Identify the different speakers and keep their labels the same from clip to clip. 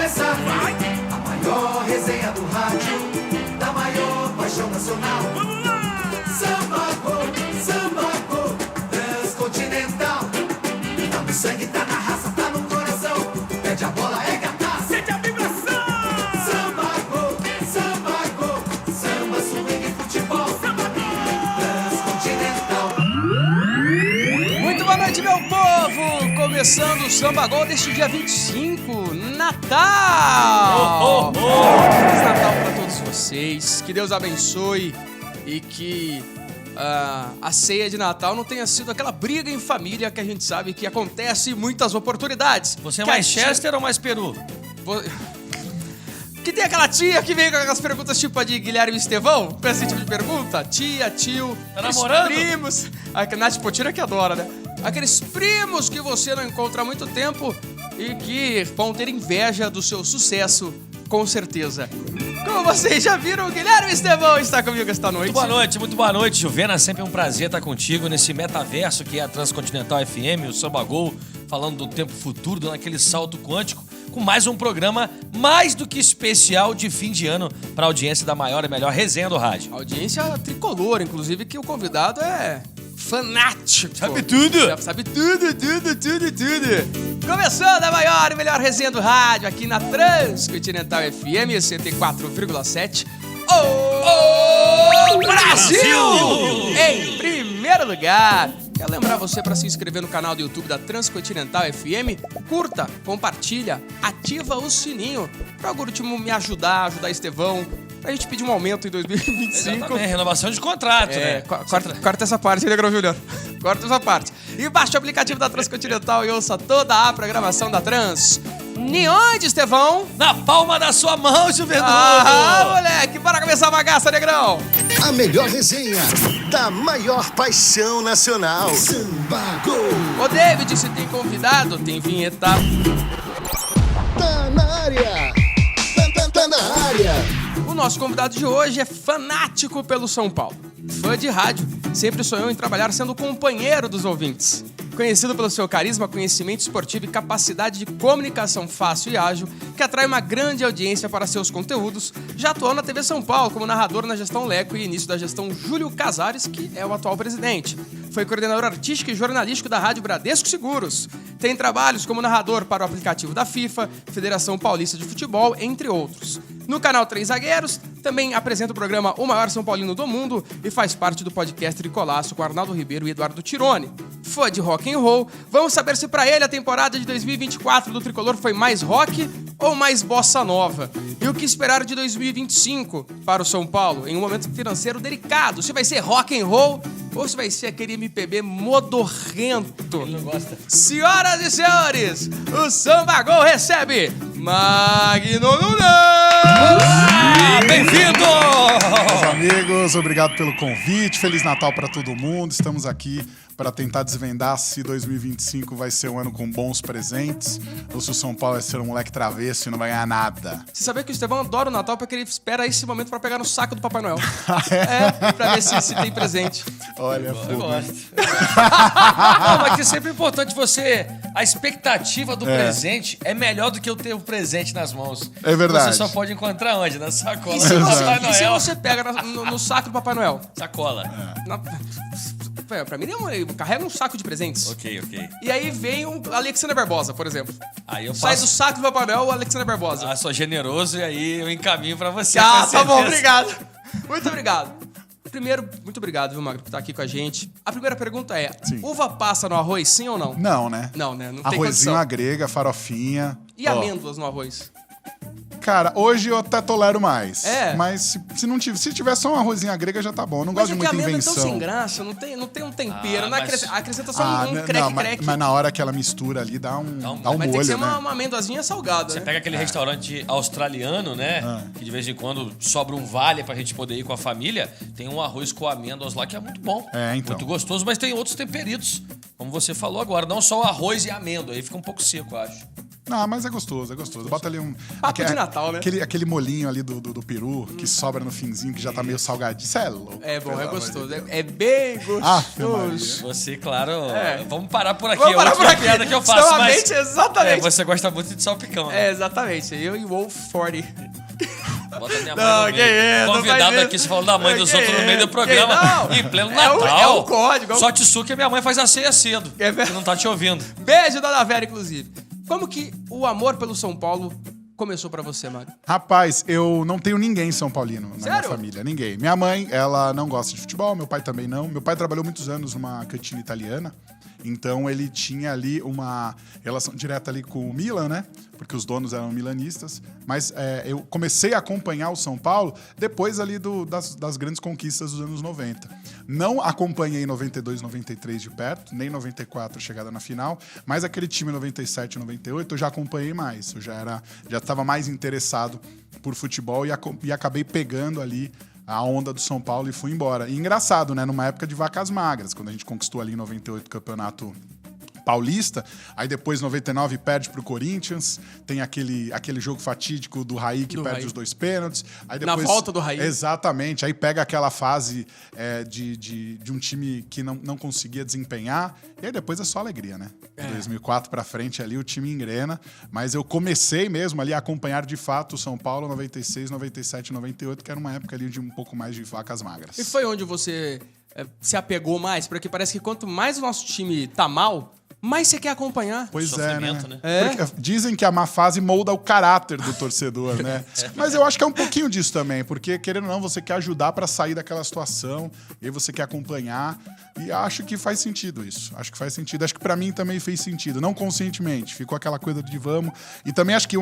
Speaker 1: começar. A maior resenha do rádio, da maior paixão nacional. Samba Go, Transcontinental. Tá no sangue, tá na raça, tá no coração. Pede a bola, é cantar. Sente a vibração. Samba Go, samba, swing e futebol. Transcontinental.
Speaker 2: Muito boa noite, meu povo! Começando o Samba Go deste dia 25, Natal! Feliz Natal para todos vocês, que Deus abençoe e que a ceia de Natal não tenha sido aquela briga em família que a gente sabe que acontece em muitas oportunidades.
Speaker 3: Você é mais Chester ou mais Peru?
Speaker 2: Que tem aquela tia que vem com aquelas perguntas tipo a de Guilherme Estevão, com esse tipo de pergunta. Tia, tio,
Speaker 3: tá namorando?
Speaker 2: Primos. A Nath Potira que adora, né? Aqueles primos que você não encontra há muito tempo e que vão ter inveja do seu sucesso, com certeza. Como vocês já viram, o Guilherme Estevão está comigo esta noite.
Speaker 3: Muito boa noite, Juvena. Sempre um prazer estar contigo nesse metaverso que é a Transcontinental FM, o Samba Go, falando do tempo futuro, dando aquele salto quântico, com mais um programa mais do que especial de fim de ano para a audiência da maior e melhor resenha do rádio.
Speaker 2: Audiência tricolor, inclusive, que o convidado é fanático.
Speaker 3: Sabe tudo.
Speaker 2: Sabe tudo. Começando a maior e melhor resenha do rádio aqui na Transcontinental FM 104,7. O Brasil! Em primeiro lugar. Quero lembrar você para se inscrever no canal do YouTube da Transcontinental FM. Curta, compartilha, ativa o sininho para o algoritmo me ajudar Estevão. Pra gente pedir um aumento em 2025.
Speaker 3: Exatamente, renovação de contrato, né?
Speaker 2: Corta essa parte, né, Grão Juliano? Corta essa parte. E baixe o aplicativo da Transcontinental e ouça toda a programação da Trans. E onde, Estevão?
Speaker 3: Na palma da sua mão, Juventude!
Speaker 2: Moleque, bora começar a bagaça, Negrão!
Speaker 4: A melhor resenha da maior paixão nacional. Samba Go!
Speaker 2: Ô, David, se tem convidado, tem vinheta.
Speaker 4: Tá na área! Tá na área!
Speaker 2: O nosso convidado de hoje é fanático pelo São Paulo. Fã de rádio, sempre sonhou em trabalhar sendo companheiro dos ouvintes. Conhecido pelo seu carisma, conhecimento esportivo e capacidade de comunicação fácil e ágil, que atrai uma grande audiência para seus conteúdos, já atuou na TV São Paulo como narrador na gestão Leco e início da gestão Júlio Casares, que é o atual presidente. Foi coordenador artístico e jornalístico da Rádio Bradesco Seguros. Tem trabalhos como narrador para o aplicativo da FIFA, Federação Paulista de Futebol, entre outros. No canal 3 Zagueiros, também apresenta o programa O Maior São Paulino do Mundo e faz parte do podcast Tricolaço com Arnaldo Ribeiro e Eduardo Tironi. Fã de rock and roll, vamos saber se para ele a temporada de 2024 do Tricolor foi mais rock ou mais bossa nova. E o que esperar de 2025 para o São Paulo, em um momento financeiro delicado. Se vai ser rock and roll ou se vai ser aquele MPB modorrento.
Speaker 3: Ele não gosta.
Speaker 2: Senhoras e senhores, o Samba Go recebe Magno Nunes!
Speaker 3: Bem-vindo!
Speaker 5: Meus amigos, obrigado pelo convite. Feliz Natal para todo mundo. Estamos aqui para tentar desvendar se 2025 vai ser um ano com bons presentes ou se o São Paulo vai ser um moleque travesso e não vai ganhar nada.
Speaker 2: Você sabia que o Estevão adora o Natal porque ele espera esse momento para pegar no saco do Papai Noel.
Speaker 5: É?
Speaker 2: Pra ver se tem presente.
Speaker 5: Olha,
Speaker 3: Eu
Speaker 5: fogo.
Speaker 3: gosto. Não, mas é sempre importante você... A expectativa do presente é melhor do que eu ter o presente nas mãos.
Speaker 5: É verdade.
Speaker 3: Você só pode encontrar onde? Na sacola
Speaker 2: E
Speaker 3: do
Speaker 2: se
Speaker 3: Papai
Speaker 2: você, e se
Speaker 3: Noel.
Speaker 2: você pega no saco do Papai Noel?
Speaker 3: Sacola.
Speaker 2: Pra mim, carrega um saco de presentes.
Speaker 3: Ok.
Speaker 2: E aí vem o Alexandre Barbosa, por exemplo.
Speaker 3: Aí eu
Speaker 2: Sai
Speaker 3: passo...
Speaker 2: do saco do Papai Noel o Alexandre Barbosa.
Speaker 3: Ah, sou generoso e aí eu encaminho pra você.
Speaker 2: Ah,
Speaker 3: com
Speaker 2: tá bom,
Speaker 3: certeza.
Speaker 2: obrigado. Muito obrigado. Primeiro, muito obrigado, viu, Magno, por estar aqui com a gente. A primeira pergunta é,
Speaker 5: Sim.
Speaker 2: uva passa no arroz, sim ou não?
Speaker 5: Não, né?
Speaker 2: Não, né? Não tem
Speaker 5: Arrozinho
Speaker 2: condição.
Speaker 5: à grega, farofinha.
Speaker 2: E
Speaker 5: Ó,
Speaker 2: amêndoas no arroz?
Speaker 5: Cara, hoje eu até tolero mais.
Speaker 2: É.
Speaker 5: Mas se tiver só um arrozinho à grega já tá bom. Eu não
Speaker 2: Mas
Speaker 5: gosto
Speaker 2: é
Speaker 5: de
Speaker 2: que a
Speaker 5: muita
Speaker 2: amêndoa é tão
Speaker 5: invenção.
Speaker 2: sem graça, não tem um tempero.
Speaker 3: Ah,
Speaker 2: não
Speaker 3: mas-
Speaker 2: acrescenta só um
Speaker 5: não,
Speaker 2: creque-creque.
Speaker 5: mas na hora que ela mistura ali dá um
Speaker 2: Mas tem que ser
Speaker 5: molho, né?
Speaker 2: uma amêndoazinha salgada,
Speaker 3: Você
Speaker 2: né?
Speaker 3: pega aquele restaurante australiano, né? Que de vez em quando sobra um vale pra gente poder ir com a família. Tem um arroz com amêndoas lá que é muito bom.
Speaker 5: É, então.
Speaker 3: Muito gostoso, mas tem outros temperitos. Como você falou agora, não só o arroz e amêndoa. Aí fica um pouco seco, eu acho.
Speaker 5: Não, mas é gostoso, é gostoso. Bota ali um...
Speaker 2: Papo de Natal, né?
Speaker 5: Aquele molinho ali do peru, que sobra no finzinho, que já tá meio salgadinho. Isso é louco.
Speaker 2: É bom,
Speaker 5: pelo
Speaker 2: é
Speaker 5: amor
Speaker 2: gostoso.
Speaker 5: de Deus.
Speaker 2: É bem
Speaker 5: Ave
Speaker 2: gostoso.
Speaker 3: Você, claro...
Speaker 2: É.
Speaker 3: Vamos parar por aqui.
Speaker 2: Vamos parar
Speaker 3: Outra
Speaker 2: por aqui.
Speaker 3: piada que eu faço,
Speaker 2: Senão a
Speaker 3: mas...
Speaker 2: mente, exatamente.
Speaker 3: Você gosta muito de salpicão, né?
Speaker 2: É, exatamente. Eu e o Wolf 40.
Speaker 3: Bota minha mãe
Speaker 2: Não,
Speaker 3: no
Speaker 2: que
Speaker 3: meio.
Speaker 2: isso, não
Speaker 3: Convidado
Speaker 2: faz
Speaker 3: aqui,
Speaker 2: isso.
Speaker 3: você falando da mãe dos
Speaker 2: Que
Speaker 3: outros no meio do
Speaker 2: isso,
Speaker 3: programa.
Speaker 2: que não.
Speaker 3: Em pleno
Speaker 2: É o-
Speaker 3: Natal.
Speaker 2: é o código, é o-
Speaker 3: Só te suca que minha mãe faz a ceia cedo.
Speaker 2: É verdade.
Speaker 3: Que não tá te ouvindo.
Speaker 2: Beijo, Dona Vera, inclusive. Como que o amor pelo São Paulo começou pra você, Mário?
Speaker 5: Rapaz, eu não tenho ninguém São Paulino na minha
Speaker 2: Sério?
Speaker 5: família, ninguém. Minha mãe, ela não gosta de futebol, meu pai também não. Meu pai trabalhou muitos anos numa cantina italiana, então ele tinha ali uma relação direta ali com o Milan, né? Porque os donos eram milanistas. Mas eu comecei a acompanhar o São Paulo depois ali das grandes conquistas dos anos 90. Não acompanhei 92, 93 de perto, nem 94 chegada na final, mas aquele time 97, 98 eu já acompanhei mais. Eu já estava mais interessado por futebol e acabei pegando ali a onda do São Paulo e fui embora. E engraçado, né? Numa época de vacas magras, quando a gente conquistou ali em 98 o campeonato paulista, aí depois 99 perde pro Corinthians, tem aquele jogo fatídico do Raí que
Speaker 2: Do
Speaker 5: perde
Speaker 2: Raí.
Speaker 5: os 2 pênaltis. Aí
Speaker 2: Na
Speaker 5: depois,
Speaker 2: volta do Raí.
Speaker 5: Exatamente, aí pega aquela fase de um time que não conseguia desempenhar, e aí depois é só alegria, né? 2004 pra frente ali o time engrena, mas eu comecei mesmo ali a acompanhar de fato o São Paulo 96, 97, 98, que era uma época ali de um pouco mais de vacas magras.
Speaker 2: E foi onde você se apegou mais? Porque parece que quanto mais o nosso time tá mal, mais você quer acompanhar.
Speaker 5: Pois
Speaker 3: Sofrimento,
Speaker 5: né?
Speaker 3: né?
Speaker 5: Porque dizem que a má fase molda o caráter do torcedor, né? Mas eu acho que é um pouquinho disso também, porque, querendo ou não, você quer ajudar pra sair daquela situação, e aí você quer acompanhar, e acho que faz sentido isso. Acho que faz sentido. Acho que pra mim também fez sentido, não conscientemente. Ficou aquela coisa de vamos. E também acho que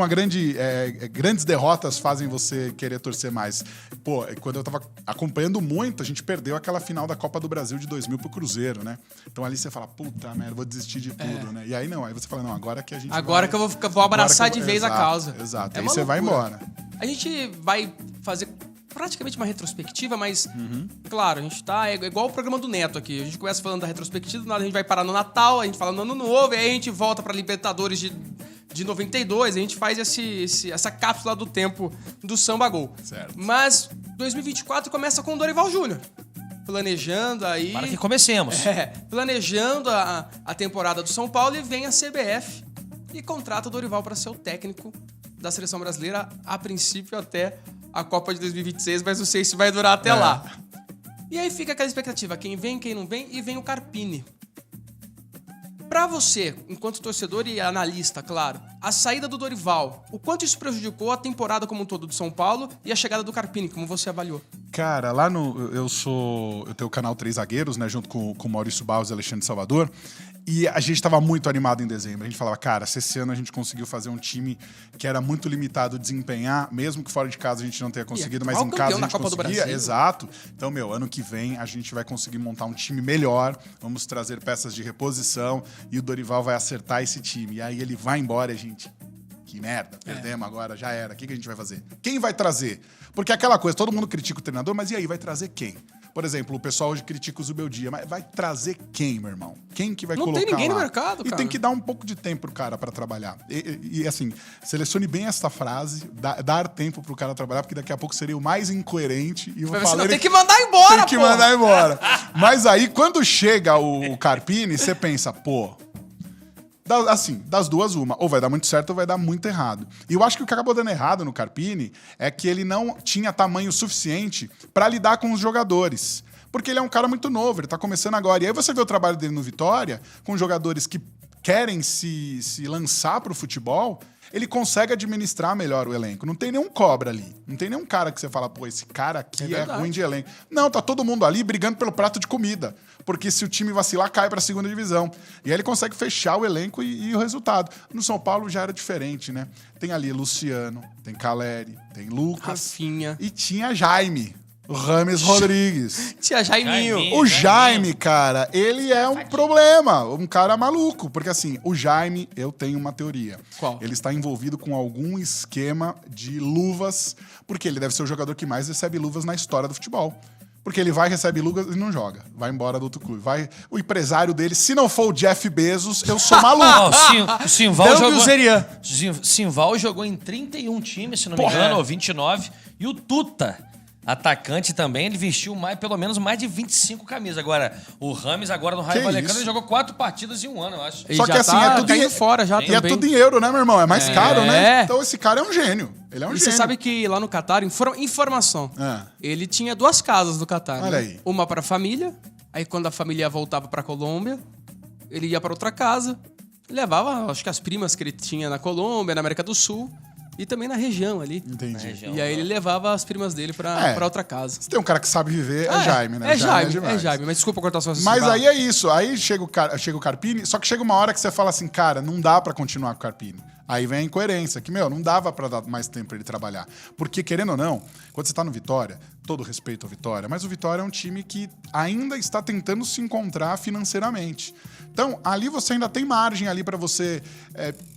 Speaker 5: grandes derrotas fazem você querer torcer mais. Pô, quando eu tava acompanhando muito, a gente perdeu aquela final da Copa do Brasil de 2000 pro Cruzeiro, né? Então ali você fala, puta merda, vou desistir de tudo, né? E aí não, aí você fala, não, agora que a gente
Speaker 2: Agora que eu vou abraçar de vez a causa.
Speaker 5: Exato,
Speaker 2: É
Speaker 5: aí
Speaker 2: uma
Speaker 5: você vai
Speaker 2: loucura.
Speaker 5: embora.
Speaker 2: A gente vai fazer praticamente uma retrospectiva, mas,
Speaker 5: Uhum.
Speaker 2: claro, a gente tá... É igual o programa do Neto aqui. A gente começa falando da retrospectiva, do nada a gente vai parar no Natal, a gente fala no Ano Novo, e aí a gente volta pra Libertadores de 92, a gente faz essa cápsula do tempo do Samba Gol.
Speaker 5: Certo.
Speaker 2: Mas 2024 começa com o Dorival Júnior. Planejando aí...
Speaker 3: Para que comecemos.
Speaker 2: Planejando a temporada do São Paulo, e vem a CBF e contrata o Dorival para ser o técnico da seleção brasileira, a princípio até a Copa de 2026, mas não sei se vai durar até lá. E aí fica aquela expectativa, quem vem, quem não vem, e vem o Carpini. Pra você, enquanto torcedor e analista, claro, a saída do Dorival, o quanto isso prejudicou a temporada como um todo do São Paulo e a chegada do Carpini, como você avaliou?
Speaker 5: Cara, lá no... Eu tenho o canal 3 Zagueiros, né? Junto com o Maurício Barros e Alexandre Salvador. E a gente tava muito animado em dezembro. A gente falava, cara, se esse ano a gente conseguiu fazer um time que era muito limitado de desempenhar, mesmo que fora de casa a gente não tenha conseguido, mas em
Speaker 2: atual
Speaker 5: casa a
Speaker 2: campeão da
Speaker 5: gente
Speaker 2: Copa do
Speaker 5: conseguia.
Speaker 2: Brasil.
Speaker 5: Exato. Então, ano que vem a gente vai conseguir montar um time melhor, vamos trazer peças de reposição e o Dorival vai acertar esse time. E aí ele vai embora e a gente... Que merda, perdemos agora, já era. O que a gente vai fazer? Quem vai trazer? Porque é aquela coisa, todo mundo critica o treinador, mas e aí, vai trazer quem? Por exemplo, o pessoal hoje critica o Zubeldia, mas vai trazer quem, meu irmão? Quem que vai
Speaker 2: Não
Speaker 5: colocar
Speaker 2: tem ninguém
Speaker 5: lá?
Speaker 2: no mercado,
Speaker 5: E
Speaker 2: cara.
Speaker 5: tem que dar um pouco de tempo pro cara pra trabalhar. E assim, selecione bem essa frase, dar tempo pro cara trabalhar, porque daqui a pouco seria o mais incoerente. E eu vou
Speaker 2: Você
Speaker 5: falar,
Speaker 2: não tem que mandar embora,
Speaker 5: tem que
Speaker 2: porra!
Speaker 5: mandar embora. Mas aí, quando chega o Carpini, você pensa, pô... Das duas, uma. Ou vai dar muito certo ou vai dar muito errado. E eu acho que o que acabou dando errado no Carpini é que ele não tinha tamanho suficiente pra lidar com os jogadores. Porque ele é um cara muito novo, ele tá começando agora. E aí você vê o trabalho dele no Vitória, com jogadores que querem se lançar pro futebol, ele consegue administrar melhor o elenco. Não tem nenhum cobra ali. Não tem nenhum cara que você fala, pô, esse cara aqui é ruim de elenco. Não, tá todo mundo ali brigando pelo prato de comida. Porque se o time vacilar, cai pra segunda divisão. E aí ele consegue fechar o elenco e o resultado. No São Paulo já era diferente, né? Tem ali Luciano, tem Caleri, tem Lucas.
Speaker 2: Rafinha.
Speaker 5: E tinha Jaime, o Rames Rodrigues.
Speaker 2: Tia Jaiminho.
Speaker 3: Jaiminho.
Speaker 5: O Jaime, cara, ele é um problema, um cara maluco. Porque assim, o Jaime, eu tenho uma teoria.
Speaker 2: Qual?
Speaker 5: Ele está envolvido com algum esquema de luvas, porque ele deve ser o jogador que mais recebe luvas na história do futebol. Porque ele vai, recebe lucas e não joga. Vai embora do outro clube. O empresário dele, se não for o Jeff Bezos, eu sou maluco.
Speaker 3: Não, o Simval
Speaker 2: Não,
Speaker 3: jogou...
Speaker 2: Zerian.
Speaker 3: Simval jogou em 31 times, se não me engano, ou 29. E o Tuta, atacante também, ele vestiu pelo menos mais de 25 camisas. Agora, o Rames, agora no Raio Vallecano, ele jogou 4 partidas em um ano, eu acho.
Speaker 2: E
Speaker 5: Só que
Speaker 2: já
Speaker 5: assim,
Speaker 2: tá
Speaker 5: é tudo
Speaker 2: caindo fora já
Speaker 5: e
Speaker 2: também.
Speaker 5: é tudo em euro, né, meu irmão? É mais caro, né? Então esse cara é um gênio. Ele é um
Speaker 2: E
Speaker 5: gênio.
Speaker 2: você sabe que lá no Catar, informação,
Speaker 5: Ah.
Speaker 2: ele tinha 2 casas no Catar.
Speaker 5: Olha
Speaker 2: né?
Speaker 5: aí.
Speaker 2: Uma para a família, aí quando a família voltava para Colômbia, ele ia para outra casa, levava, acho que as primas que ele tinha na Colômbia, na América do Sul, e também na região ali.
Speaker 5: Entendi.
Speaker 2: E aí ele levava as primas dele pra outra casa.
Speaker 5: Se tem um cara que sabe viver, é Jaime, né?
Speaker 2: É Jaime,
Speaker 5: demais.
Speaker 2: Mas desculpa cortar sua
Speaker 5: Mas aí é isso. Aí chega o Carpini, só que chega uma hora que você fala assim, cara, não dá pra continuar com o Carpini. Aí vem a incoerência, que, não dava pra dar mais tempo pra ele trabalhar. Porque, querendo ou não, quando você tá no Vitória, todo respeito ao Vitória, mas o Vitória é um time que ainda está tentando se encontrar financeiramente. Então, ali você ainda tem margem ali pra você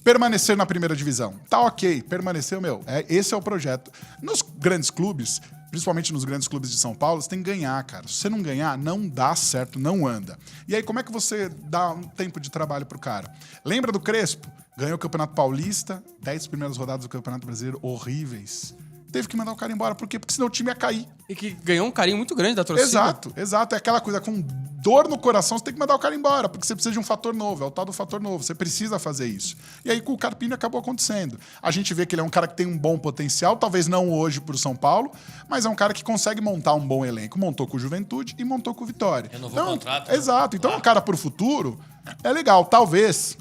Speaker 5: permanecer na primeira divisão. Tá ok, permaneceu, esse é o projeto. Nos grandes clubes, principalmente nos grandes clubes de São Paulo, você tem que ganhar, cara. Se você não ganhar, não dá certo, não anda. E aí, como é que você dá um tempo de trabalho pro cara? Lembra do Crespo? Ganhou o Campeonato Paulista, 10 primeiras rodadas do Campeonato Brasileiro horríveis. Teve que mandar o cara embora. Por quê? Porque senão o time ia cair.
Speaker 2: E que ganhou um carinho muito grande da torcida.
Speaker 5: Exato. É aquela coisa, com dor no coração, você tem que mandar o cara embora, porque você precisa de um fator novo. É o tal do fator novo. Você precisa fazer isso. E aí, com o Carpini, acabou acontecendo. A gente vê que ele é um cara que tem um bom potencial, talvez não hoje pro São Paulo, mas é um cara que consegue montar um bom elenco. Montou com o Juventude e montou com o Vitória.
Speaker 3: Renovou o contrato. Né?
Speaker 5: Exato. Então, um cara pro futuro é legal. Talvez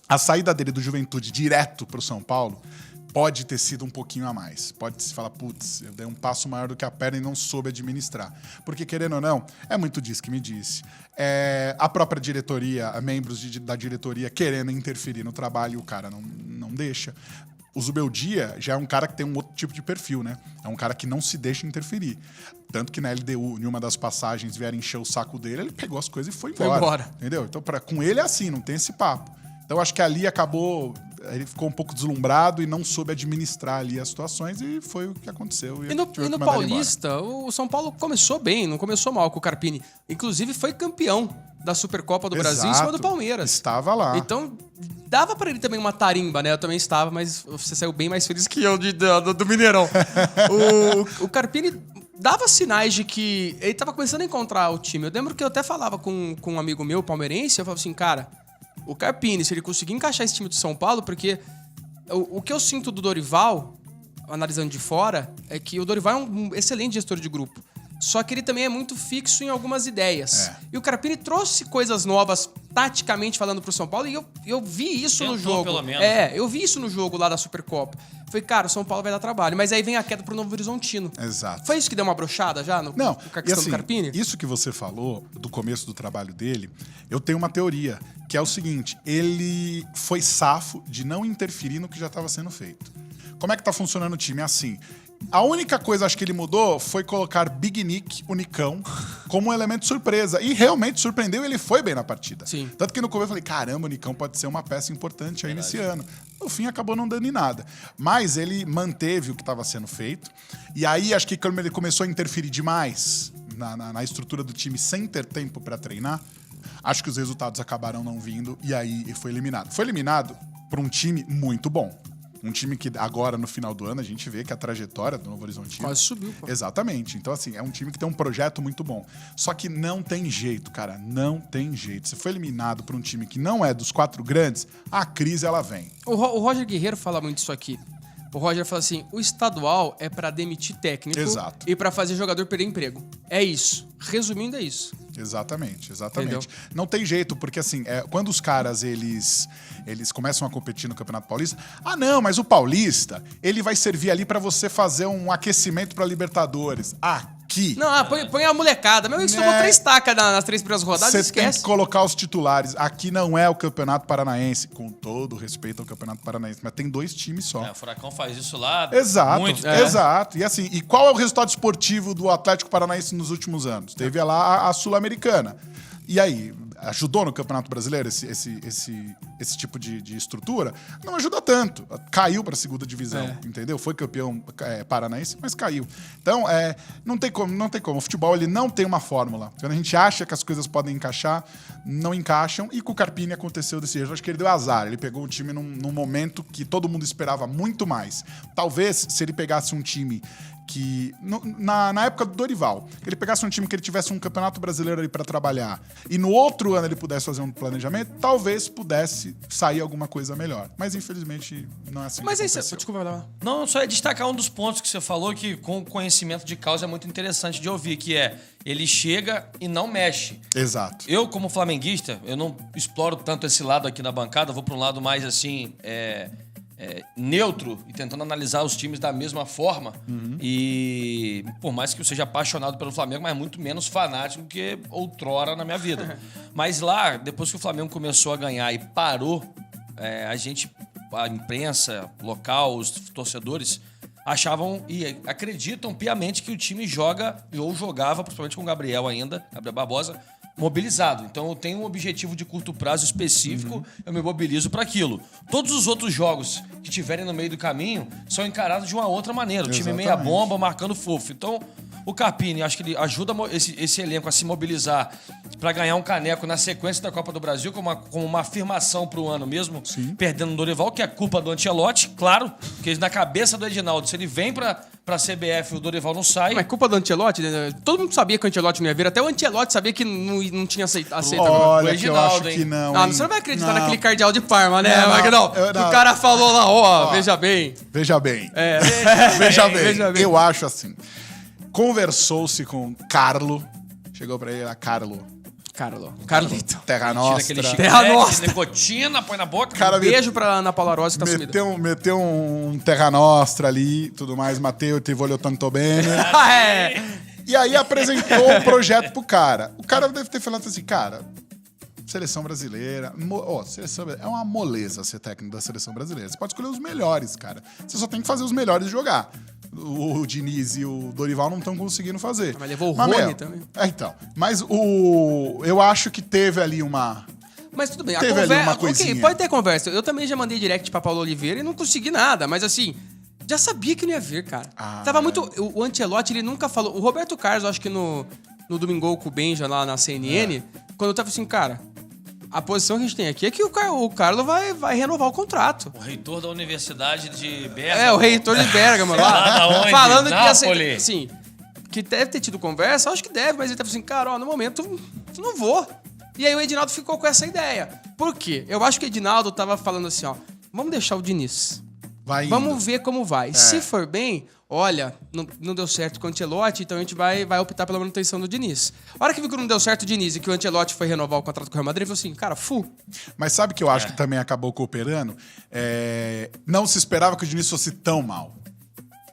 Speaker 5: a saída dele do Juventude direto pro São Paulo pode ter sido um pouquinho a mais. Pode se falar, putz, eu dei um passo maior do que a perna e não soube administrar. Porque, querendo ou não, é muito disso que me disse. A própria diretoria, membros da diretoria querendo interferir no trabalho e o cara não deixa. O Zubeldia já é um cara que tem um outro tipo de perfil, né? É um cara que não se deixa interferir. Tanto que na LDU, em uma das passagens, vieram encher o saco dele, ele pegou as coisas e foi embora. Entendeu? Então, com ele é assim, não tem esse papo. Então, acho que ali ele ficou um pouco deslumbrado e não soube administrar ali as situações e foi o que aconteceu.
Speaker 2: E no Paulista, o São Paulo começou bem, não começou mal com o Carpini. Inclusive, foi campeão da Supercopa do Brasil em cima do Palmeiras.
Speaker 5: Estava lá.
Speaker 2: Então, dava pra ele também uma tarimba, né? Eu também estava, mas você saiu bem mais feliz que eu do Mineirão. O Carpini dava sinais de que ele tava começando a encontrar o time. Eu lembro que eu até falava com um amigo meu, palmeirense, eu falava assim, cara, o Carpini, se ele conseguir encaixar esse time do São Paulo, porque o que eu sinto do Dorival, analisando de fora, é que o Dorival é um excelente gestor de grupo. Só que ele também é muito fixo em algumas ideias. E o Carpini trouxe coisas novas, taticamente falando, pro São Paulo, e eu vi isso no jogo.
Speaker 3: Pelo menos.
Speaker 2: Eu vi isso no jogo lá da Supercopa. Falei, cara, o São Paulo vai dar trabalho. Mas aí vem a queda pro Novo Horizontino.
Speaker 5: Exato.
Speaker 2: Foi isso que deu uma brochada já no questão do Carpini?
Speaker 5: Isso que você falou do começo do trabalho dele, eu tenho uma teoria, que é o seguinte, ele foi safo de não interferir no que já estava sendo feito. Como é que tá funcionando o time? É assim, a única coisa, acho que ele mudou, foi colocar Big Nick, o Nicão, como um elemento surpresa. E realmente surpreendeu, ele foi bem na partida.
Speaker 2: Sim.
Speaker 5: Tanto que no começo eu falei, caramba, o Nicão pode ser uma peça importante aí nesse ano. No fim, acabou não dando em nada. Mas ele manteve o que estava sendo feito. E aí, acho que quando ele começou a interferir demais na estrutura do time, sem ter tempo para treinar, acho que os resultados acabaram não vindo. E aí, foi eliminado. Foi eliminado por um time muito bom. Um time que agora, no final do ano, a gente vê que a trajetória do Novo Horizontino...
Speaker 2: Quase subiu, pô.
Speaker 5: Exatamente. Então, assim, é um time que tem um projeto muito bom. Só que não tem jeito, cara. Não tem jeito. Você foi eliminado por um time que não é dos 4 grandes, a crise, ela vem.
Speaker 2: O Roger Guerreiro fala muito isso aqui. O Roger fala assim, o estadual é pra demitir técnico.
Speaker 5: Exato.
Speaker 2: E pra fazer jogador perder emprego. É isso. Resumindo, é isso.
Speaker 5: Exatamente.
Speaker 2: Entendeu?
Speaker 5: Não tem jeito, porque assim, quando os caras, eles começam a competir no Campeonato Paulista, não, mas o Paulista, ele vai servir ali pra você fazer um aquecimento pra Libertadores. Aqui.
Speaker 2: Não, põe a molecada. Meu, isso tomou 3 tacas nas 3 primeiras rodadas,
Speaker 5: Você tem
Speaker 2: esquece.
Speaker 5: que colocar os titulares. Aqui não é o Campeonato Paranaense, com todo respeito ao Campeonato Paranaense, mas tem 2 times só.
Speaker 3: O Furacão faz isso lá.
Speaker 5: Exato,
Speaker 3: muito.
Speaker 5: exato. E assim, e qual é o resultado esportivo do Atlético Paranaense nos últimos anos? Teve lá a Sul-Americana. E aí, ajudou no Campeonato Brasileiro esse tipo de estrutura? Não ajuda tanto. Caiu para a segunda divisão, entendeu? Foi campeão paranaense, mas caiu. Então, não tem como. O futebol ele não tem uma fórmula. Quando a gente acha que as coisas podem encaixar, não encaixam. E com o Carpini aconteceu desse jeito. Eu acho que ele deu azar. Ele pegou o time num momento que todo mundo esperava muito mais. Talvez, se ele pegasse um time que... Na época do Dorival, ele pegasse um time que ele tivesse um campeonato brasileiro ali para trabalhar e no outro ano ele pudesse fazer um planejamento, talvez pudesse sair alguma coisa melhor. Mas, infelizmente, não é assim que aconteceu.
Speaker 2: Desculpa, vai lá.
Speaker 3: Não, só é destacar um dos pontos que você falou que com conhecimento de causa é muito interessante de ouvir, que é ele chega e não mexe.
Speaker 5: Exato.
Speaker 3: Eu, como flamenguista, eu não exploro tanto esse lado aqui na bancada, vou para um lado mais assim... neutro e tentando analisar os times da mesma forma. E por mais que eu seja apaixonado pelo Flamengo, mas muito menos fanático que outrora na minha vida. Mas lá, depois que o Flamengo começou a ganhar e parou, a imprensa local, os torcedores achavam e acreditam piamente que o time joga ou jogava, principalmente com o Gabriel Barbosa, mobilizado. Então eu tenho um objetivo de curto prazo específico, eu me mobilizo para aquilo. Todos os outros jogos que tiverem no meio do caminho são encarados de uma outra maneira. O time meia bomba, marcando fofo. Então o Carpini, acho que ele ajuda esse elenco a se mobilizar para ganhar um caneco na sequência da Copa do Brasil, como uma afirmação para o ano mesmo, perdendo o Dorival, que é culpa do Ancelotti, claro, porque na cabeça do Edinaldo, se ele vem para a CBF o Dorival não sai.
Speaker 2: Mas culpa do Ancelotti? Né? Todo mundo sabia que o Ancelotti não ia vir. Até o Ancelotti sabia que não tinha aceitado.
Speaker 5: Olha,
Speaker 2: o
Speaker 5: Edinaldo, que eu acho que não.
Speaker 2: Não, você não vai acreditar naquele cardeal de Parma, né?
Speaker 5: Não.
Speaker 2: O cara falou lá, veja bem.
Speaker 5: Veja bem.
Speaker 2: Veja bem.
Speaker 5: Eu acho assim. Conversou-se com Carlo. Chegou pra ele, Carlito. Terra Nostra.
Speaker 3: Tira aquele
Speaker 2: Terra
Speaker 3: chiclete,
Speaker 2: Nostra.
Speaker 3: nicotina, põe na boca.
Speaker 5: Cara,
Speaker 2: Beijo pra Ana Paula Rossi que tá sumida.
Speaker 5: Meteu um Terra Nostra ali, tudo mais. Matteo, ti voglio tanto bene. E aí apresentou um projeto pro cara. O cara deve ter falado assim, cara... Seleção brasileira. É uma moleza ser técnico da seleção brasileira. Você pode escolher os melhores, cara. Você só tem que fazer os melhores jogar. O Diniz e o Dorival não estão conseguindo fazer.
Speaker 2: Mas levou o Rony também.
Speaker 5: Então. Mas eu acho que teve ali uma...
Speaker 2: Mas tudo bem.
Speaker 5: Teve ali uma coisinha.
Speaker 2: Ok, pode ter conversa. Eu também já mandei direct pra Paulo Oliveira e não consegui nada. Mas assim... Já sabia que não ia vir, cara. Tava muito... O Ancelotti, ele nunca falou... O Roberto Carlos, acho que no Domingol com o Benja lá na CNN, quando eu tava assim, cara... A posição que a gente tem aqui é que o Carlos vai renovar o contrato.
Speaker 3: O reitor da Universidade de Bergamo.
Speaker 2: O reitor de Bergamo lá.
Speaker 3: Onde?
Speaker 2: Falando
Speaker 3: Nápoles.
Speaker 2: que assim, que deve ter tido conversa, acho que deve, mas ele tava assim, cara, no momento, não vou. E aí o Edinaldo ficou com essa ideia. Por quê? Eu acho que o Edinaldo tava falando assim, vamos deixar o Diniz. Vamos ver como vai. Se for bem, olha, não deu certo com o Ancelotti, então a gente vai optar pela manutenção do Diniz. A hora que viu que não deu certo o Diniz e que o Ancelotti foi renovar o contrato com o Real Madrid, ele falou assim, cara,
Speaker 5: Mas sabe que eu acho que também acabou cooperando? Não se esperava que o Diniz fosse tão mal.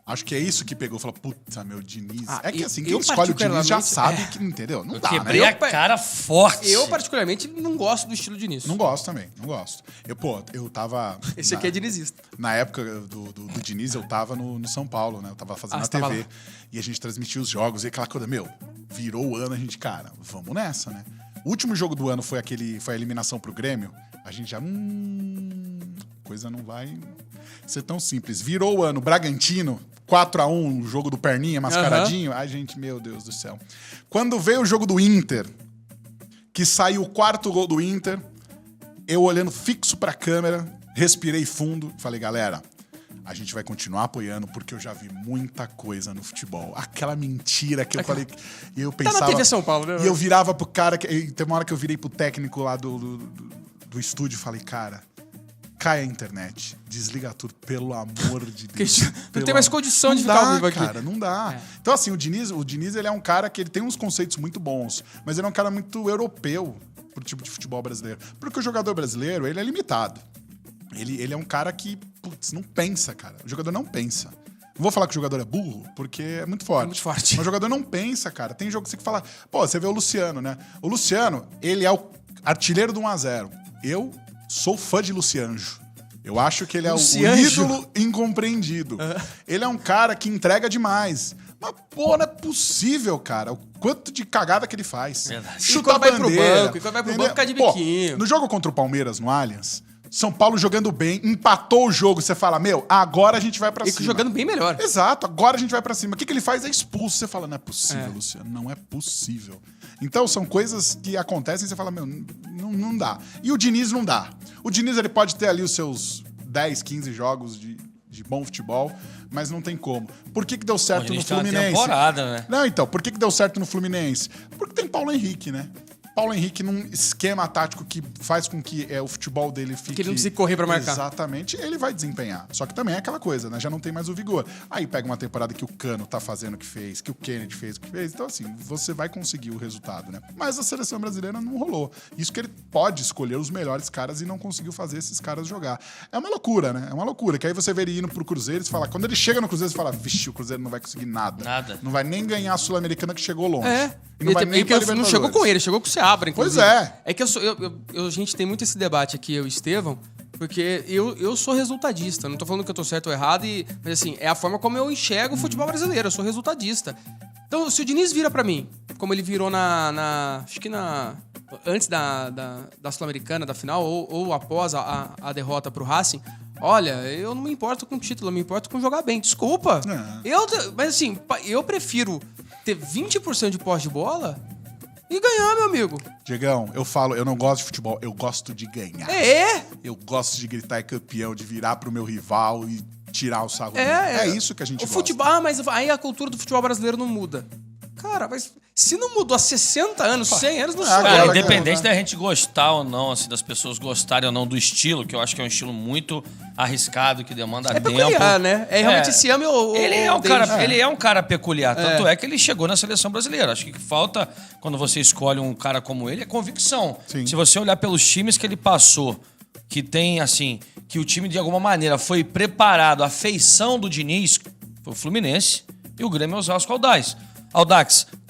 Speaker 5: Acho que é isso que pegou. Falou, puta, meu Diniz. É que assim, quem escolhe o Diniz já sabe que, entendeu? Não dá, né?
Speaker 3: Quebrei a cara forte.
Speaker 2: Eu, particularmente, não gosto do estilo Diniz.
Speaker 5: Não gosto também, não gosto. Eu tava...
Speaker 2: Esse aqui é dinizista.
Speaker 5: Na época do Diniz, eu tava no São Paulo, né? Eu tava fazendo na TV. E a gente transmitia os jogos. E aquela coisa, virou o ano, a gente, cara, vamos nessa, né? O último jogo do ano foi a eliminação pro Grêmio. A gente já... coisa não vai ser tão simples. Virou o ano, Bragantino... 4-1, o jogo do Perninha, mascaradinho. Ai, gente, meu Deus do céu. Quando veio o jogo do Inter, que saiu o quarto gol do Inter, eu olhando fixo pra câmera, respirei fundo, falei, galera, a gente vai continuar apoiando, porque eu já vi muita coisa no futebol. Aquela mentira que eu falei... E eu pensava...
Speaker 2: Tá na TV São Paulo, né?
Speaker 5: E eu virava pro cara... Tem uma hora que eu virei pro técnico lá do estúdio e falei, cara... Cai a internet, desliga tudo, pelo amor de Deus.
Speaker 2: Não tem mais condição de ficar ao vivo aqui.
Speaker 5: Cara, não dá. Então, assim, o Diniz, ele é um cara que ele tem uns conceitos muito bons, mas ele é um cara muito europeu pro tipo de futebol brasileiro. Porque o jogador brasileiro, ele é limitado. Ele é um cara que, não pensa, cara. O jogador não pensa. Não vou falar que o jogador é burro, porque é muito forte.
Speaker 2: É muito forte.
Speaker 5: Mas o jogador não pensa, cara. Tem jogo que você fala... você vê o Luciano, né? O Luciano, ele é o artilheiro do 1-0. Eu sou fã de Lucianjo. Eu acho que ele é o ídolo incompreendido. Ele é um cara que entrega demais. Mas, pô, não é possível, cara. O quanto de cagada que ele faz.
Speaker 3: Verdade.
Speaker 5: Chuta a
Speaker 2: quando vai pro
Speaker 5: bandeira.
Speaker 2: banco, e quando vai pro
Speaker 5: entendeu?
Speaker 2: banco, fica de
Speaker 5: Pô,
Speaker 2: biquinho.
Speaker 5: no jogo contra o Palmeiras, no Allianz, São Paulo jogando bem, empatou o jogo. Você fala, meu, agora a gente vai pra
Speaker 2: E
Speaker 5: cima.
Speaker 2: jogando bem melhor.
Speaker 5: Exato, agora a gente vai pra cima. O que ele faz? É expulso. Você fala, não é possível, Luciano, não é possível. Então, são coisas que acontecem e você fala, meu, não dá. E o Diniz não dá. O Diniz, ele pode ter ali os seus 10, 15 jogos de bom futebol, mas não tem como. Por que deu certo no Fluminense?
Speaker 3: Tem uma temporada, né?
Speaker 5: Não, então, por que deu certo no Fluminense? Porque tem Paulo Henrique, né? Paulo Henrique num esquema tático que faz com que o futebol dele fique...
Speaker 2: Que ele não precisa correr pra marcar.
Speaker 5: Exatamente, ele vai desempenhar. Só que também é aquela coisa, né? Já não tem mais o vigor. Aí pega uma temporada que o Cano tá fazendo o que fez, que o Kennedy fez o que fez. Então, assim, você vai conseguir o resultado, né? Mas a seleção brasileira não rolou. Isso que ele pode escolher os melhores caras e não conseguiu fazer esses caras jogar. É uma loucura, né? É uma loucura. Que aí você vê ele indo pro Cruzeiro e você fala... Quando ele chega no Cruzeiro, você fala... Vixe, o Cruzeiro não vai conseguir nada.
Speaker 3: Nada.
Speaker 5: Não vai nem ganhar a Sul-Americana que chegou longe. E não
Speaker 2: Ele
Speaker 5: vai
Speaker 2: também
Speaker 5: nem pra
Speaker 2: não
Speaker 5: Libertadores.
Speaker 2: chegou com ele, chegou com o Seabra, inclusive.
Speaker 5: Pois é.
Speaker 2: É que a gente tem muito esse debate aqui, eu e o Estevão, porque eu sou resultadista. Não tô falando que eu tô certo ou errado, mas assim, é a forma como eu enxergo o futebol brasileiro. Eu sou resultadista. Então, se o Diniz vira pra mim, como ele virou acho que antes da Sul-Americana, da final, ou após a derrota pro Racing, olha, eu não me importo com o título, eu me importo com jogar bem. Desculpa. Mas assim, eu prefiro ter 20% de posse de bola e ganhar, meu amigo.
Speaker 5: Diegão, eu falo, eu não gosto de futebol, eu gosto de ganhar. Eu gosto de gritar campeão, de virar pro meu rival e tirar o sarro dele. É isso que a gente gosta.
Speaker 2: Futebol, mas aí a cultura do futebol brasileiro não muda. Cara, mas se não mudou há 60 anos, 100 anos, não
Speaker 5: agora,
Speaker 2: sou.
Speaker 3: Cara, independente da gente gostar ou não, assim, das pessoas gostarem ou não do estilo, que eu acho que é um estilo muito arriscado, que demanda tempo.
Speaker 2: Peculiar, né? Realmente se ama ou
Speaker 3: ele é um cara peculiar, tanto é que ele chegou na seleção brasileira. Acho que falta, quando você escolhe um cara como ele, é convicção.
Speaker 5: Sim.
Speaker 3: Se você olhar pelos times que ele passou, que tem, assim, que o time de alguma maneira foi preparado, a feição do Diniz, foi o Fluminense e o Grêmio Osasco Audax.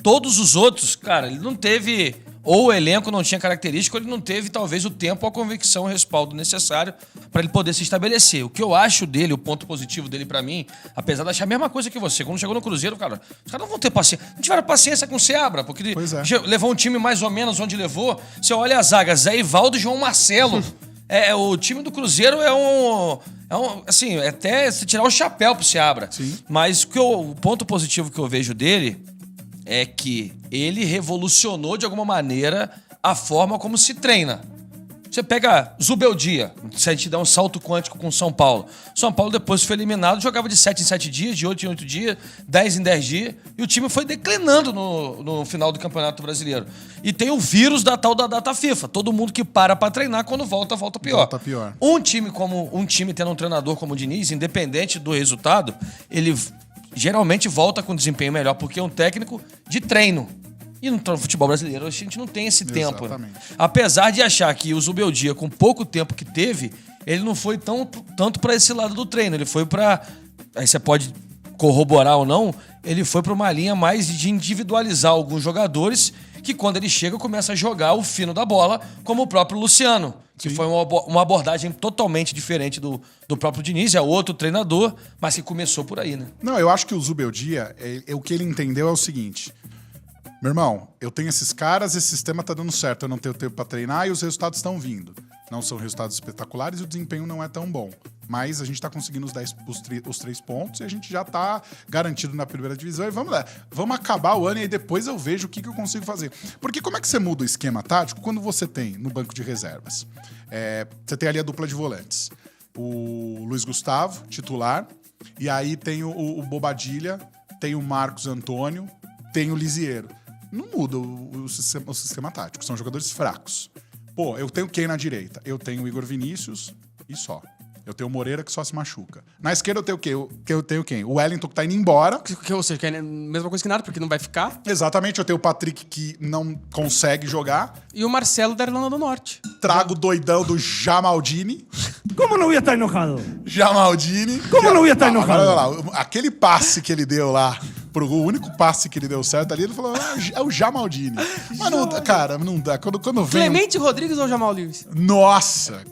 Speaker 3: Todos os outros, cara, ele não teve... Ou o elenco não tinha característica, ou ele não teve, talvez, o tempo, a convicção, o respaldo necessário para ele poder se estabelecer. O que eu acho dele, o ponto positivo dele pra mim, apesar de achar a mesma coisa que você, quando chegou no Cruzeiro, cara, os caras não vão ter paciência. Não tiveram paciência com o Seabra, porque levou um time mais ou menos onde levou. Você olha a zaga, Zé Ivaldo e João Marcelo. O time do Cruzeiro assim, até se tirar o chapéu pro Seabra.
Speaker 5: Sim.
Speaker 3: Mas o ponto positivo que eu vejo dele é que ele revolucionou de alguma maneira a forma como se treina. Você pega Zubeldia, se a gente dá um salto quântico com São Paulo. São Paulo depois foi eliminado, jogava de 7 em 7 dias, de 8 em 8 dias, 10 em 10 dias, e o time foi declinando no final do Campeonato Brasileiro. E tem o vírus da tal da data FIFA. Todo mundo que para treinar, quando volta pior.
Speaker 5: Volta pior.
Speaker 3: Um time tendo um treinador como o Diniz, independente do resultado, ele geralmente volta com desempenho melhor, porque é um técnico de treino. E no futebol brasileiro a gente não tem esse tempo. Né? Apesar de achar que o Zubeldia, com pouco tempo que teve, ele não foi tanto para esse lado do treino. Ele foi para... Aí você pode corroborar ou não, ele foi para uma linha mais de individualizar alguns jogadores que quando ele chega começa a jogar o fino da bola, como o próprio Luciano, que foi uma abordagem totalmente diferente do próprio Diniz, é outro treinador, mas que começou por aí, né?
Speaker 5: Não, eu acho que o Zubeldia, o que ele entendeu é o seguinte... Meu irmão, eu tenho esses caras, esse sistema tá dando certo, eu não tenho tempo pra treinar e os resultados estão vindo. Não são resultados espetaculares e o desempenho não é tão bom. Mas a gente tá conseguindo os 3 pontos e a gente já tá garantido na primeira divisão. E vamos lá, vamos acabar o ano e aí depois eu vejo o que eu consigo fazer. Porque como é que você muda o esquema tático quando você tem no banco de reservas? Você tem ali a dupla de volantes. O Luiz Gustavo, titular, e aí tem o Bobadilha, tem o Marcos Antônio, tem o Lisieiro. Não muda o sistema tático, são jogadores fracos. Pô, eu tenho quem na direita? Eu tenho o Igor Vinícius e só. Eu tenho o Moreira que só se machuca. Na esquerda eu tenho o quê? Eu tenho quem? O Wellington que tá indo embora.
Speaker 2: Ou seja, que é a mesma coisa que nada, porque não vai ficar.
Speaker 5: Exatamente, eu tenho o Patrick que não consegue jogar.
Speaker 2: E o Marcelo da Irlanda do Norte.
Speaker 5: Trago o doidão do Jamaldini.
Speaker 6: ¿Cómo no voy a estar enojado?
Speaker 5: Jamaldini.
Speaker 6: ¿Cómo no voy a estar enojado?
Speaker 5: Olha lá, aquele passe que ele deu lá o único passe que ele deu certo ali, ele falou, é o Jamaldini. Mas não, cara, não dá. Quando vem...
Speaker 2: Clemente Rodrigues ou Jamal Lewis?
Speaker 5: Nossa!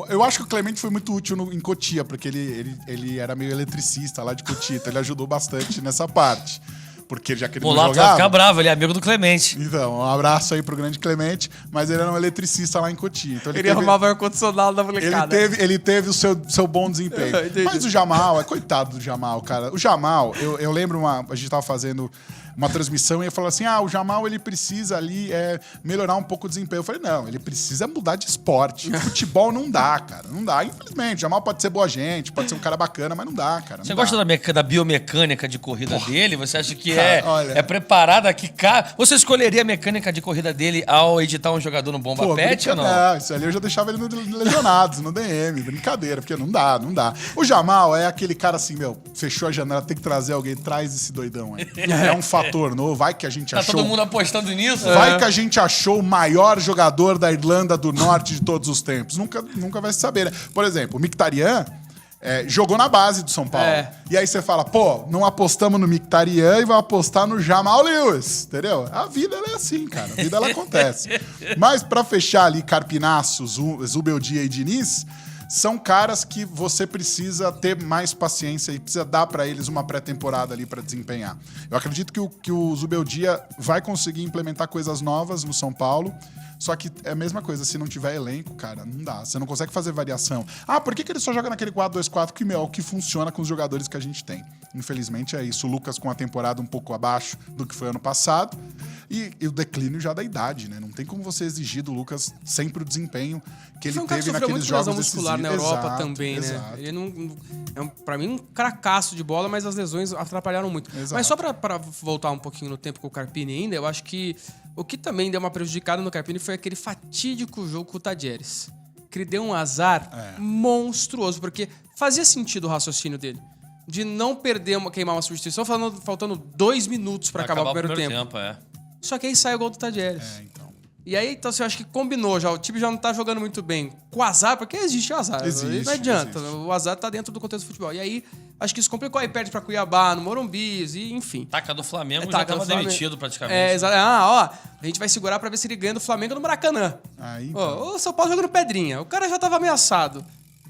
Speaker 5: Eu acho que o Clemente foi muito útil em Cotia, porque ele era meio eletricista lá de Cotia, então ele ajudou bastante nessa parte. Porque já que ele
Speaker 3: O
Speaker 5: não
Speaker 3: Lato vai
Speaker 5: jogava...
Speaker 3: ficar bravo, ele é amigo do Clemente.
Speaker 5: Então, um abraço aí pro grande Clemente, mas ele era um eletricista lá em Cotia. Então
Speaker 2: Ele arrumava o ar-condicionado da molecada.
Speaker 5: ele teve o seu bom desempenho.
Speaker 2: Entendi.
Speaker 5: Mas o Jamal, coitado do Jamal, cara. O Jamal, eu lembro, a gente tava fazendo uma transmissão e ele falou assim, o Jamal ele precisa ali melhorar um pouco o desempenho. Eu falei, não, ele precisa mudar de esporte. Futebol não dá, cara. Não dá. Infelizmente, o Jamal pode ser boa gente, pode ser um cara bacana, mas não dá, cara.
Speaker 3: Você gosta da biomecânica de corrida dele? Você acha que
Speaker 5: olha...
Speaker 3: é preparada aqui? Você escolheria a mecânica de corrida dele ao editar um jogador no Bomba Pet ou não?
Speaker 5: Não, isso ali eu já deixava ele no Lesionados, no DM. Brincadeira, porque não dá. O Jamal é aquele cara assim, fechou a janela, tem que trazer alguém, traz esse doidão aí. É um fator novo, vai que a gente achou...
Speaker 3: Tá todo mundo apostando nisso?
Speaker 5: Vai que a gente achou o maior jogador da Irlanda do Norte de todos os tempos. Nunca vai se saber, né? Por exemplo, o Mkhitaryan jogou na base do São Paulo. E aí você fala, não apostamos no Mkhitaryan e vamos apostar no Jamal Lewis, entendeu? A vida ela é assim, cara. A vida ela acontece. Mas pra fechar ali, Carpinasso, Zubeldia e Diniz, são caras que você precisa ter mais paciência e precisa dar pra eles uma pré-temporada ali pra desempenhar. Eu acredito que o Zubeldia vai conseguir implementar coisas novas no São Paulo, só que é a mesma coisa, se não tiver elenco, cara, não dá. Você não consegue fazer variação. Por que ele só joga naquele 4-2-4 que é o que funciona com os jogadores que a gente tem? Infelizmente é isso. O Lucas com a temporada um pouco abaixo do que foi ano passado e o declínio já da idade, né? Não tem como você exigir do Lucas sempre o desempenho que ele teve naqueles jogos
Speaker 2: muscular na Europa também, né? Ele não, pra mim, um cracaço de bola, mas as lesões atrapalharam muito.
Speaker 5: Exato.
Speaker 2: Mas só pra voltar um pouquinho no tempo com o Carpini ainda, eu acho que o que também deu uma prejudicada no Carpini foi aquele fatídico jogo com o Tadieres. Que ele deu um azar monstruoso, porque fazia sentido o raciocínio dele. De não queimar uma substituição, faltando 2 minutos pra acabar o primeiro tempo. Só que aí sai o gol do Tadieres.
Speaker 5: Então.
Speaker 2: E aí, então, eu acho que combinou já. O time já não tá jogando muito bem com o azar, porque existe o azar. Não adianta. O azar tá dentro do contexto do futebol. E aí, acho que isso complicou. Aí perde pra Cuiabá, no Morumbi, e enfim.
Speaker 3: Taca do Flamengo já tava demitido praticamente.
Speaker 2: Exato. A gente vai segurar pra ver se ele ganha do Flamengo no Maracanã.
Speaker 5: Aí, então.
Speaker 2: O São Paulo jogando pedrinha. O cara já tava ameaçado.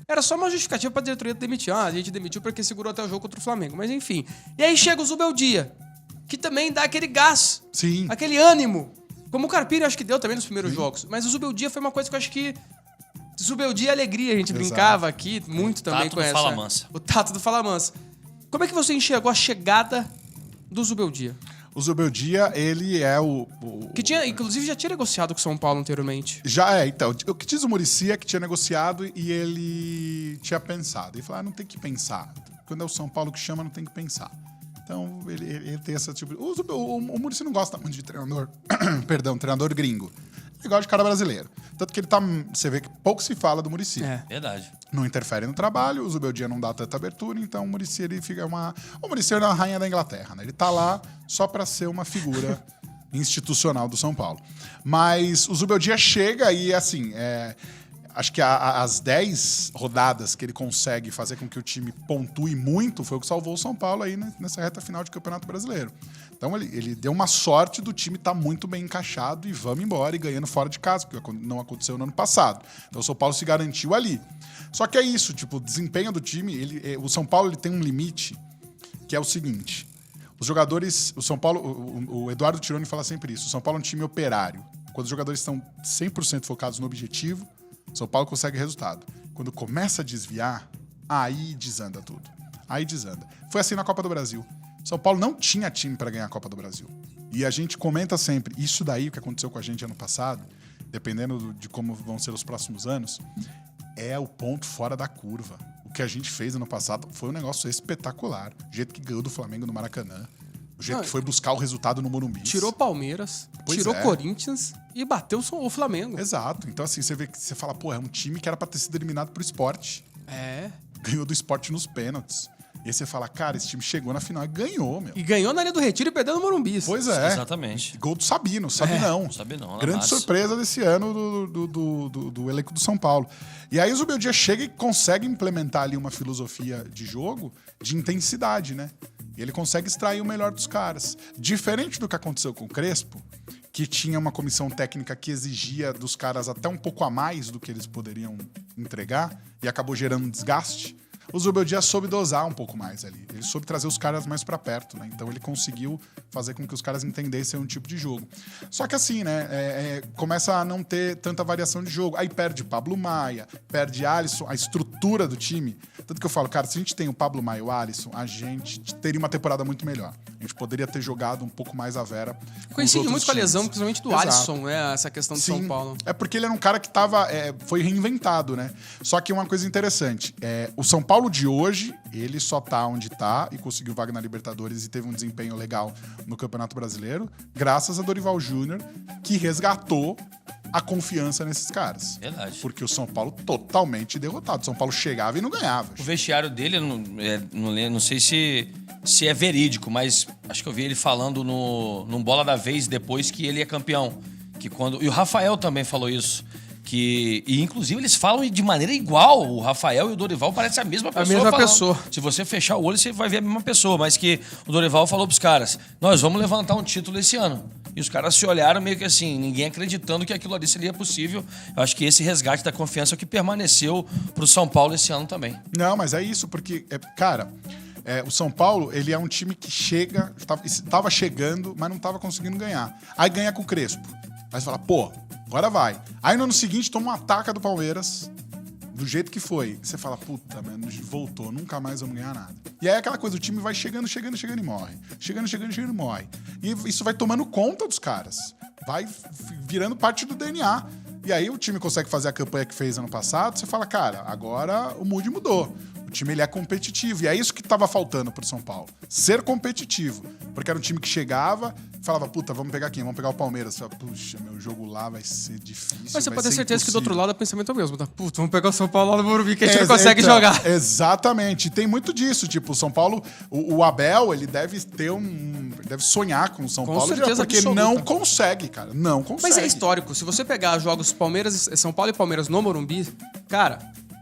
Speaker 2: Era só uma justificativa pra diretoria demitir. A gente demitiu porque segurou até o jogo contra o Flamengo. Mas enfim. E aí chega o Zubeldia, que também dá aquele gás.
Speaker 5: Sim.
Speaker 2: Aquele ânimo. Como o Carpini, acho que deu também nos primeiros jogos. Mas o Zubeldia foi uma coisa que eu acho que... Zubeldia é alegria. A gente brincava aqui muito também com essa.
Speaker 3: Fala Mansa.
Speaker 2: O tato do Fala Mansa. Como é que você enxergou a chegada do Zubeldia?
Speaker 5: O Zubeldia, ele é
Speaker 2: Que tinha, inclusive, já tinha negociado com o São Paulo anteriormente.
Speaker 5: Então. O que diz o Muricy é que tinha negociado e ele tinha pensado. Ele falou, não tem que pensar. Quando é o São Paulo que chama, não tem que pensar. Então, ele tem essa tipo... O Muricy não gosta muito de treinador... Perdão, treinador gringo. Ele gosta de cara brasileiro. Tanto que ele tá... Você vê que pouco se fala do Muricy.
Speaker 3: Verdade.
Speaker 5: Não interfere no trabalho, o Zubeldia não dá tanta abertura, então o Muricy, ele fica O Muricy é a rainha da Inglaterra, né? Ele tá lá só pra ser uma figura institucional do São Paulo. Mas o Zubeldia chega e, assim... Acho que as 10 rodadas que ele consegue fazer com que o time pontue muito foi o que salvou o São Paulo aí nessa reta final de Campeonato Brasileiro. Então ele deu uma sorte do time estar muito bem encaixado e vamos embora e ganhando fora de casa, porque não aconteceu no ano passado. Então o São Paulo se garantiu ali. Só que é isso, o desempenho do time, o São Paulo ele tem um limite que é o seguinte: os jogadores, o São Paulo, o Eduardo Tironi fala sempre isso, o São Paulo é um time operário. Quando os jogadores estão 100% focados no objetivo, São Paulo consegue resultado. Quando começa a desviar, aí desanda tudo. Aí desanda. Foi assim na Copa do Brasil. São Paulo não tinha time para ganhar a Copa do Brasil. E a gente comenta sempre, isso daí, o que aconteceu com a gente ano passado, dependendo de como vão ser os próximos anos, é o ponto fora da curva. O que a gente fez ano passado foi um negócio espetacular. O jeito que ganhou do Flamengo no Maracanã. O jeito que foi buscar o resultado no Morumbi.
Speaker 2: Tirou Palmeiras, tirou Corinthians e bateu o Flamengo.
Speaker 5: Exato. Então, assim, você fala, é um time que era pra ter sido eliminado pro Sport. Ganhou do Sport nos pênaltis. E aí você fala, cara, esse time chegou na final e ganhou, meu.
Speaker 2: E ganhou na Ilha do Retiro e perdeu no Morumbi.
Speaker 5: Pois é.
Speaker 3: Exatamente.
Speaker 5: Gol do Sabino, Sabinão.
Speaker 3: Sabinão,
Speaker 5: grande surpresa desse ano do elenco do São Paulo. E aí o Zubeldia chega e consegue implementar ali uma filosofia de jogo de intensidade, né? E ele consegue extrair o melhor dos caras. Diferente do que aconteceu com o Crespo, que tinha uma comissão técnica que exigia dos caras até um pouco a mais do que eles poderiam entregar e acabou gerando um desgaste. O Zubeldia soube dosar um pouco mais ali. Ele soube trazer os caras mais pra perto, né? Então ele conseguiu fazer com que os caras entendessem um tipo de jogo. Só que assim, né? Começa a não ter tanta variação de jogo. Aí perde Pablo Maia, perde Alisson, a estrutura do time. Tanto que eu falo, cara, se a gente tem o Pablo Maia e o Alisson, a gente teria uma temporada muito melhor. A gente poderia ter jogado um pouco mais a Vera.
Speaker 2: Coincide muito com a lesão, principalmente do
Speaker 5: Exato.
Speaker 2: Alisson, né? Essa questão do
Speaker 5: Sim,
Speaker 2: São Paulo.
Speaker 5: é porque ele era um cara que foi reinventado, né? Só que uma coisa interessante, o São Paulo de hoje, ele só tá onde tá e conseguiu vaga na Libertadores e teve um desempenho legal no Campeonato Brasileiro, graças a Dorival Júnior, que resgatou a confiança nesses caras.
Speaker 3: Verdade.
Speaker 5: Porque o São Paulo totalmente derrotado. O São Paulo chegava e não ganhava.
Speaker 3: O vestiário dele, não sei se é verídico, mas acho que eu vi ele falando num Bola da Vez depois que ele é campeão. E o Rafael também falou isso. E inclusive eles falam de maneira igual. O Rafael e o Dorival parecem a mesma pessoa.
Speaker 2: A mesma
Speaker 3: falando.
Speaker 2: pessoa.
Speaker 3: Se você fechar o olho, você vai ver a mesma pessoa. Mas que o Dorival falou pros caras: nós vamos levantar um título esse ano. E os caras se olharam meio que assim, ninguém acreditando que aquilo ali seria possível. Eu acho que esse resgate da confiança é o que permaneceu pro São Paulo esse ano também.
Speaker 5: Não, mas é isso, porque, cara, o São Paulo, ele é um time que estava chegando, mas não estava conseguindo ganhar. Aí ganha com o Crespo. Aí você fala, pô, agora vai. Aí no ano seguinte toma um ataque do Palmeiras, do jeito que foi. Você fala, puta, mano, voltou, nunca mais vamos ganhar nada. E aí aquela coisa, o time vai chegando e morre. Chegando e morre. E isso vai tomando conta dos caras. Vai virando parte do DNA. E aí o time consegue fazer a campanha que fez ano passado, você fala, cara, agora o mood mudou. O time ele é competitivo. E é isso que estava faltando pro São Paulo. Ser competitivo. Porque era um time que chegava e falava, puta, vamos pegar quem? Vamos pegar o Palmeiras. Você fala, puxa, meu jogo lá vai ser difícil.
Speaker 2: Mas você
Speaker 5: vai
Speaker 2: pode ter
Speaker 5: ser
Speaker 2: certeza que do outro
Speaker 5: impossível.
Speaker 2: lado o pensamento é o mesmo. Tá? Puta, vamos pegar o São Paulo lá no Morumbi que a gente não consegue jogar.
Speaker 5: Exatamente. E tem muito disso. Tipo, o São Paulo, o Abel, ele deve deve sonhar com o São
Speaker 2: Com
Speaker 5: Paulo.
Speaker 2: certeza
Speaker 5: Porque
Speaker 2: absoluta.
Speaker 5: não consegue, cara. Não consegue.
Speaker 2: Mas é histórico. Se você pegar jogos São Paulo e Palmeiras no Morumbi, cara,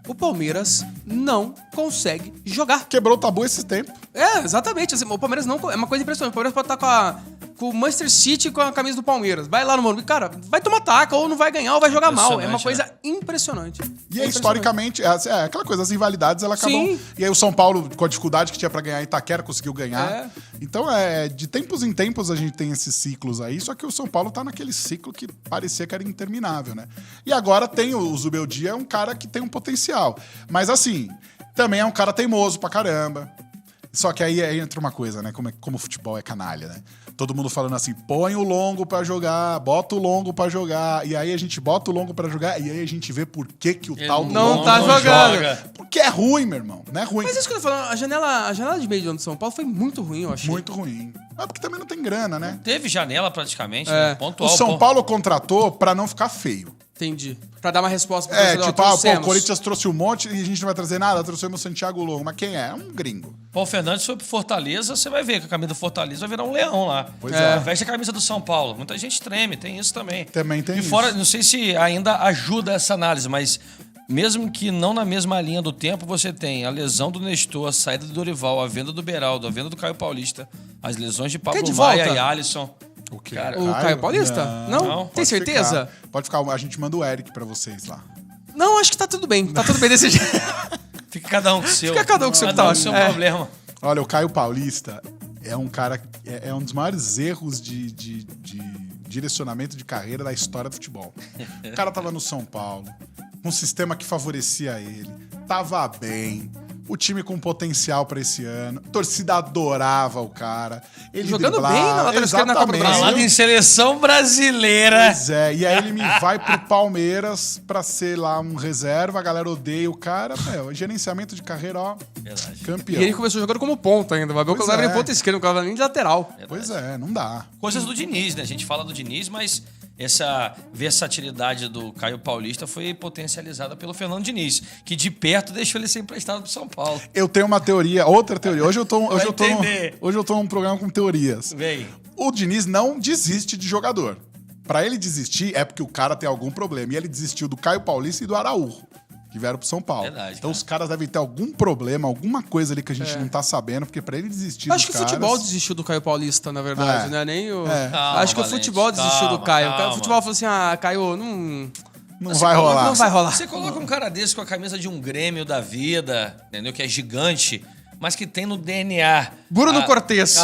Speaker 2: o Palmeiras não consegue jogar.
Speaker 5: Quebrou o tabu esse tempo.
Speaker 2: É, exatamente. Assim, o Palmeiras não... É uma coisa impressionante. O Palmeiras pode estar com o Manchester City com a camisa do Palmeiras. Vai lá no Morumbi. Cara, vai tomar taca, ou não vai ganhar, ou vai jogar mal. É uma coisa impressionante.
Speaker 5: E historicamente, aquela coisa, as rivalidades, ela acabam...
Speaker 2: Sim.
Speaker 5: E aí o São Paulo, com a dificuldade que tinha pra ganhar Itaquera, conseguiu ganhar.
Speaker 2: É.
Speaker 5: Então, de tempos em tempos a gente tem esses ciclos aí, só que o São Paulo tá naquele ciclo que parecia que era interminável, né? E agora tem o Zubeldia, é um cara que tem um potencial. Mas assim, também é um cara teimoso pra caramba. Só que aí entra uma coisa, né? Como o futebol é canalha, né? Todo mundo falando assim, põe o longo pra jogar, bota o longo pra jogar. E aí a gente bota o longo pra jogar e aí a gente vê por que o tal do
Speaker 2: não
Speaker 5: longo
Speaker 2: tá jogando.
Speaker 3: joga.
Speaker 5: Porque é ruim, meu irmão. Não é ruim.
Speaker 2: Mas isso que eu tô falando, a janela de meio de ano do São Paulo foi muito ruim, eu achei.
Speaker 5: Muito ruim. Mas porque também não tem grana, né?
Speaker 3: Teve janela praticamente,
Speaker 2: É.
Speaker 3: né? Pontual.
Speaker 5: O São Paulo contratou pra não ficar feio.
Speaker 2: Entendi. Pra dar uma resposta pro torcedor,
Speaker 5: Tipo,
Speaker 2: trouxemos.
Speaker 5: o Corinthians trouxe um monte e a gente não vai trazer nada, trouxemos o Santiago Longo. Mas quem é? É um gringo.
Speaker 3: Paulo Fernandes foi pro Fortaleza, você vai ver que a camisa do Fortaleza vai virar um leão lá.
Speaker 5: Pois é.
Speaker 3: Veste a camisa do São Paulo. Muita gente treme, tem isso também.
Speaker 5: Também tem
Speaker 3: e
Speaker 5: isso.
Speaker 3: fora, não sei se ainda ajuda essa análise, mas mesmo que não na mesma linha do tempo, você tem a lesão do Nestor, a saída do Dorival, a venda do Beraldo, a venda do Caio Paulista, as lesões de Pablo
Speaker 2: de
Speaker 3: Maia
Speaker 2: volta?
Speaker 3: e Alisson.
Speaker 5: O quê?
Speaker 3: Cara,
Speaker 2: O Caio Paulista? Não?
Speaker 3: Não.
Speaker 2: Tem
Speaker 5: Pode
Speaker 2: certeza?
Speaker 5: ficar. Pode ficar. A gente manda o Eric pra vocês lá.
Speaker 2: Não, acho que tá tudo bem. Tá tudo bem desse jeito.
Speaker 3: Fica cada um com o seu.
Speaker 2: Fica cada um com o seu,
Speaker 3: Cada um
Speaker 2: tá,
Speaker 3: com o seu
Speaker 2: é.
Speaker 3: problema.
Speaker 5: Olha, o Caio Paulista é um cara... É um dos maiores erros de direcionamento de carreira da história do futebol. O cara tava no São Paulo, um sistema que favorecia ele, tava bem, o time com potencial pra esse ano, a torcida adorava o cara. Ele
Speaker 2: Jogando
Speaker 5: driblava,
Speaker 2: bem na lateral esquerda na Copa do
Speaker 5: exatamente.
Speaker 2: Brasil.
Speaker 3: Falando em seleção brasileira.
Speaker 5: Pois é, e aí ele me vai pro Palmeiras pra ser lá um reserva, a galera odeia o cara. Gerenciamento de carreira, ó,
Speaker 3: Verdade.
Speaker 5: campeão.
Speaker 2: E ele começou jogando como ponta ainda. Vai ver o que
Speaker 5: Pois
Speaker 2: eu leva
Speaker 5: é.
Speaker 2: em ponta esquerda, não cava nem de lateral.
Speaker 5: Pois é, não dá.
Speaker 3: Coisas do Diniz, né? A gente fala do Diniz, mas essa versatilidade do Caio Paulista foi potencializada pelo Fernando Diniz, que de perto deixou ele ser emprestado pro São Paulo.
Speaker 5: Eu tenho uma teoria, outra teoria. Hoje eu tô
Speaker 3: entender.
Speaker 5: num programa com teorias.
Speaker 3: Vem.
Speaker 5: O Diniz não desiste de jogador. Pra ele desistir é porque o cara tem algum problema. E ele desistiu do Caio Paulista e do Araújo, que vieram pro São Paulo.
Speaker 3: Verdade,
Speaker 5: então
Speaker 3: cara.
Speaker 5: os caras devem ter algum problema, alguma coisa ali que a gente não tá sabendo, porque pra ele desistir
Speaker 2: Acho
Speaker 5: dos
Speaker 2: que o futebol desistiu do Caio Paulista, na verdade,
Speaker 5: É.
Speaker 2: né? Nem o...
Speaker 3: Calma,
Speaker 2: Acho que o
Speaker 3: Valente,
Speaker 2: futebol desistiu do
Speaker 3: calma,
Speaker 2: Caio. O
Speaker 3: calma.
Speaker 2: futebol falou assim, Caio, não
Speaker 5: não vai rolar.
Speaker 2: não vai rolar.
Speaker 3: Você coloca um cara desse com a camisa de um Grêmio da vida, entendeu? Que é gigante, mas que tem no DNA...
Speaker 2: Bruno Cortez.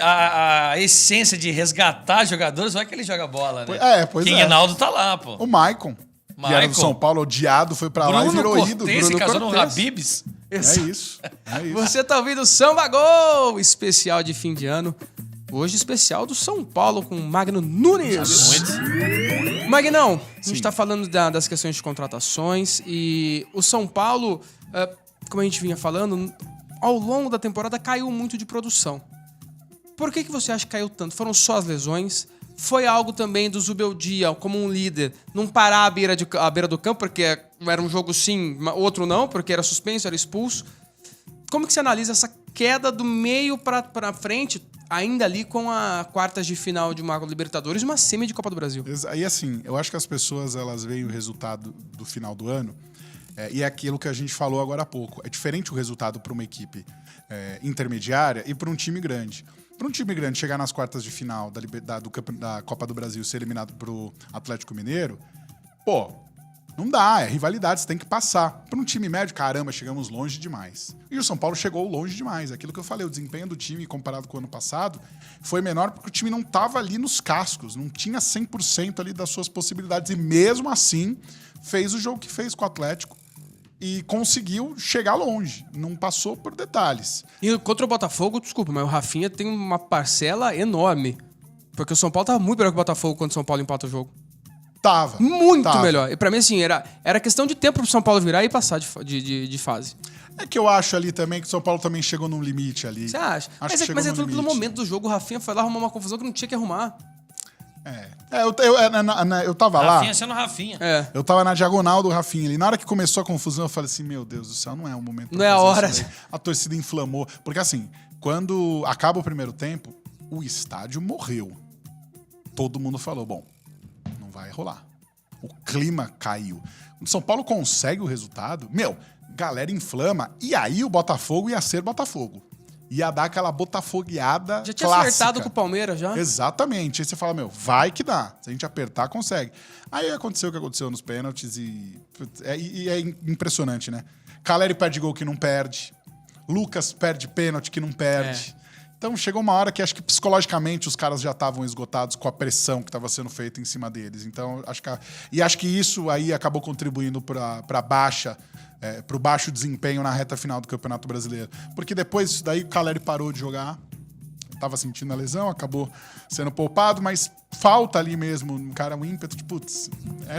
Speaker 3: A essência de resgatar jogadores, vai que ele joga bola, né?
Speaker 5: Pois
Speaker 3: que
Speaker 5: é.
Speaker 3: Reinaldo tá lá, pô.
Speaker 5: O Maicon, que era do
Speaker 3: Maicon.
Speaker 5: São Paulo, odiado, foi pra lá e
Speaker 3: Bruno
Speaker 5: virou
Speaker 3: Cortez
Speaker 5: ídolo.
Speaker 3: se
Speaker 5: Bruno
Speaker 3: casou no
Speaker 5: Cortez.
Speaker 3: Habibs.
Speaker 5: É isso.
Speaker 2: Você tá ouvindo o Samba Gol, especial de fim de ano. Hoje, especial do São Paulo com Magno Nunes. Magnão, a gente tá falando das questões de contratações e o São Paulo, como a gente vinha falando, ao longo da temporada caiu muito de produção. Por que você acha que caiu tanto? Foram só as lesões? Foi algo também do Zubeldia, como um líder, não parar à beira do campo, porque era um jogo sim, outro não, porque era suspenso, era expulso. Como que você analisa essa queda do meio pra frente, ainda ali com a quartas de final de uma Libertadores e uma semi de Copa do Brasil?
Speaker 5: E assim, eu acho que as pessoas, elas veem o resultado do final do ano e é aquilo que a gente falou agora há pouco. É diferente o resultado para uma equipe intermediária e para um time grande. Para um time grande chegar nas quartas de final da Copa do Brasil e ser eliminado pro Atlético Mineiro, não dá, é rivalidade, você tem que passar. Para um time médio, caramba, chegamos longe demais. E o São Paulo chegou longe demais. Aquilo que eu falei, o desempenho do time comparado com o ano passado foi menor porque o time não estava ali nos cascos, não tinha 100% ali das suas possibilidades. E mesmo assim, fez o jogo que fez com o Atlético e conseguiu chegar longe. Não passou por detalhes.
Speaker 2: E contra o Botafogo, desculpa, mas o Rafinha tem uma parcela enorme. Porque o São Paulo tava muito melhor que o Botafogo quando o São Paulo empata o jogo.
Speaker 5: Tava.
Speaker 2: Muito melhor. E pra mim, assim, era questão de tempo pro São Paulo virar e passar de fase.
Speaker 5: É que eu acho ali também que o São Paulo também chegou num limite ali.
Speaker 2: Você acha?
Speaker 5: Acho que
Speaker 2: Mas
Speaker 5: chegou
Speaker 2: é
Speaker 5: num
Speaker 2: pelo
Speaker 5: limite.
Speaker 2: momento do jogo, o Rafinha foi lá arrumar uma confusão que não tinha que arrumar.
Speaker 5: Eu tava lá.
Speaker 3: Rafinha sendo Rafinha.
Speaker 5: Eu tava na diagonal do Rafinha ali. Na hora que começou a confusão, eu falei assim, meu Deus do céu, não é o momento pra
Speaker 2: Não é a
Speaker 5: fazer
Speaker 2: hora.
Speaker 5: isso daí. A torcida inflamou. Porque assim, quando acaba o primeiro tempo, o estádio morreu. Todo mundo falou, bom, não vai rolar. O clima caiu. O São Paulo consegue o resultado, galera inflama. E aí o Botafogo ia ser Botafogo. Ia dar aquela botafogueada
Speaker 2: Já tinha
Speaker 5: clássica.
Speaker 2: acertado com o Palmeiras, já?
Speaker 5: Exatamente. Aí você fala, vai que dá. Se a gente apertar, consegue. Aí aconteceu o que aconteceu nos pênaltis e é impressionante, né? Caleri perde gol que não perde. Lucas perde pênalti que não perde. Então chegou uma hora que acho que psicologicamente os caras já estavam esgotados com a pressão que estava sendo feita em cima deles. Então acho que isso aí acabou contribuindo para baixa, pro baixo desempenho na reta final do Campeonato Brasileiro. Porque depois disso daí o Caleri parou de jogar, estava sentindo a lesão, acabou sendo poupado, mas falta ali mesmo, um ímpeto de, putz,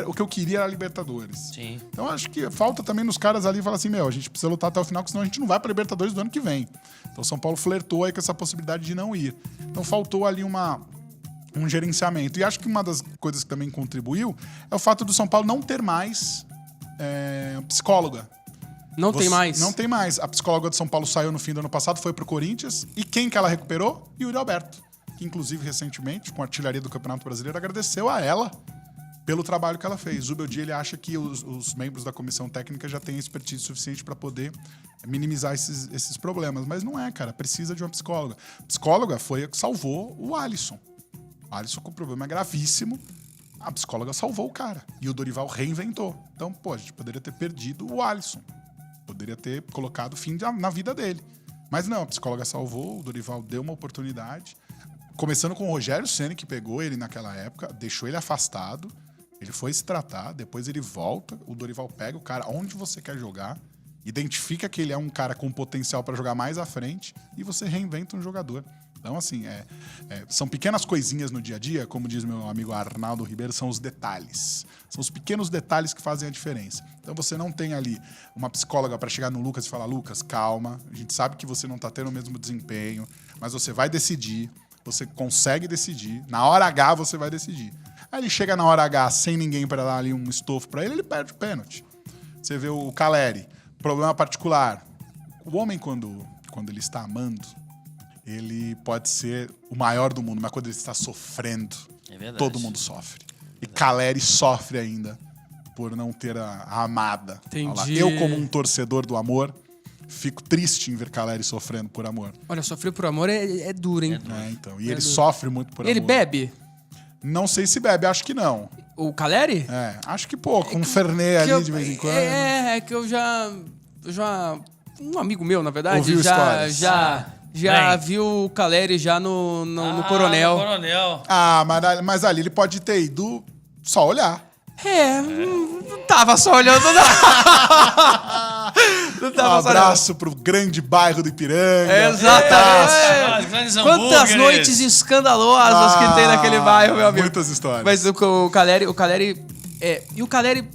Speaker 5: o que eu queria era a Libertadores.
Speaker 3: Sim.
Speaker 5: Então acho que falta também nos caras ali falar assim, a gente precisa lutar até o final, porque senão a gente não vai para Libertadores do ano que vem. Então o São Paulo flertou aí com essa possibilidade de não ir. Então faltou ali um gerenciamento. E acho que uma das coisas que também contribuiu é o fato do São Paulo não ter mais psicóloga.
Speaker 2: Tem mais.
Speaker 5: Não tem mais. A psicóloga do São Paulo saiu no fim do ano passado, foi pro Corinthians. E quem que ela recuperou? Yuri Alberto. Que, inclusive, recentemente, com a artilharia do Campeonato Brasileiro, agradeceu a ela pelo trabalho que ela fez. O Zubeldia, ele acha que os membros da comissão técnica já têm expertise suficiente para poder minimizar esses problemas. Mas não é, cara. Precisa de uma psicóloga. A psicóloga foi a que salvou o Alisson. O Alisson com um problema gravíssimo. A psicóloga salvou o cara. E o Dorival reinventou. Então, a gente poderia ter perdido o Alisson. Poderia ter colocado fim na vida dele. Mas não, a psicóloga salvou, o Dorival deu uma oportunidade. Começando com o Rogério Ceni, que pegou ele naquela época, deixou ele afastado, ele foi se tratar, depois ele volta, o Dorival pega o cara onde você quer jogar, identifica que ele é um cara com potencial para jogar mais à frente e você reinventa um jogador. Então, assim, são pequenas coisinhas no dia a dia, como diz meu amigo Arnaldo Ribeiro, são os detalhes. São os pequenos detalhes que fazem a diferença. Então, você não tem ali uma psicóloga para chegar no Lucas e falar, Lucas, calma, a gente sabe que você não tá tendo o mesmo desempenho, mas você vai decidir, você consegue decidir, na hora H você vai decidir. Aí ele chega na hora H sem ninguém para dar ali um estofo para ele perde o pênalti. Você vê o Caleri, problema particular. O homem, quando ele está amando, ele pode ser o maior do mundo, mas quando ele está sofrendo,
Speaker 3: É verdade.
Speaker 5: todo mundo sofre. E Caleri sofre ainda por não ter a amada.
Speaker 2: Entendi.
Speaker 5: Olha lá. Eu, como um torcedor do amor, fico triste em ver Caleri sofrendo por amor.
Speaker 2: Olha, sofrer por amor é duro, hein?
Speaker 5: Então. E ele sofre muito por
Speaker 2: Ele
Speaker 5: amor.
Speaker 2: bebe?
Speaker 5: Não sei se bebe, acho que não.
Speaker 2: O Caleri?
Speaker 5: Acho que pouco. Um Fernet ali de vez em quando.
Speaker 2: É que eu já... Um amigo meu, na verdade,
Speaker 5: Ouviu histórias.
Speaker 2: já viu o Caleri já no Coronel.
Speaker 3: No Coronel.
Speaker 5: Mas ali ele pode ter ido só olhar.
Speaker 2: Não tava só olhando, não. Não
Speaker 5: Um
Speaker 2: tava só
Speaker 5: abraço pro grande bairro do Ipiranga.
Speaker 2: Exatamente.
Speaker 3: Grandes
Speaker 2: Quantas
Speaker 3: hambúrgueres.
Speaker 2: noites escandalosas que tem naquele bairro, meu amigo.
Speaker 5: Muitas histórias.
Speaker 2: Mas o Caleri... E o Caleri,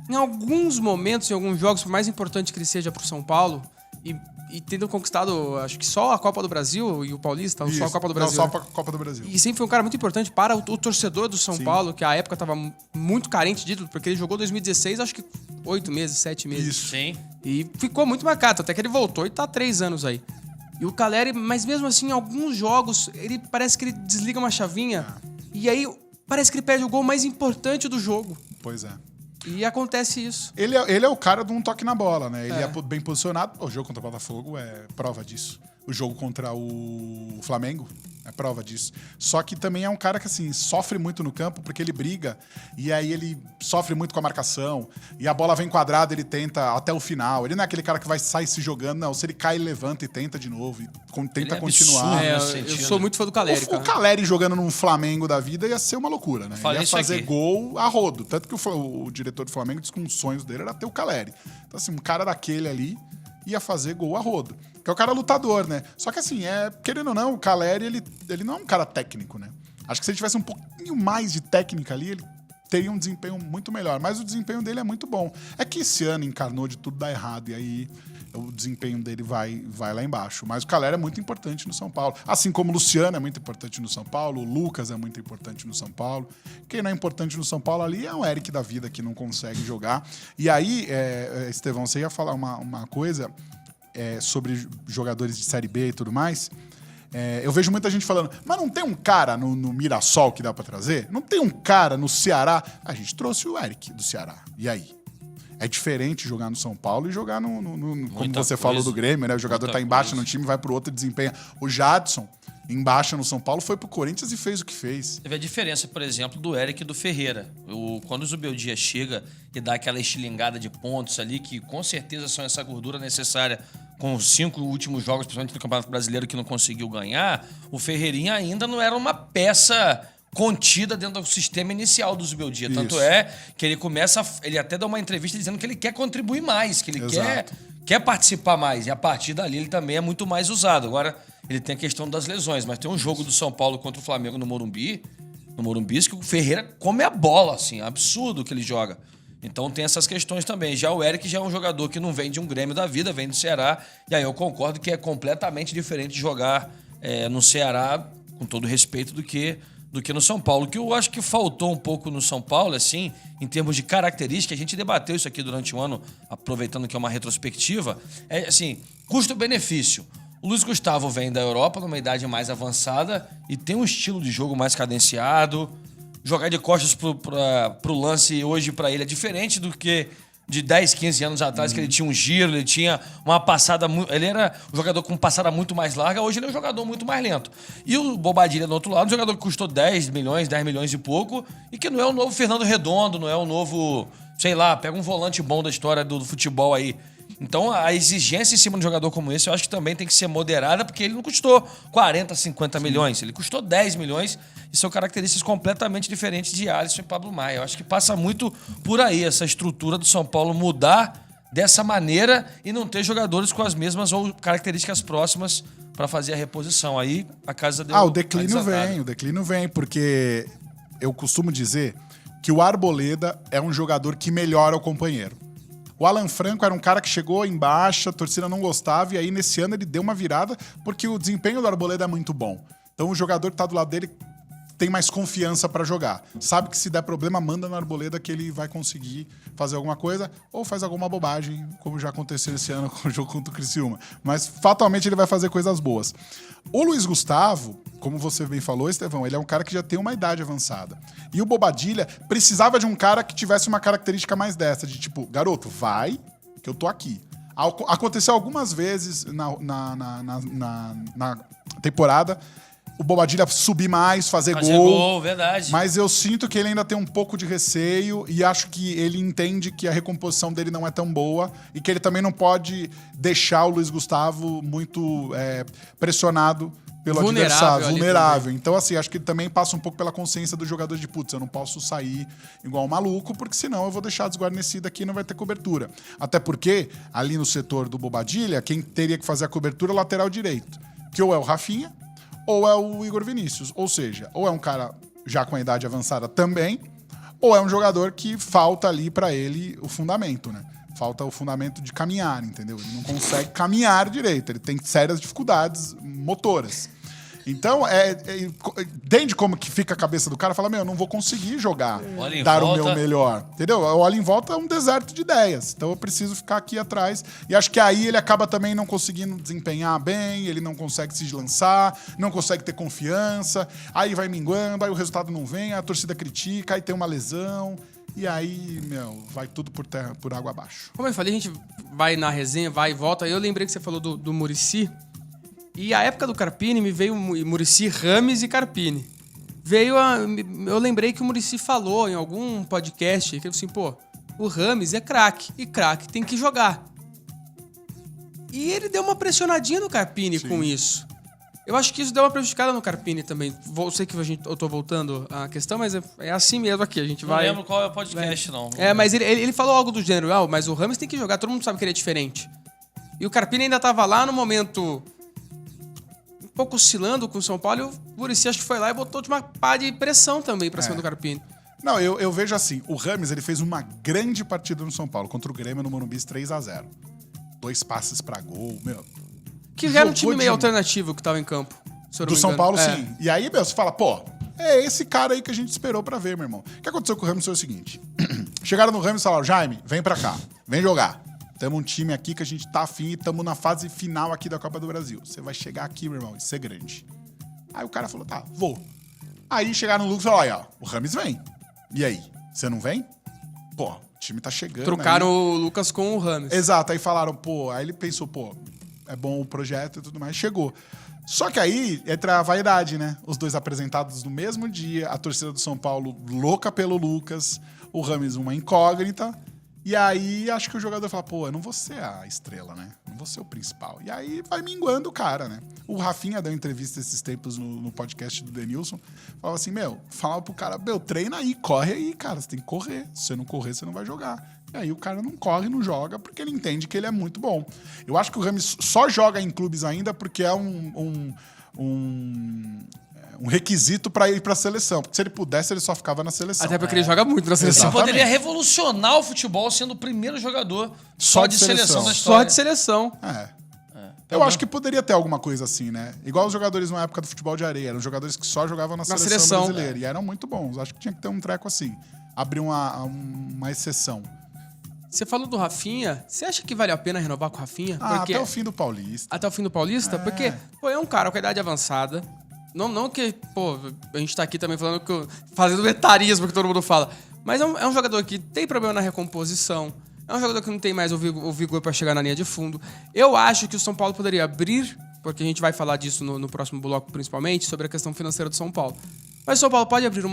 Speaker 2: em alguns momentos, em alguns jogos, por mais importante que ele seja pro São Paulo, e tendo conquistado, acho que só a Copa do Brasil e o Paulista, ou só a Copa do Brasil.
Speaker 5: Não, só a Copa do Brasil.
Speaker 2: E sempre foi um cara muito importante para o torcedor do São Paulo, que à época estava muito carente de título, porque ele jogou 2016, acho que 8 meses, 7 meses.
Speaker 5: Isso.
Speaker 3: Sim.
Speaker 2: E ficou muito marcado, até que ele voltou e tá há 3 anos aí. E o Caleri, mas mesmo assim, em alguns jogos, ele parece que ele desliga uma chavinha e aí parece que ele perde o gol mais importante do jogo.
Speaker 5: Pois é.
Speaker 2: E acontece isso.
Speaker 5: Ele é o cara de um toque na bola, né? Ele é bem posicionado. O jogo contra o Botafogo é prova disso. O jogo contra o Flamengo é prova disso. Só que também é um cara que, assim, sofre muito no campo porque ele briga e aí ele sofre muito com a marcação e a bola vem quadrada, ele tenta até o final. Ele não é aquele cara que vai sair se jogando, não. Se ele cai, ele levanta e tenta de novo e tenta
Speaker 3: é
Speaker 5: continuar.
Speaker 3: absurdo.
Speaker 2: Eu sou muito fã do Caleri,
Speaker 5: O
Speaker 2: cara.
Speaker 5: Caleri jogando num Flamengo da vida ia ser uma loucura, né?
Speaker 3: Falei
Speaker 5: Ele ia
Speaker 3: isso
Speaker 5: fazer
Speaker 3: aqui.
Speaker 5: gol a rodo. Tanto que o diretor do Flamengo disse que um dos sonhos dele era ter o Caleri. Então, assim, um cara daquele ali ia fazer gol a rodo. Que é o cara lutador, né? Só que, assim, querendo ou não, o Caleri, ele não é um cara técnico, né? Acho que se ele tivesse um pouquinho mais de técnica ali, ele teria um desempenho muito melhor. Mas o desempenho dele é muito bom. É que esse ano encarnou de tudo dar errado. E aí o desempenho dele vai lá embaixo. Mas o Caleri é muito importante no São Paulo. Assim como o Luciano é muito importante no São Paulo, o Lucas é muito importante no São Paulo. Quem não é importante no São Paulo ali é o Eric da vida, que não consegue jogar. E aí, Estevão, você ia falar uma coisa sobre jogadores de Série B e tudo mais. Eu vejo muita gente falando, mas não tem um cara no Mirassol que dá pra trazer? Não tem um cara no Ceará? A gente trouxe o Eric do Ceará. E aí? É diferente jogar no São Paulo e jogar como você falou do Grêmio, né? O jogador tá embaixo no time, vai pro outro e desempenha. O Jadson, embaixo no São Paulo, foi pro Corinthians e fez o que fez.
Speaker 3: Teve a diferença, por exemplo, do Eric e do Ferreira. Quando o Zubeldia chega e dá aquela estilingada de pontos ali, que com certeza são essa gordura necessária com os 5 últimos jogos, principalmente do Campeonato Brasileiro, que não conseguiu ganhar, o Ferreirinha ainda não era uma peça contida dentro do sistema inicial do Zubeldia. Tanto é que ele até dá uma entrevista dizendo que ele quer contribuir mais, que ele quer participar mais. E a partir dali ele também é muito mais usado. Agora, ele tem a questão das lesões, mas tem um jogo do São Paulo contra o Flamengo no Morumbi, que o Ferreira come a bola, assim, absurdo que ele joga. Então tem essas questões também. Já o Eric já é um jogador que não vem de um Grêmio da vida, vem do Ceará. E aí eu concordo que é completamente diferente de jogar no Ceará, com todo respeito, do que no São Paulo. O que eu acho que faltou um pouco no São Paulo, assim, em termos de características, a gente debateu isso aqui durante o ano, aproveitando que é uma retrospectiva, é assim, custo-benefício. O Luiz Gustavo vem da Europa, numa idade mais avançada, e tem um estilo de jogo mais cadenciado. Jogar de costas pro lance hoje pra ele é diferente do que de 10, 15 anos atrás, que ele tinha um giro, ele tinha uma passada... Ele era um jogador com passada muito mais larga, hoje ele é um jogador muito mais lento. E o Bobadilha, do outro lado, um jogador que custou 10 milhões e pouco, e que não é o novo Fernando Redondo, não é o novo... Sei lá, pega um volante bom da história do futebol aí. Então, a exigência em cima de um jogador como esse, eu acho que também tem que ser moderada, porque ele não custou 40, 50 milhões. Ele custou 10 milhões e são características completamente diferentes de Alisson e Pablo Maia. Eu acho que passa muito por aí, essa estrutura do São Paulo mudar dessa maneira e não ter jogadores com as mesmas ou características próximas para fazer a reposição. Aí a casa deu...
Speaker 5: o declínio vem, porque eu costumo dizer que o Arboleda é um jogador que melhora o companheiro. O Alan Franco era um cara que chegou em baixa, a torcida não gostava, e aí nesse ano ele deu uma virada, porque o desempenho do Arboleda é muito bom. Então o jogador que tá do lado dele tem mais confiança pra jogar. Sabe que se der problema, manda na Arboleda que ele vai conseguir fazer alguma coisa ou faz alguma bobagem, como já aconteceu esse ano com o jogo contra o Criciúma. Mas, fatalmente, ele vai fazer coisas boas. O Luiz Gustavo, como você bem falou, Estevão, ele é um cara que já tem uma idade avançada. E o Bobadilha precisava de um cara que tivesse uma característica mais dessa, de tipo, garoto, vai, que eu tô aqui. Aconteceu algumas vezes na temporada o Bobadilha subir mais, fazer gol.
Speaker 3: Verdade.
Speaker 5: Mas eu sinto que ele ainda tem um pouco de receio e acho que ele entende que a recomposição dele não é tão boa e que ele também não pode deixar o Luiz Gustavo muito pressionado pelo adversário, vulnerável. Então, assim, acho que ele também passa um pouco pela consciência do jogador de putz, eu não posso sair igual um maluco, porque senão eu vou deixar desguarnecido aqui e não vai ter cobertura. Até porque, ali no setor do Bobadilha, quem teria que fazer a cobertura é o lateral direito, que ou é o Rafinha, ou é o Igor Vinícius. Ou seja, ou é um cara já com a idade avançada também, ou é um jogador que falta ali pra ele o fundamento, né? Falta o fundamento de caminhar, entendeu? Ele não consegue caminhar direito, ele tem sérias dificuldades motoras. Então, entende como que fica a cabeça do cara? Fala, eu não vou conseguir jogar, dar o meu melhor. Entendeu? O olho em volta é um deserto de ideias. Então, eu preciso ficar aqui atrás. E acho que aí ele acaba também não conseguindo desempenhar bem, ele não consegue se lançar, não consegue ter confiança. Aí vai minguando, aí o resultado não vem, a torcida critica, aí tem uma lesão. E aí, vai tudo por terra, por água abaixo.
Speaker 2: Como eu falei, a gente vai na resenha, vai e volta. Eu lembrei que você falou do Muricy. E a época do Carpini me veio Muricy, Rames e Carpini. Eu lembrei que o Muricy falou em algum podcast que ele falou assim, o Rames é craque, e craque tem que jogar. E ele deu uma pressionadinha no Carpini com isso. Eu acho que isso deu uma prejudicada no Carpini também. Sei que eu tô voltando à questão, mas é assim mesmo aqui. A gente vai...
Speaker 3: Não lembro qual é o podcast, não.
Speaker 2: Mas ele falou algo do gênero, mas o Rames tem que jogar, todo mundo sabe que ele é diferente. E o Carpini ainda tava lá no momento... um pouco oscilando com o São Paulo, e o Muricy acho que foi lá e botou de uma pá de pressão também pra cima do Carpini.
Speaker 5: Não, eu vejo assim, o Rames ele fez uma grande partida no São Paulo, contra o Grêmio no Morumbi 3-0. 2 passes pra gol,
Speaker 2: Que era um time meio alternativo que tava em campo.
Speaker 5: Do São Paulo, sim. E aí, você fala, é esse cara aí que a gente esperou pra ver, meu irmão. O que aconteceu com o Rames foi o seguinte. Chegaram no Rames e falaram, Jaime, vem pra cá, vem jogar. Temos um time aqui que a gente tá afim e estamos na fase final aqui da Copa do Brasil. Você vai chegar aqui, meu irmão, e ser grande. Aí o cara falou, tá, vou. Aí chegaram no Lucas e falaram, olha, o Rames vem. E aí, você não vem? O time tá chegando.
Speaker 2: Trocaram o Lucas com o Rames.
Speaker 5: Exato, aí falaram, aí ele pensou, é bom o projeto e tudo mais, chegou. Só que aí entra a vaidade, né? Os dois apresentados no mesmo dia, a torcida do São Paulo louca pelo Lucas, o Rames uma incógnita. E aí, acho que o jogador fala, eu não vou ser a estrela, né? Não vou ser o principal. E aí, vai minguando o cara, né? O Rafinha deu entrevista esses tempos no podcast do Denilson. Falava assim, falava pro cara, treina aí, corre aí, cara. Você tem que correr. Se você não correr, você não vai jogar. E aí, o cara não corre, não joga, porque ele entende que ele é muito bom. Eu acho que o Rames só joga em clubes ainda porque é um requisito pra ir pra seleção. Porque se ele pudesse, ele só ficava na seleção.
Speaker 2: Até porque ele joga muito na seleção.
Speaker 3: Você poderia revolucionar o futebol sendo o primeiro jogador só de seleção da história.
Speaker 2: Só de seleção.
Speaker 5: Eu acho que poderia ter alguma coisa assim, né? Igual os jogadores na época do futebol de areia. Eram jogadores que só jogavam na seleção brasileira. E eram muito bons. Acho que tinha que ter um treco assim. Abrir uma exceção.
Speaker 2: Você falou do Rafinha. Você acha que vale a pena renovar com o Rafinha?
Speaker 5: Até o fim do Paulista.
Speaker 2: Até o fim do Paulista? Porque é um cara com a idade avançada. Não que, a gente tá aqui também falando fazendo vetarismo que todo mundo fala. Mas é um jogador que tem problema na recomposição. É um jogador que não tem mais o vigor pra chegar na linha de fundo. Eu acho que o São Paulo poderia abrir, porque a gente vai falar disso no próximo bloco principalmente, sobre a questão financeira do São Paulo. Mas o São Paulo pode abrir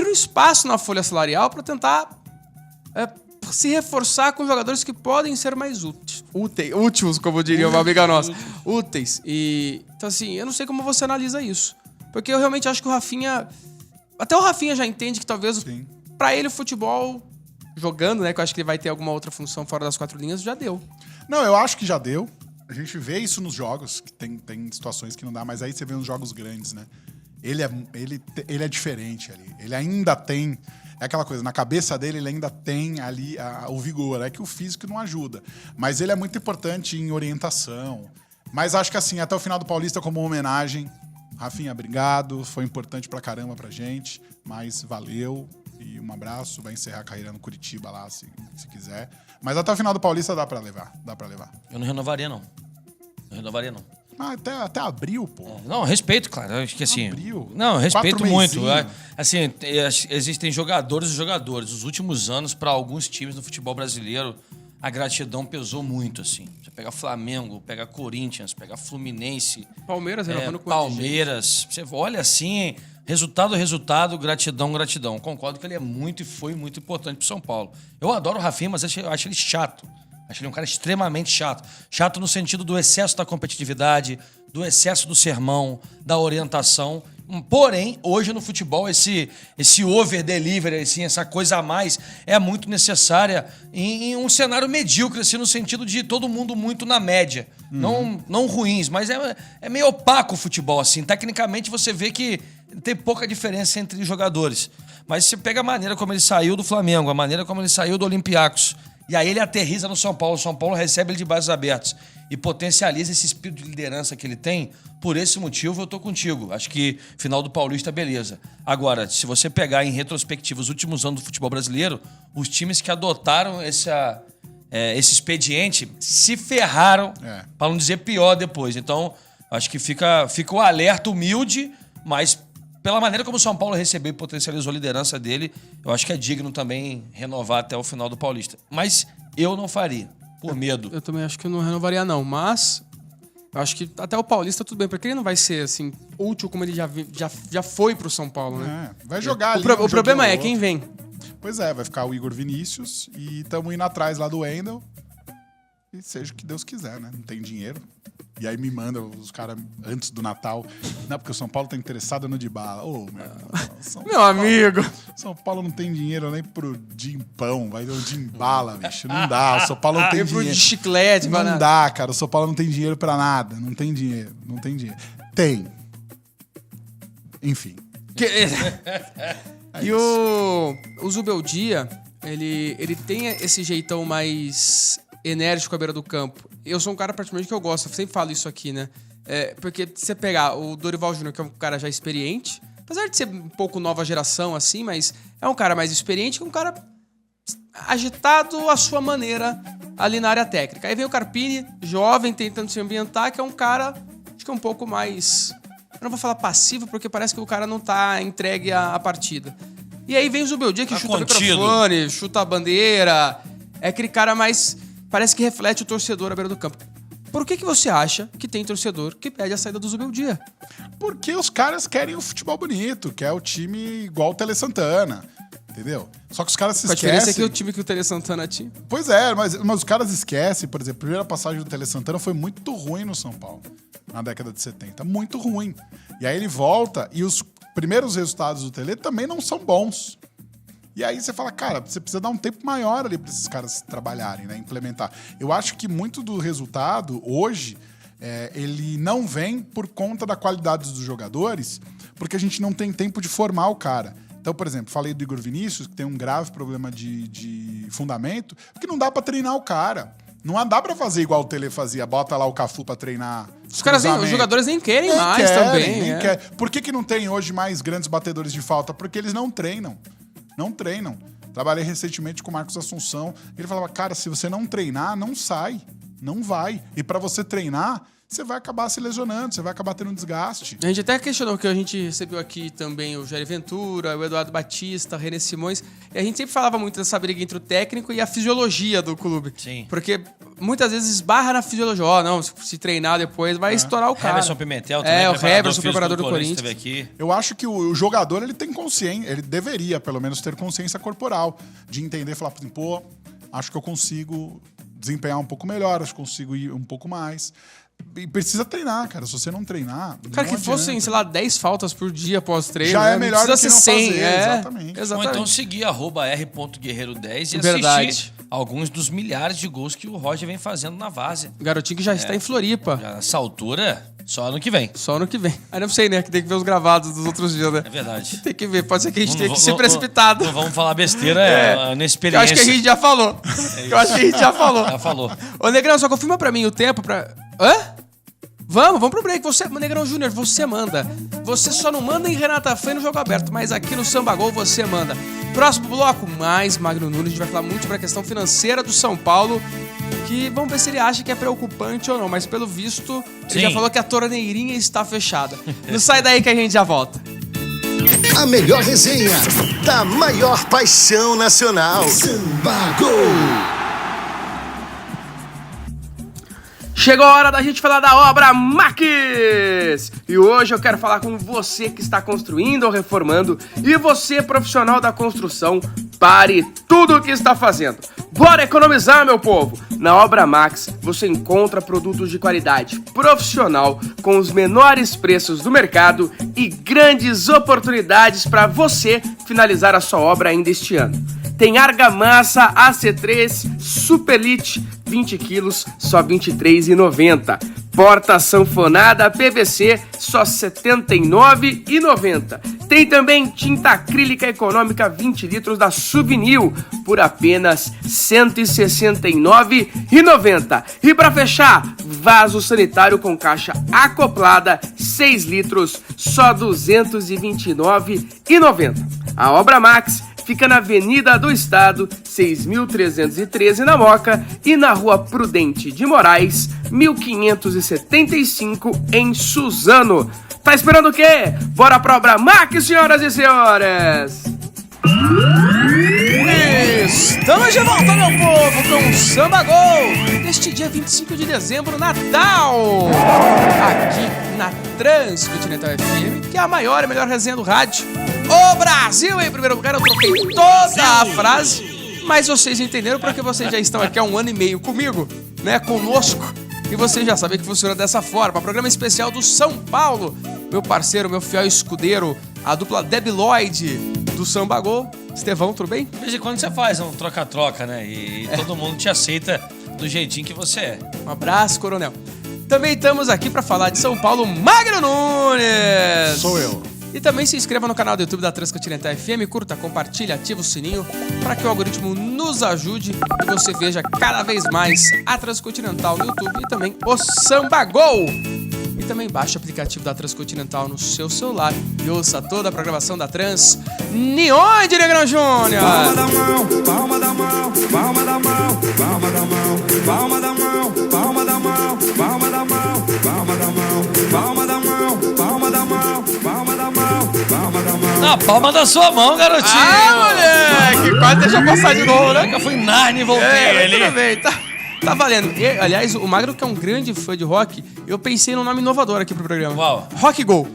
Speaker 2: um espaço na folha salarial pra tentar se reforçar com jogadores que podem ser mais úteis, como diria uma amiga nossa. Úteis. Então, assim, eu não sei como você analisa isso. Porque eu realmente acho que o Rafinha... Até o Rafinha já entende que talvez, pra ele, o futebol, jogando, né? Que eu acho que ele vai ter alguma outra função fora das 4 linhas, já deu.
Speaker 5: Não, eu acho que já deu. A gente vê isso nos jogos, que tem situações que não dá, mas aí você vê nos jogos grandes, né? Ele é diferente ali. Ele ainda tem... É aquela coisa, na cabeça dele ele ainda tem ali o vigor, é que o físico não ajuda. Mas ele é muito importante em orientação. Mas acho que assim, até o final do Paulista, como homenagem, Rafinha, obrigado. Foi importante pra caramba pra gente, mas valeu. E um abraço. Vai encerrar a carreira no Curitiba lá, se quiser. Mas até o final do Paulista dá pra levar.
Speaker 3: Eu não renovaria, não.
Speaker 5: Ah, até abril, pô.
Speaker 3: Não, respeito, claro. Eu acho que assim.
Speaker 5: Abril.
Speaker 3: Não, eu respeito
Speaker 5: 4
Speaker 3: muito.
Speaker 5: mesinhos.
Speaker 3: Assim, existem jogadores e jogadores. Os últimos anos, para alguns times do futebol brasileiro, a gratidão pesou muito, assim. Você pega Flamengo, pega Corinthians, pega Fluminense.
Speaker 2: Palmeiras renovando com
Speaker 3: Palmeiras. Você olha assim, resultado, gratidão. Concordo que ele é muito e foi muito importante pro São Paulo. Eu adoro o Rafinha, mas eu acho ele chato. Acho ele um cara extremamente chato. Chato no sentido do excesso da competitividade, do excesso do sermão, da orientação. Porém, hoje no futebol, esse over-delivery, assim, essa coisa a mais, é muito necessária em um cenário medíocre, assim, no sentido de todo mundo muito na média. Não ruins, mas é meio opaco o futebol, assim. Tecnicamente, você vê que tem pouca diferença entre os jogadores. Mas você pega a maneira como ele saiu do Flamengo, a maneira como ele saiu do Olympiacos, e aí ele aterriza no São Paulo. O São Paulo recebe ele de braços abertos e potencializa esse espírito de liderança que ele tem. Por esse motivo, eu tô contigo. Acho que final do Paulista, beleza. Agora, se você pegar em retrospectiva os últimos anos do futebol brasileiro, os times que adotaram esse expediente se ferraram, para não dizer pior depois. Então, acho que fica o alerta humilde, mas pela maneira como o São Paulo recebeu e potencializou a liderança dele, eu acho que é digno também renovar até o final do Paulista. Mas eu não faria, por medo.
Speaker 2: Eu também acho que eu não renovaria, não. Mas eu acho que até o Paulista tudo bem, porque ele não vai ser assim útil como ele já foi pro São Paulo, né?
Speaker 5: Vai jogar ali.
Speaker 2: O problema é quem vem.
Speaker 5: Pois é, vai ficar o Igor Vinícius e estamos indo atrás lá do Wendel. E seja o que Deus quiser, né? Não tem dinheiro. E aí me manda os caras antes do Natal. Não, porque o São Paulo tá interessado no Dybala. Ô, meu irmão.
Speaker 2: Meu amigo.
Speaker 5: São Paulo não tem dinheiro nem pro Dimpão. Vai dar o Dimbala, bicho. Não dá. O São Paulo não tem
Speaker 2: Pro
Speaker 5: dinheiro.
Speaker 2: de chiclete,
Speaker 5: Não
Speaker 2: mano.
Speaker 5: dá, cara. O São Paulo não tem dinheiro pra nada. Não tem dinheiro. Tem. Enfim.
Speaker 2: E o Zubeldia, ele tem esse jeitão mais enérgico à beira do campo. Eu sou um cara praticamente que eu gosto, eu sempre falo isso aqui, né? Porque se você pegar o Dorival Júnior, que é um cara já experiente, apesar de ser um pouco nova geração, assim, mas é um cara mais experiente, que é um cara agitado à sua maneira ali na área técnica. Aí vem o Carpini, jovem, tentando se ambientar, que é um cara, acho que é um pouco mais... Eu não vou falar passivo, porque parece que o cara não tá entregue à partida. E aí vem o Zubeldia, que chuta o microfone, chuta a bandeira. É aquele cara mais... Parece que reflete o torcedor à beira do campo. Por que você acha que tem torcedor que pede a saída do Zubeldia?
Speaker 5: Porque os caras querem o futebol bonito, que é o time igual o Tele Santana, entendeu? Só que os caras se esquecem...
Speaker 2: A diferença é que o time que o Tele Santana tinha...
Speaker 5: Pois é, mas os caras esquecem, por exemplo, a primeira passagem do Tele Santana foi muito ruim no São Paulo, na década de 70, muito ruim. E aí ele volta e os primeiros resultados do Tele também não são bons. E aí você fala, cara, você precisa dar um tempo maior ali para esses caras trabalharem, né, implementar. Eu acho que muito do resultado, hoje, ele não vem por conta da qualidade dos jogadores, porque a gente não tem tempo de formar o cara. Então, por exemplo, falei do Igor Vinícius, que tem um grave problema de fundamento, porque não dá para treinar o cara. Não dá pra fazer igual o Tele fazia, bota lá o Cafu pra treinar.
Speaker 2: Os jogadores nem querem mais também.
Speaker 5: Nem quer. Por que não tem hoje mais grandes batedores de falta? Porque eles não treinam. Não treinam. Trabalhei recentemente com o Marcos Assunção. Ele falava, cara, se você não treinar, não sai. Não vai. E pra você treinar, você vai acabar se lesionando, você vai acabar tendo um desgaste.
Speaker 2: A gente até questionou, que a gente recebeu aqui também o Jair Ventura, o Eduardo Batista, o René Simões, e a gente sempre falava muito dessa briga entre o técnico e a fisiologia do clube.
Speaker 3: Sim.
Speaker 2: Porque muitas vezes esbarra na fisiologia. Não, se treinar depois vai estourar o cara.
Speaker 3: Heverson Pimentel também,
Speaker 2: o Heverson, preparador do Corinthians.
Speaker 3: Esteve aqui.
Speaker 5: Eu acho que o jogador, ele tem consciência, ele deveria, pelo menos, ter consciência corporal, de entender, falar, pô, acho que eu consigo desempenhar um pouco melhor, acho que consigo ir um pouco mais. E precisa treinar, cara. Se você não treinar.
Speaker 2: Cara, que fossem, sei lá, 10 faltas por dia após treino.
Speaker 5: Já é melhor do que
Speaker 2: ser
Speaker 5: não
Speaker 2: 100.
Speaker 5: fazer, exatamente.
Speaker 3: Ou então seguir @r.guerreiro10 e
Speaker 2: Verdade.
Speaker 3: assistir alguns dos milhares de gols que o Roger vem fazendo na várzea.
Speaker 2: O garotinho que já está em Floripa.
Speaker 3: Já nessa altura, só ano que vem.
Speaker 2: Só ano que vem. Aí não sei, né? Que tem que ver os gravados dos outros dias, né?
Speaker 3: É verdade.
Speaker 2: Tem que ver. Pode ser que a gente tenha que ser precipitado.
Speaker 3: Não vamos falar besteira, na
Speaker 2: Eu
Speaker 3: experiência.
Speaker 2: acho que a gente já falou. Eu acho que a gente já falou.
Speaker 3: Já falou.
Speaker 2: Ô, Negrão, só confirma pra mim o tempo pra... Hã? Vamos pro break. Você, Negrão Júnior, você manda. Você só não manda em Renata Fã no Jogo Aberto, mas aqui no Samba Gol você manda. Próximo bloco, mais Magno Nunes. A gente vai falar muito sobre a questão financeira do São Paulo, que vamos ver se ele acha que é preocupante ou não, mas pelo visto, ele já falou que a torneirinha está fechada. Não sai daí que a gente já volta.
Speaker 4: A melhor resenha da maior paixão nacional. Samba Gol.
Speaker 2: Chegou a hora da gente falar da obra Max! E hoje eu quero falar com você que está construindo ou reformando e você, profissional da construção, pare tudo o que está fazendo. Bora economizar, meu povo! Na Obra Max você encontra produtos de qualidade profissional com os menores preços do mercado e grandes oportunidades para você finalizar a sua obra ainda este ano. Tem argamassa AC3 Superlite 20 quilos, só R$ 23,90. Porta sanfonada PVC, só R$ 79,90. Tem também tinta acrílica econômica 20 litros da Souvenir, por apenas R$ 169,90. E para fechar, vaso sanitário com caixa acoplada, 6 litros, só R$ 229,90. A Obra Max fica na Avenida do Estado, 6.313 na Moca e na Rua Prudente de Moraes, 1575 em Suzano. Tá esperando o quê? Bora pra Obra Max, senhoras e senhores! Estamos de volta, meu povo, com o Samba Gol neste dia 25 de dezembro, Natal, aqui na Transcontinental FM, que é a maior e melhor resenha do rádio. O Brasil em primeiro lugar. Eu troquei toda a frase, mas vocês entenderam porque vocês já estão aqui há 1 ano e meio comigo, né, conosco, e vocês já sabem que funciona dessa forma. Programa especial do São Paulo, meu parceiro, meu fiel escudeiro, a dupla Debi Lloyd do Samba Gol. Estevão, tudo bem?
Speaker 3: De vez em quando você faz um troca-troca, né? E todo mundo te aceita do jeitinho que você é.
Speaker 2: Um abraço, coronel. Também estamos aqui para falar de São Paulo, Magno Nunes.
Speaker 5: Sou eu.
Speaker 2: E também se inscreva no canal do YouTube da Transcontinental FM, curta, compartilha, ativa o sininho para que o algoritmo nos ajude e você veja cada vez mais a Transcontinental no YouTube e também o Samba Gol. E também baixe o aplicativo da Transcontinental no seu celular e ouça toda a programação da Trans. Onde, Negrão Júnior?
Speaker 1: Palma da mão, palma da mão, palma da mão, palma da mão, palma da mão, palma da mão, palma da mão, palma da mão, palma da mão, palma da mão, palma da mão, palma da mão.
Speaker 3: Na palma da sua mão, garotinho!
Speaker 2: Ah, moleque! Quase deixou passar de novo, né?
Speaker 3: Eu fui em Narnia e voltei ali.
Speaker 2: Tudo bem, tá valendo. E, aliás, o Magno, que é um grande fã de rock, eu pensei num nome inovador aqui pro programa.
Speaker 3: Qual?
Speaker 2: Rock Go.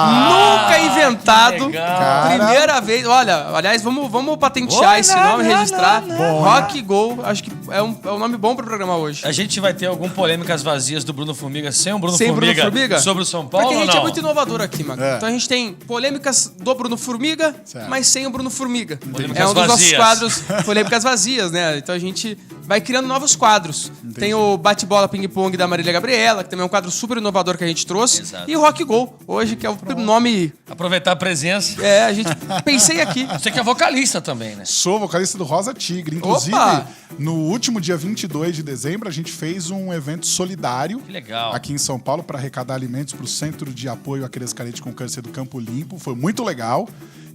Speaker 2: Nunca inventado.
Speaker 3: legal.
Speaker 2: Primeira vez. Olha, aliás, vamos patentear esse nome, registrar. Rock Go, acho que é um nome bom pro programa hoje.
Speaker 3: A gente vai ter algum polêmicas vazias do Bruno Formiga sem o Bruno
Speaker 2: Sem
Speaker 3: Formiga,
Speaker 2: Bruno Formiga?
Speaker 3: sobre o São Paulo
Speaker 2: Porque a gente
Speaker 3: ou não?
Speaker 2: é muito inovador aqui, Magno.
Speaker 5: É.
Speaker 2: Então a gente tem polêmicas do Bruno Formiga,
Speaker 5: Certo.
Speaker 2: mas sem o Bruno Formiga.
Speaker 3: Polêmicas
Speaker 2: É um dos nossos
Speaker 3: vazias.
Speaker 2: quadros, polêmicas vazias, né? Então a gente vai criando novos quadros. Tem o Bate-Bola Ping-Pong da Marília Gabriela, que também é um quadro super inovador que a gente trouxe.
Speaker 3: Exato.
Speaker 2: E o Rock Go, hoje, que é o nome...
Speaker 3: Aproveitar a presença.
Speaker 2: É, a gente... Pensei aqui.
Speaker 3: Você que é vocalista também, né?
Speaker 5: Sou vocalista do Rosa Tigre. Inclusive,
Speaker 2: Opa!
Speaker 5: no último dia 22 de dezembro, a gente fez um evento solidário
Speaker 3: Que legal.
Speaker 5: aqui em São Paulo para arrecadar alimentos para o Centro de Apoio a Crianças Carentes com Câncer do Campo Limpo. Foi muito legal.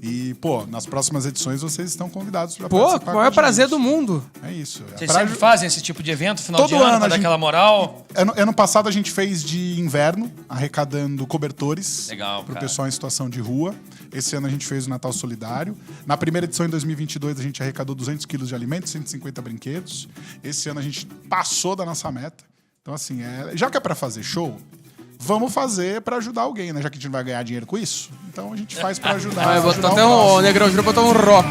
Speaker 5: E, pô, nas próximas edições vocês estão convidados para
Speaker 2: Pô,
Speaker 5: participar.
Speaker 2: o maior
Speaker 5: com a
Speaker 2: prazer
Speaker 5: gente.
Speaker 2: do mundo.
Speaker 5: É isso.
Speaker 3: Vocês
Speaker 5: Pra-
Speaker 3: sempre fazem esse tipo de evento, final
Speaker 5: Todo
Speaker 3: de ano,
Speaker 5: ano
Speaker 3: pra
Speaker 5: a
Speaker 3: dar
Speaker 5: gente-
Speaker 3: aquela moral?
Speaker 5: Ano passado a gente fez de inverno, arrecadando cobertores
Speaker 3: Legal,
Speaker 5: para o
Speaker 3: cara.
Speaker 5: pessoal em situação de rua. Esse ano a gente fez o Natal Solidário. Na primeira edição, em 2022, a gente arrecadou 200 quilos de alimentos, 150 brinquedos. Esse ano a gente passou da nossa meta. Então, assim, já que é para fazer show, vamos fazer para ajudar alguém, né? Já que a gente não vai ganhar dinheiro com isso. Então a gente faz para ajudar.
Speaker 2: Aí, botou
Speaker 5: ajudar
Speaker 2: até
Speaker 5: o
Speaker 2: o
Speaker 5: próximo.
Speaker 2: Negrão Júnior botou um rock.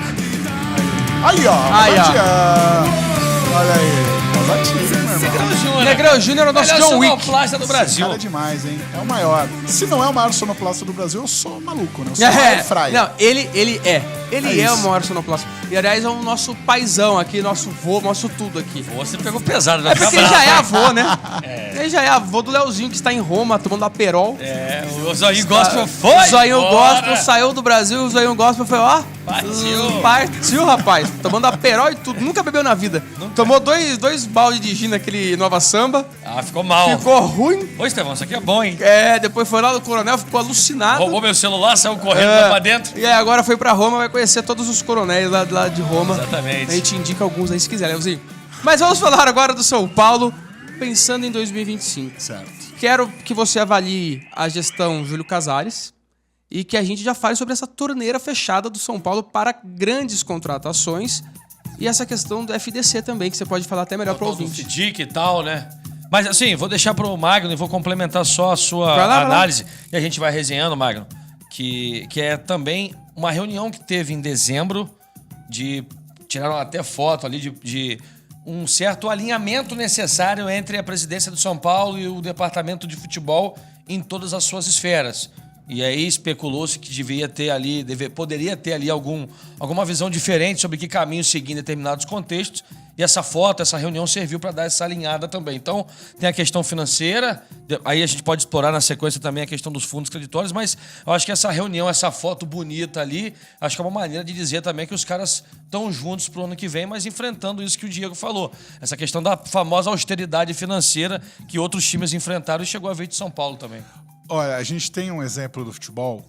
Speaker 5: Aí, ó.
Speaker 2: Aí, ó.
Speaker 5: Olha aí. Rosa Tigre, meu irmão.
Speaker 2: Negrão Júnior é o nosso
Speaker 3: Melhor
Speaker 2: John Wick.
Speaker 3: sonoplasta do
Speaker 5: Esse
Speaker 3: Brasil.
Speaker 5: cara é demais, hein? É o maior. Se não é o maior sonoplasta do Brasil, eu sou maluco, né? Eu sou
Speaker 2: É,
Speaker 5: fryer.
Speaker 2: não, ele é. Ele
Speaker 5: É
Speaker 2: é o
Speaker 5: isso.
Speaker 2: maior sonoplasta. E, aliás, é o nosso paizão aqui, nosso vô, nosso tudo aqui.
Speaker 3: Você pegou pesado, vai
Speaker 2: É
Speaker 3: ficar
Speaker 2: porque ele
Speaker 3: bravo,
Speaker 2: já é
Speaker 3: hein?
Speaker 2: avô, né? Ele já é avô do Leozinho, que está em Roma, tomando aperol.
Speaker 3: É, o Zoinho Gospel foi.
Speaker 2: O Zoinho
Speaker 3: embora.
Speaker 2: Gospel saiu do Brasil, o Zoinho Gospel foi, ó. Partiu, rapaz. Tomando aperol e tudo. Nunca bebeu na vida. Tomou dois baldes de gin naquele inovação. caramba.
Speaker 3: Ficou mal.
Speaker 2: Ficou ruim.
Speaker 3: Ô, Estevão, isso aqui é bom, hein?
Speaker 2: Depois foi lá no Coronel, ficou alucinado.
Speaker 3: Roubou meu celular, saiu correndo lá pra dentro.
Speaker 2: E aí agora foi pra Roma, vai conhecer todos os coronéis lá de Roma.
Speaker 3: Exatamente.
Speaker 2: A gente indica alguns aí se quiser, Leozinho. Mas vamos falar agora do São Paulo, pensando em 2025.
Speaker 5: Certo.
Speaker 2: Quero que você avalie a gestão Júlio Casares e que a gente já fale sobre essa torneira fechada do São Paulo para grandes contratações e essa questão do FDC também, que você pode falar até melhor para o
Speaker 3: Do
Speaker 2: ouvinte.
Speaker 3: FDIC e tal, né? Mas assim, vou deixar pro Magno e vou complementar só a sua
Speaker 2: Vai lá.
Speaker 3: análise. E a gente vai resenhando, Magno, que é também uma reunião que teve em dezembro tiraram até foto ali de um certo alinhamento necessário entre a presidência do São Paulo e o departamento de futebol em todas as suas esferas. E aí especulou-se que poderia ter ali alguma visão diferente sobre que caminho seguir em determinados contextos. E essa foto, essa reunião serviu para dar essa alinhada também. Então, tem a questão financeira, aí a gente pode explorar na sequência também a questão dos fundos creditórios, mas eu acho que essa reunião, essa foto bonita ali, acho que é uma maneira de dizer também que os caras estão juntos pro ano que vem, mas enfrentando isso que o Diego falou. Essa questão da famosa austeridade financeira que outros times enfrentaram e chegou a vez de São Paulo também.
Speaker 5: Olha, a gente tem um exemplo do futebol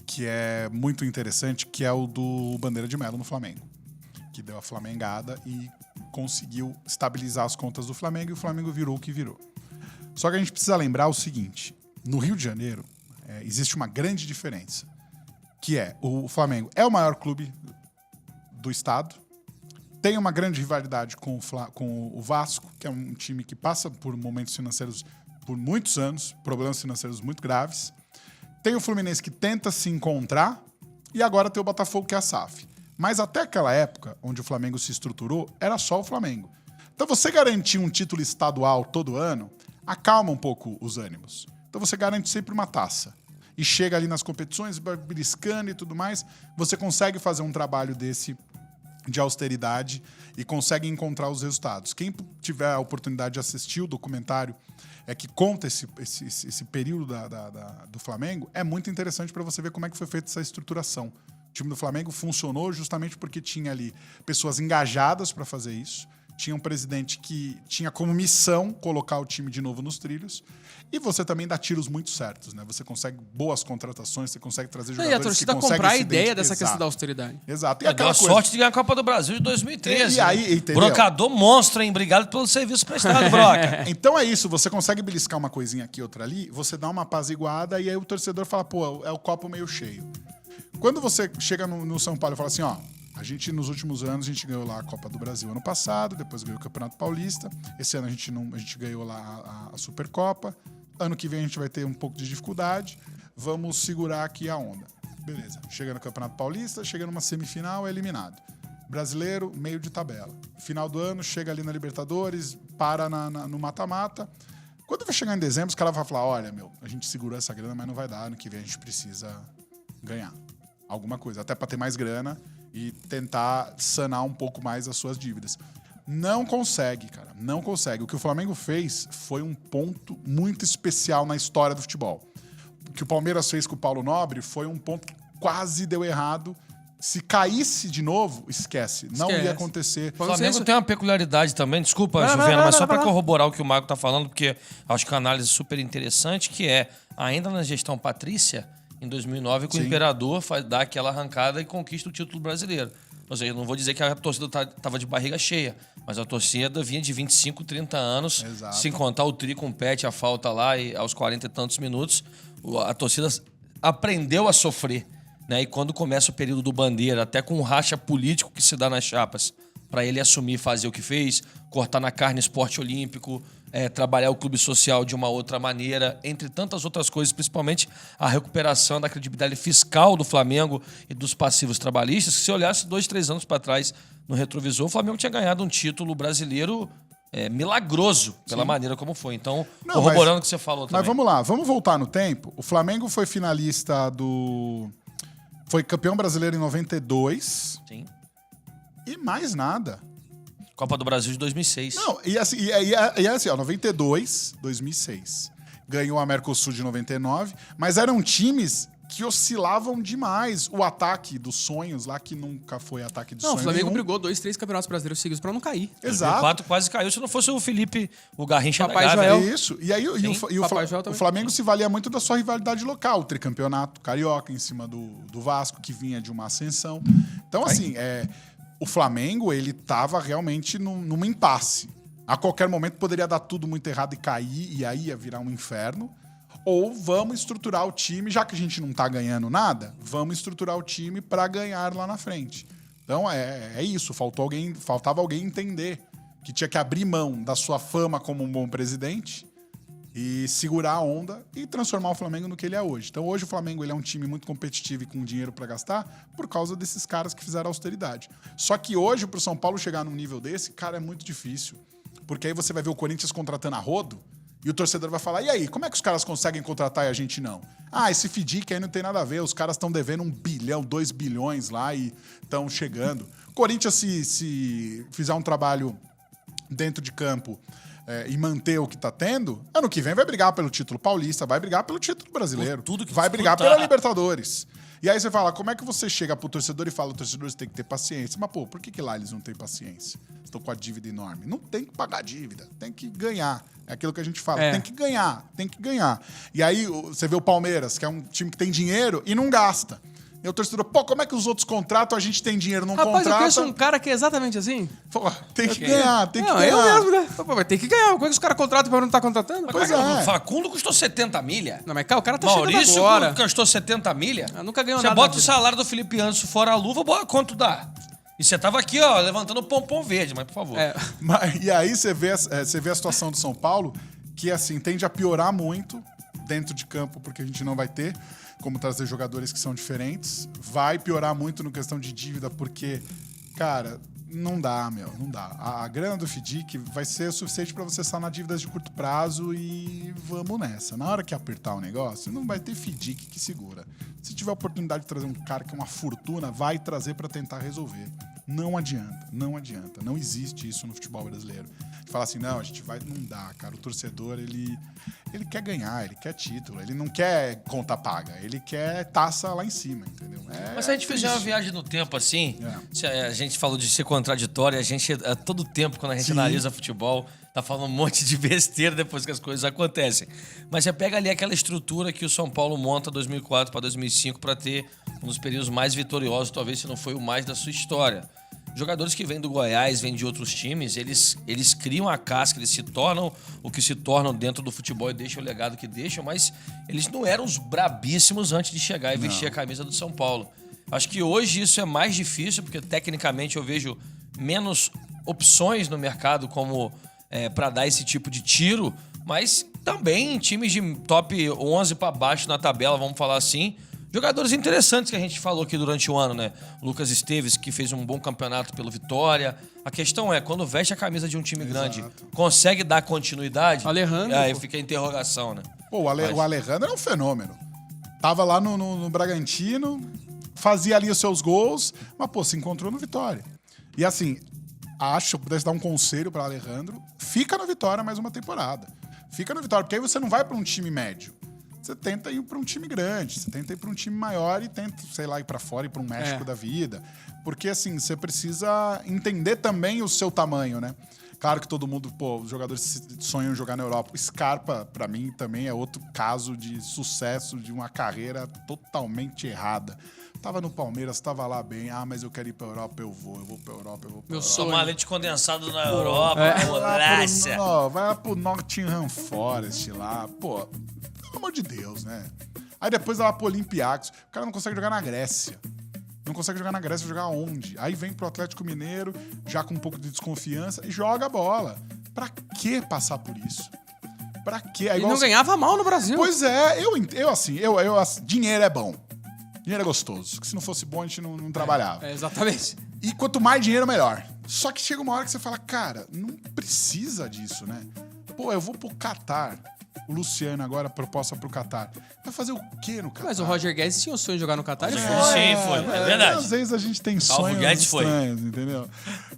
Speaker 5: que é muito interessante, que é o do Bandeira de Melo no Flamengo, que deu a flamengada e conseguiu estabilizar as contas do Flamengo e o Flamengo virou o que virou. Só que a gente precisa lembrar o seguinte, no Rio de Janeiro existe uma grande diferença, que é o Flamengo é o maior clube do estado, tem uma grande rivalidade com o Vasco, que é um time que passa por momentos financeiros por muitos anos, problemas financeiros muito graves. Tem o Fluminense que tenta se encontrar e agora tem o Botafogo que é a SAF. Mas até aquela época, onde o Flamengo se estruturou, era só o Flamengo. Então você garantir um título estadual todo ano, acalma um pouco os ânimos. Então você garante sempre uma taça. E chega ali nas competições, beliscando e tudo mais, você consegue fazer um trabalho desse de austeridade e consegue encontrar os resultados. Quem tiver a oportunidade de assistir o documentário que conta esse período do Flamengo, é muito interessante para você ver como é que foi feita essa estruturação. O time do Flamengo funcionou justamente porque tinha ali pessoas engajadas para fazer isso, tinha um presidente que tinha como missão colocar o time de novo nos trilhos, e você também dá tiros muito certos, né? Você consegue boas contratações, você consegue trazer jogadores
Speaker 2: E a torcida
Speaker 5: que conseguem
Speaker 2: comprar a
Speaker 5: se
Speaker 2: ideia
Speaker 5: identificar.
Speaker 2: dessa questão da austeridade.
Speaker 5: Exato. E
Speaker 3: Deu
Speaker 5: aquela
Speaker 3: a
Speaker 5: coisa...
Speaker 3: sorte de ganhar a Copa do Brasil de 2013.
Speaker 5: E aí, entendeu?
Speaker 3: Brocador monstro, hein? Obrigado pelo serviço prestado, Broca.
Speaker 5: Então é isso, você consegue beliscar uma coisinha aqui, outra ali, você dá uma apaziguada e aí o torcedor fala, pô, é o copo meio cheio. Quando você chega no São Paulo e fala assim, ó, a gente nos últimos anos, a gente ganhou lá a Copa do Brasil ano passado, depois ganhou o Campeonato Paulista, esse ano a gente ganhou lá a Supercopa, ano que vem a gente vai ter um pouco de dificuldade, vamos segurar aqui a onda. Beleza, chega no Campeonato Paulista, chega numa semifinal, é eliminado. Brasileiro, meio de tabela. Final do ano, chega ali na Libertadores, para no mata-mata. Quando vai chegar em dezembro, os caras vão falar, olha, a gente segurou essa grana, mas não vai dar, ano que vem a gente precisa ganhar alguma coisa, até para ter mais grana e tentar sanar um pouco mais as suas dívidas. Não consegue, cara, não consegue. O que o Flamengo fez foi um ponto muito especial na história do futebol. O que o Palmeiras fez com o Paulo Nobre foi um ponto que quase deu errado. Se caísse de novo, esquece. Não ia acontecer.
Speaker 3: O Flamengo tem uma peculiaridade também, desculpa, Juvena, mas só para corroborar o que o Mago tá falando, porque acho que é uma análise super interessante, que é, ainda na gestão Patrícia, em 2009, que o Imperador dá aquela arrancada e conquista o título brasileiro. Ou seja, eu não vou dizer que a torcida estava de barriga cheia, mas a torcida vinha de 25, 30 anos,
Speaker 5: Exato.
Speaker 3: sem contar o tri com o pet, a falta lá, e aos 40 e tantos minutos, a torcida aprendeu a sofrer. Né? E quando começa o período do Bandeira, até com o racha político que se dá nas chapas, para ele assumir e fazer o que fez, cortar na carne esporte olímpico, trabalhar o clube social de uma outra maneira, entre tantas outras coisas, principalmente a recuperação da credibilidade fiscal do Flamengo e dos passivos trabalhistas, que se olhasse 2, 3 anos para trás no retrovisor, o Flamengo tinha ganhado um título brasileiro milagroso pela maneira como foi. Então, corroborando o que você falou também.
Speaker 5: Mas vamos lá, vamos voltar no tempo. O Flamengo foi finalista foi campeão brasileiro em 92.
Speaker 3: Sim.
Speaker 5: E mais nada.
Speaker 3: Copa do Brasil de 2006.
Speaker 5: Não, e assim, ó, 92, 2006. Ganhou a Mercosul de 99, mas eram times que oscilavam demais. O ataque dos sonhos lá, que nunca foi ataque de
Speaker 2: Não, o
Speaker 5: sonho
Speaker 2: Flamengo
Speaker 5: nenhum.
Speaker 2: brigou 2-3 campeonatos brasileiros seguidos pra não cair.
Speaker 5: Exato.
Speaker 3: 4 quase caiu, se não fosse o Felipe, o Garrincha
Speaker 2: Papai
Speaker 3: da Gávea.
Speaker 2: Joel.
Speaker 5: É isso. E aí
Speaker 2: Papai Joel
Speaker 5: o
Speaker 2: também.
Speaker 5: Flamengo se valia muito da sua rivalidade local, o tricampeonato carioca em cima do Vasco, que vinha de uma ascensão. Então, assim, o Flamengo, ele tava realmente num impasse. A qualquer momento poderia dar tudo muito errado e cair, e aí ia virar um inferno. Ou vamos estruturar o time, já que a gente não tá ganhando nada, vamos estruturar o time para ganhar lá na frente. Então é isso, faltava alguém entender que tinha que abrir mão da sua fama como um bom presidente e segurar a onda e transformar o Flamengo no que ele é hoje. Então hoje o Flamengo ele é um time muito competitivo e com dinheiro para gastar por causa desses caras que fizeram austeridade. Só que hoje pro São Paulo chegar num nível desse, cara, é muito difícil. Porque aí você vai ver o Corinthians contratando a rodo e o torcedor vai falar, e aí, como é que os caras conseguem contratar e a gente não? Ah, esse FDIC aí não tem nada a ver, os caras estão devendo 1 bilhão, 2 bilhões lá e estão chegando. Corinthians, se fizer um trabalho dentro de campo e manter o que tá tendo, ano que vem vai brigar pelo título paulista, vai brigar pelo título brasileiro,
Speaker 3: Por tudo que
Speaker 5: vai brigar
Speaker 3: disputar.
Speaker 5: pela Libertadores. E aí você fala, como é que você chega pro torcedor e fala, o torcedor tem que ter paciência? Mas, pô, por que lá eles não têm paciência? Estão com a dívida enorme. Não tem que pagar a dívida, tem que ganhar. É aquilo que a gente fala, tem que ganhar, tem que ganhar. E aí você vê o Palmeiras, que é um time que tem dinheiro e não gasta. E o torcedor, pô, como é que os outros contratam, a gente tem dinheiro, não
Speaker 2: Rapaz, eu
Speaker 5: contrata?
Speaker 2: conheço um cara que é exatamente assim.
Speaker 5: Pô, tem que ganhar, tem que
Speaker 2: Não,
Speaker 5: ganhar.
Speaker 2: eu mesmo, né? Pô, mas tem que ganhar. Como é que os caras contratam pra não estar contratando?
Speaker 5: Pois
Speaker 3: O
Speaker 5: é.
Speaker 3: Facundo custou 70 milha.
Speaker 2: Não, mas cara, o cara tá
Speaker 3: Maurício
Speaker 2: chegando agora.
Speaker 3: custou 70 milha.
Speaker 2: Ah, nunca ganhou
Speaker 3: Você
Speaker 2: nada
Speaker 3: bota
Speaker 2: na
Speaker 3: o
Speaker 2: vida.
Speaker 3: salário do Felipe Anso fora a luva, quanto dá? E você tava aqui, ó, levantando o pompom verde, mas por favor.
Speaker 2: É.
Speaker 5: E aí você vê a situação do São Paulo, que assim, tende a piorar muito dentro de campo, porque a gente não vai ter como trazer jogadores que são diferentes. Vai piorar muito no questão de dívida, porque, cara, não dá, não dá. A grana do FDIC vai ser o suficiente para você estar na dívidas de curto prazo e vamos nessa. Na hora que apertar o negócio, não vai ter FDIC que segura. Se tiver a oportunidade de trazer um cara que é uma fortuna, vai trazer para tentar resolver. Não adianta, não adianta. Não existe isso no futebol brasileiro. Falar assim, não, a gente vai... Não dá, cara. O torcedor, ele quer ganhar, ele quer título. Ele não quer conta paga. Ele quer taça lá em cima, entendeu?
Speaker 3: Mas se a gente fizer uma viagem no tempo assim, se a gente falou de ser contraditório, a gente, a todo tempo, quando a gente analisa futebol, tá falando um monte de besteira depois que as coisas acontecem. Mas você pega ali aquela estrutura que o São Paulo monta 2004 para 2005 para ter um dos períodos mais vitoriosos, talvez se não foi o mais da sua história. Jogadores que vêm do Goiás, vêm de outros times, eles criam a casca, eles se tornam o que se tornam dentro do futebol e deixam o legado que deixam, mas eles não eram os brabíssimos antes de chegar e vestir a camisa do São Paulo. Acho que hoje isso é mais difícil, porque tecnicamente eu vejo menos opções no mercado como para dar esse tipo de tiro, mas também times de top 11 para baixo na tabela, vamos falar assim. Jogadores interessantes que a gente falou aqui durante o ano, né? Lucas Esteves, que fez um bom campeonato pelo Vitória. A questão é, quando veste a camisa de um time grande, consegue dar continuidade?
Speaker 2: Alejandro,
Speaker 3: Aí
Speaker 2: pô.
Speaker 3: fica a interrogação, né?
Speaker 5: Pô, o Alejandro é um fenômeno. Tava lá no Bragantino, fazia ali os seus gols, mas, pô, se encontrou no Vitória. E assim, acho, se eu pudesse dar um conselho para Alejandro, fica no Vitória mais uma temporada. Fica no Vitória, porque aí você não vai para um time médio. Você tenta ir para um time grande, você tenta ir para um time maior e tenta, sei lá, ir para fora, ir para um México da vida. Porque, assim, você precisa entender também o seu tamanho, né? Claro que todo mundo, pô, os jogadores sonham jogar na Europa. O Scarpa, para mim, também é outro caso de sucesso de uma carreira totalmente errada. Tava no Palmeiras, tava lá bem. Ah, mas eu quero ir pra Europa, eu vou pra Europa, eu vou pra Europa.
Speaker 3: Tomar leite condensado na Europa, bolacha.
Speaker 5: Vai lá pro Nottingham Forest lá. Pô, pelo amor de Deus, né? Aí depois vai lá pro Olympiacos. O cara não consegue jogar na Grécia. Não consegue jogar na Grécia, jogar onde? Aí vem pro Atlético Mineiro, já com um pouco de desconfiança, e joga a bola. Pra que passar por isso? Pra quê?
Speaker 2: E não ganhava mal no Brasil.
Speaker 5: Pois é, dinheiro é bom. Dinheiro é gostoso. Que se não fosse bom, a gente não trabalhava.
Speaker 2: Exatamente.
Speaker 5: E quanto mais dinheiro, melhor. Só que chega uma hora que você fala, cara, não precisa disso, né? Pô, eu vou pro Catar. O Luciano agora, proposta pro Catar. Vai fazer o quê no Catar?
Speaker 2: Mas o Roger Guedes tinha o sonho de jogar no Catar e foi.
Speaker 3: Sim, foi. É verdade.
Speaker 5: Às vezes a gente tem
Speaker 3: Salvo
Speaker 5: sonhos
Speaker 3: Guedes foi.
Speaker 5: estranhos, entendeu?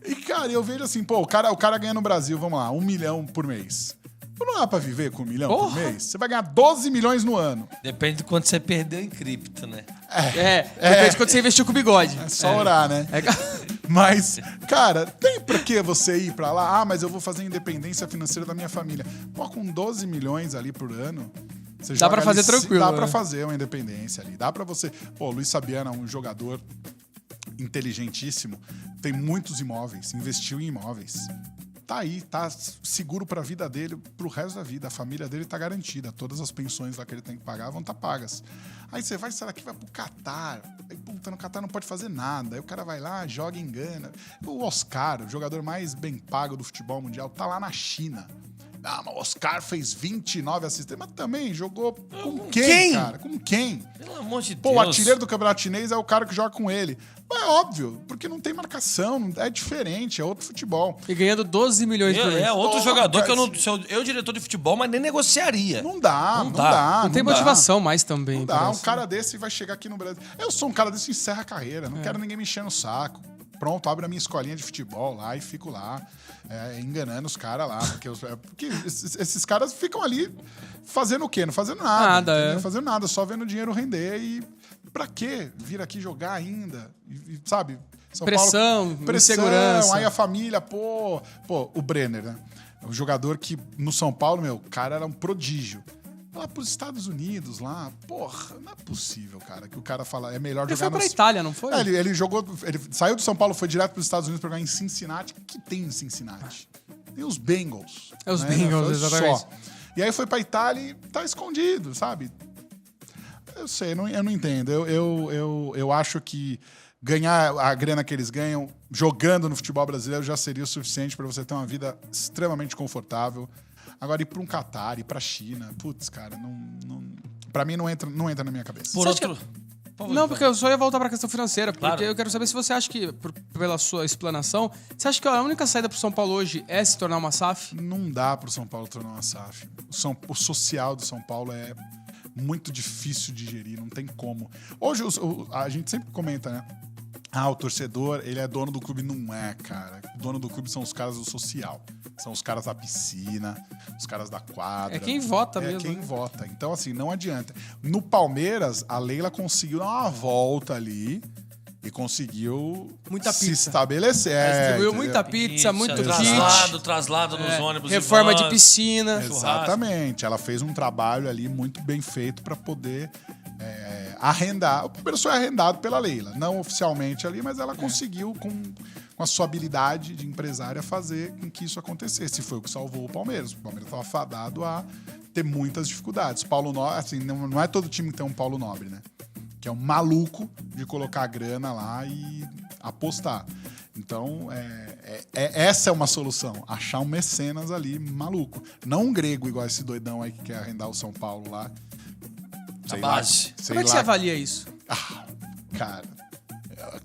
Speaker 5: E, cara, eu vejo assim, pô, o cara ganha no Brasil, vamos lá, 1 milhão por mês. Não dá pra viver com 1 milhão por
Speaker 2: Porra.
Speaker 5: mês? Você vai ganhar 12 milhões no ano.
Speaker 3: Depende de quanto você perdeu em cripto, né?
Speaker 2: Depende de quando você investiu com o bigode.
Speaker 5: É só orar, né? Mas, cara, tem pra que você ir pra lá? Ah, mas eu vou fazer independência financeira da minha família. Pô, com 12 milhões ali por ano, você
Speaker 2: Dá
Speaker 5: joga
Speaker 2: pra fazer
Speaker 5: ali,
Speaker 2: tranquilo,
Speaker 5: Dá
Speaker 2: né?
Speaker 5: pra fazer uma independência ali. Dá pra você... Pô, Luiz Fabiano é um jogador inteligentíssimo. Tem muitos imóveis, investiu em imóveis. Tá aí, tá seguro pra vida dele, pro resto da vida. A família dele tá garantida. Todas as pensões lá que ele tem que pagar vão estar pagas. Aí você vai, será que vai pro Catar? Aí, puta, no Catar não pode fazer nada. Aí o cara vai lá, joga e engana. O Oscar, o jogador mais bem pago do futebol mundial, tá lá na China. Ah, mas o Oscar fez 29 assistências. Mas também jogou com quem, cara? Com quem?
Speaker 3: Pelo amor de
Speaker 5: Pô,
Speaker 3: Deus.
Speaker 5: o artilheiro do campeonato chinês é o cara que joga com ele. Mas é óbvio, porque não tem marcação, é diferente, é outro futebol.
Speaker 2: E ganhando 12 milhões por mês.
Speaker 3: É outro
Speaker 5: Porra,
Speaker 3: jogador que eu
Speaker 5: cara,
Speaker 3: não... Eu, diretor de futebol, mas nem negociaria.
Speaker 5: Não dá.
Speaker 2: Não tem motivação mais também.
Speaker 5: Não dá.
Speaker 2: parece.
Speaker 5: Um cara desse vai chegar aqui no Brasil. Eu sou um cara desse, encerra a carreira. Não quero ninguém me enchendo o saco. Pronto, abro a minha escolinha de futebol lá e fico lá, enganando os caras lá. Porque esses caras ficam ali fazendo o quê? Não fazendo nada.
Speaker 2: Nada,
Speaker 5: entendeu?
Speaker 2: é.
Speaker 5: Fazendo nada, só vendo o dinheiro render. E pra quê vir aqui jogar ainda? E, sabe? São
Speaker 2: Pressão,
Speaker 5: Paulo,
Speaker 2: insegurança.
Speaker 5: Aí a família, pô, o Brenner, né? O jogador que no São Paulo, meu, o cara era um prodígio. Lá pros Estados Unidos, lá, porra, não é possível, cara, que o cara fala, é melhor
Speaker 2: Ele
Speaker 5: jogar
Speaker 2: foi pra Itália, não foi?
Speaker 5: ele jogou, ele saiu do São Paulo, foi direto pros Estados Unidos pra jogar em Cincinnati. O que tem em Cincinnati? Tem os Bengals.
Speaker 2: É os
Speaker 5: né?
Speaker 2: Bengals,
Speaker 5: Foi
Speaker 2: exatamente.
Speaker 5: só. E aí foi pra Itália e tá escondido, sabe? Eu sei, eu não entendo. Eu acho que ganhar a grana que eles ganham jogando no futebol brasileiro já seria o suficiente pra você ter uma vida extremamente confortável. Agora, ir pra um Catar, ir pra China, putz, cara, pra mim não entra na minha cabeça.
Speaker 3: Por outro...
Speaker 2: Não, porque eu só ia voltar pra questão financeira. Porque
Speaker 3: Claro.
Speaker 2: eu quero saber se você acha que, pela sua explanação, você acha que a única saída pro São Paulo hoje é se tornar uma SAF?
Speaker 5: Não dá pro São Paulo tornar uma SAF. O social do São Paulo é muito difícil de gerir, não tem como. Hoje, a gente sempre comenta, né? Ah, o torcedor, ele é dono do clube. Não é, cara. O dono do clube são os caras do social. São os caras da piscina, os caras da quadra.
Speaker 2: É quem vota
Speaker 5: É
Speaker 2: mesmo,
Speaker 5: quem
Speaker 2: né?
Speaker 5: vota. Então, assim, não adianta. No Palmeiras, a Leila conseguiu dar uma volta ali e conseguiu
Speaker 2: Muita
Speaker 5: se
Speaker 2: pizza.
Speaker 5: estabelecer.
Speaker 2: Distribuiu
Speaker 5: entendeu?
Speaker 2: muita pizza, muito kit.
Speaker 3: Traslado nos ônibus. e
Speaker 2: Reforma de
Speaker 3: vans.
Speaker 2: piscina.
Speaker 5: Exatamente. Ela fez um trabalho ali muito bem feito para poder arrendar. O Palmeiras foi arrendado pela Leila. Não oficialmente ali, mas ela conseguiu, com a sua habilidade de empresária, fazer com que isso acontecesse. Foi o que salvou o Palmeiras. O Palmeiras estava fadado a ter muitas dificuldades. Paulo Nobre, assim, não é todo time que tem um Paulo Nobre, né? Que é um maluco de colocar a grana lá e apostar. Então, essa é uma solução. Achar um mecenas ali maluco. Não um grego igual esse doidão aí que quer arrendar o São Paulo lá.
Speaker 3: A base.
Speaker 2: Como é que você avalia isso?
Speaker 5: Cara,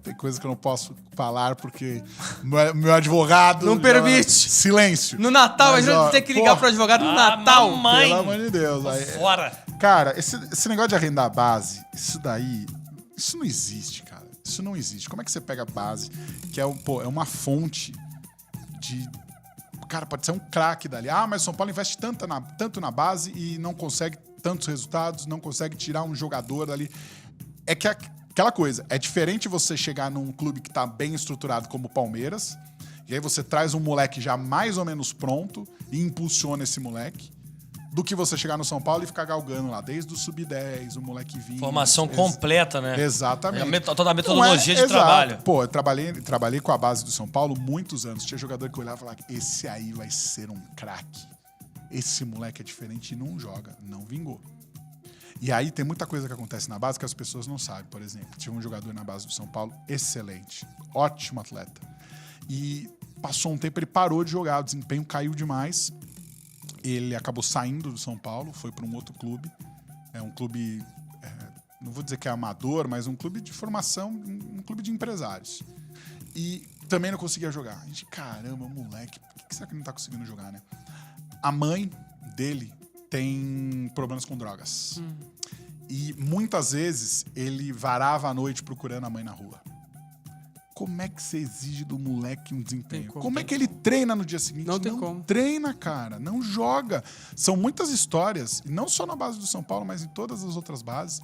Speaker 5: tem coisa que eu não posso falar porque meu advogado...
Speaker 2: Não permite.
Speaker 5: Silêncio.
Speaker 2: No Natal,
Speaker 5: Mas,
Speaker 2: a gente
Speaker 5: ó,
Speaker 2: tem que ligar pro advogado no Natal.
Speaker 3: mamãe.
Speaker 5: Pelo amor de Deus. Aí,
Speaker 3: Fora.
Speaker 5: cara, esse negócio de arrendar a base, isso não existe, cara. Isso não existe. Como é que você pega a base, que é uma fonte de... Cara, pode ser um craque dali. Ah, mas o São Paulo investe tanto na base e não consegue tantos resultados, não consegue tirar um jogador dali. É que aquela coisa, é diferente você chegar num clube que tá bem estruturado como o Palmeiras, e aí você traz um moleque já mais ou menos pronto e impulsiona esse moleque, do que você chegar no São Paulo e ficar galgando lá, desde o sub-10, o moleque vindo.
Speaker 3: Formação completa, né?
Speaker 5: Exatamente.
Speaker 3: Toda a metodologia de
Speaker 5: exato.
Speaker 3: trabalho.
Speaker 5: Pô, eu trabalhei com a base do São Paulo muitos anos. Tinha jogador que olhava e falava, esse aí vai ser um craque. Esse moleque é diferente e não joga. Não vingou. E aí tem muita coisa que acontece na base que as pessoas não sabem. Por exemplo, tinha um jogador na base do São Paulo excelente. Ótimo atleta. E passou um tempo, ele parou de jogar. O desempenho caiu demais. Ele acabou saindo do São Paulo, foi para um outro clube. É um clube, não vou dizer que é amador, mas um clube de formação, um clube de empresários. E também não conseguia jogar. A gente, caramba, moleque, por que será que ele não tá conseguindo jogar, né? A mãe dele tem problemas com drogas. E muitas vezes ele varava a noite procurando a mãe na rua. como é que você exige do moleque um desempenho?
Speaker 2: Como,
Speaker 5: como é que ele treina no dia seguinte?
Speaker 2: Não tem como.
Speaker 5: Treina, cara. Não joga. São muitas histórias, e não só na base do São Paulo, mas em todas as outras bases.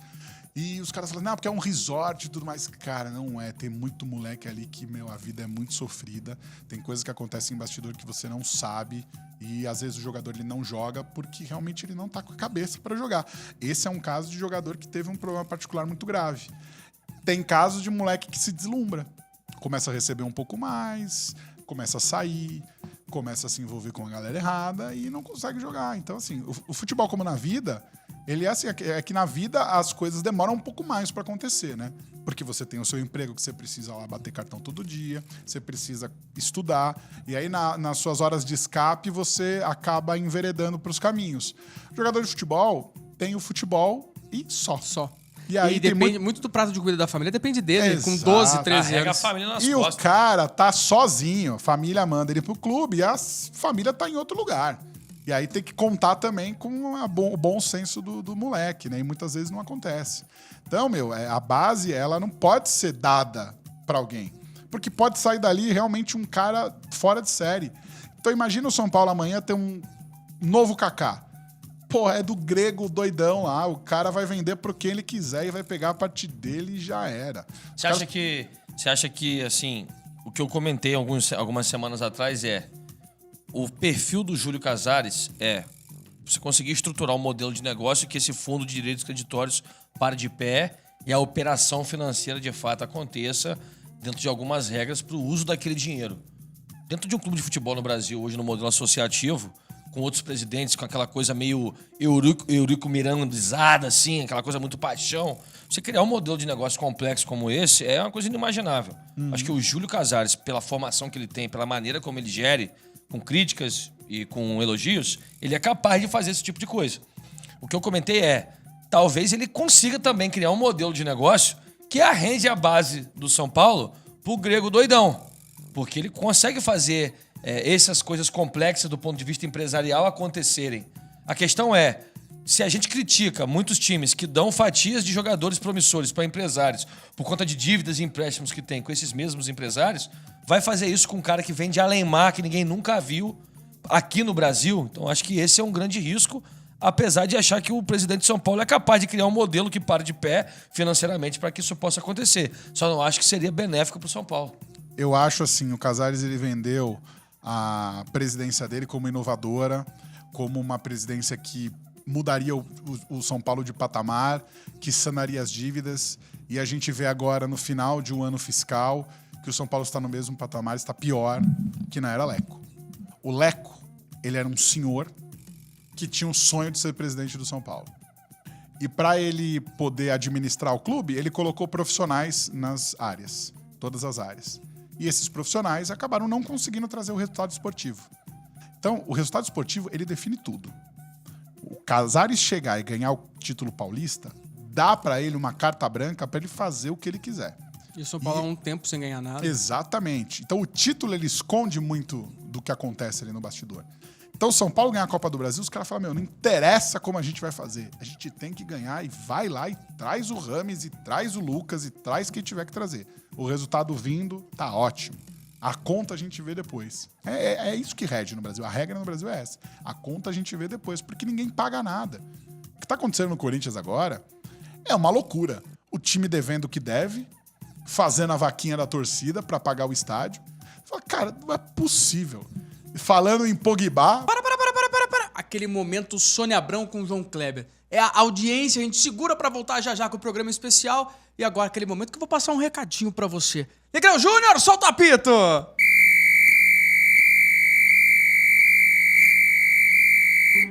Speaker 5: E os caras falam, não, porque é um resort e tudo mais. Cara, não é. Tem muito moleque ali que, a vida é muito sofrida. Tem coisas que acontecem em bastidor que você não sabe. E, às vezes, o jogador ele não joga porque, realmente, ele não tá com a cabeça para jogar. Esse é um caso de jogador que teve um problema particular muito grave. Tem casos de moleque que se deslumbra. Começa a receber um pouco mais, começa a sair, começa a se envolver com a galera errada e não consegue jogar. Então, assim, o futebol, como na vida... Ele é assim, é que na vida as coisas demoram um pouco mais para acontecer, né? Porque você tem o seu emprego que você precisa lá bater cartão todo dia, você precisa estudar, e aí nas suas horas de escape você acaba enveredando para os caminhos. O jogador de futebol tem o futebol e só. E aí
Speaker 2: depende muito do prato de comida da família, depende dele,
Speaker 5: Exato.
Speaker 2: com 12, 13
Speaker 3: Carrega
Speaker 2: anos.
Speaker 3: a família nas
Speaker 5: E
Speaker 3: costas.
Speaker 5: o cara tá sozinho, a família manda ele pro clube e a família tá em outro lugar. E aí tem que contar também com o bom senso do moleque, né? E muitas vezes não acontece. Então, a base, ela não pode ser dada pra alguém. Porque pode sair dali realmente um cara fora de série. Então imagina o São Paulo amanhã ter um novo Kaká. Pô, é do grego doidão lá. O cara vai vender pro quem ele quiser e vai pegar a partir dele e já era.
Speaker 3: Você acha que, assim, o que eu comentei algumas semanas atrás o perfil do Júlio Casares você conseguir estruturar um modelo de negócio que esse fundo de direitos creditórios pare de pé e a operação financeira de fato aconteça dentro de algumas regras para o uso daquele dinheiro. Dentro de um clube de futebol no Brasil, hoje no modelo associativo, com outros presidentes, com aquela coisa meio Eurico Mirandizada, assim, aquela coisa muito paixão, você criar um modelo de negócio complexo como esse é uma coisa inimaginável. Acho que o Júlio Casares, pela formação que ele tem, pela maneira como ele gere, com críticas e com elogios, ele é capaz de fazer esse tipo de coisa. O que eu comentei talvez ele consiga também criar um modelo de negócio que arrende a base do São Paulo pro grego doidão. Porque ele consegue fazer essas coisas complexas do ponto de vista empresarial acontecerem. A questão se a gente critica muitos times que dão fatias de jogadores promissores para empresários por conta de dívidas e empréstimos que tem com esses mesmos empresários, vai fazer isso com um cara que vem de Além-Mar, que ninguém nunca viu aqui no Brasil. Então, acho que esse é um grande risco, apesar de achar que o presidente de São Paulo é capaz de criar um modelo que pare de pé financeiramente para que isso possa acontecer. Só não acho que seria benéfico para o São Paulo.
Speaker 5: Eu acho assim, o Casares ele vendeu a presidência dele como inovadora, como uma presidência que mudaria o São Paulo de patamar, que sanaria as dívidas, e a gente vê agora no final de um ano fiscal que o São Paulo está no mesmo patamar, está pior que na era Leco. O Leco, ele era um senhor que tinha um sonho de ser presidente do São Paulo. E para ele poder administrar o clube, ele colocou profissionais nas áreas, todas as áreas. E esses profissionais acabaram não conseguindo trazer o resultado esportivo. Então, o resultado esportivo, ele define tudo. O Casares chegar e ganhar o título paulista, dá para ele uma carta branca para ele fazer o que ele quiser.
Speaker 2: E o São Paulo há um tempo sem ganhar nada.
Speaker 5: Exatamente. Então, o título, ele esconde muito do que acontece ali no bastidor. Então, o São Paulo ganhar a Copa do Brasil, os caras falam, não interessa como a gente vai fazer. A gente tem que ganhar e vai lá e traz o Rames, e traz o Lucas, e traz quem tiver que trazer. O resultado vindo, tá ótimo. A conta a gente vê depois. É isso que rege no Brasil. A regra no Brasil é essa. A conta a gente vê depois, porque ninguém paga nada. O que tá acontecendo no Corinthians agora é uma loucura. O time devendo o que deve, fazendo a vaquinha da torcida para pagar o estádio. Fala, cara, não é possível. Falando em Pogba...
Speaker 2: Para. Aquele momento Sônia Abrão com o João Kleber. É a audiência, a gente segura pra voltar já com o programa especial. E agora aquele momento que eu vou passar um recadinho pra você. Negrão Júnior, solta o apito!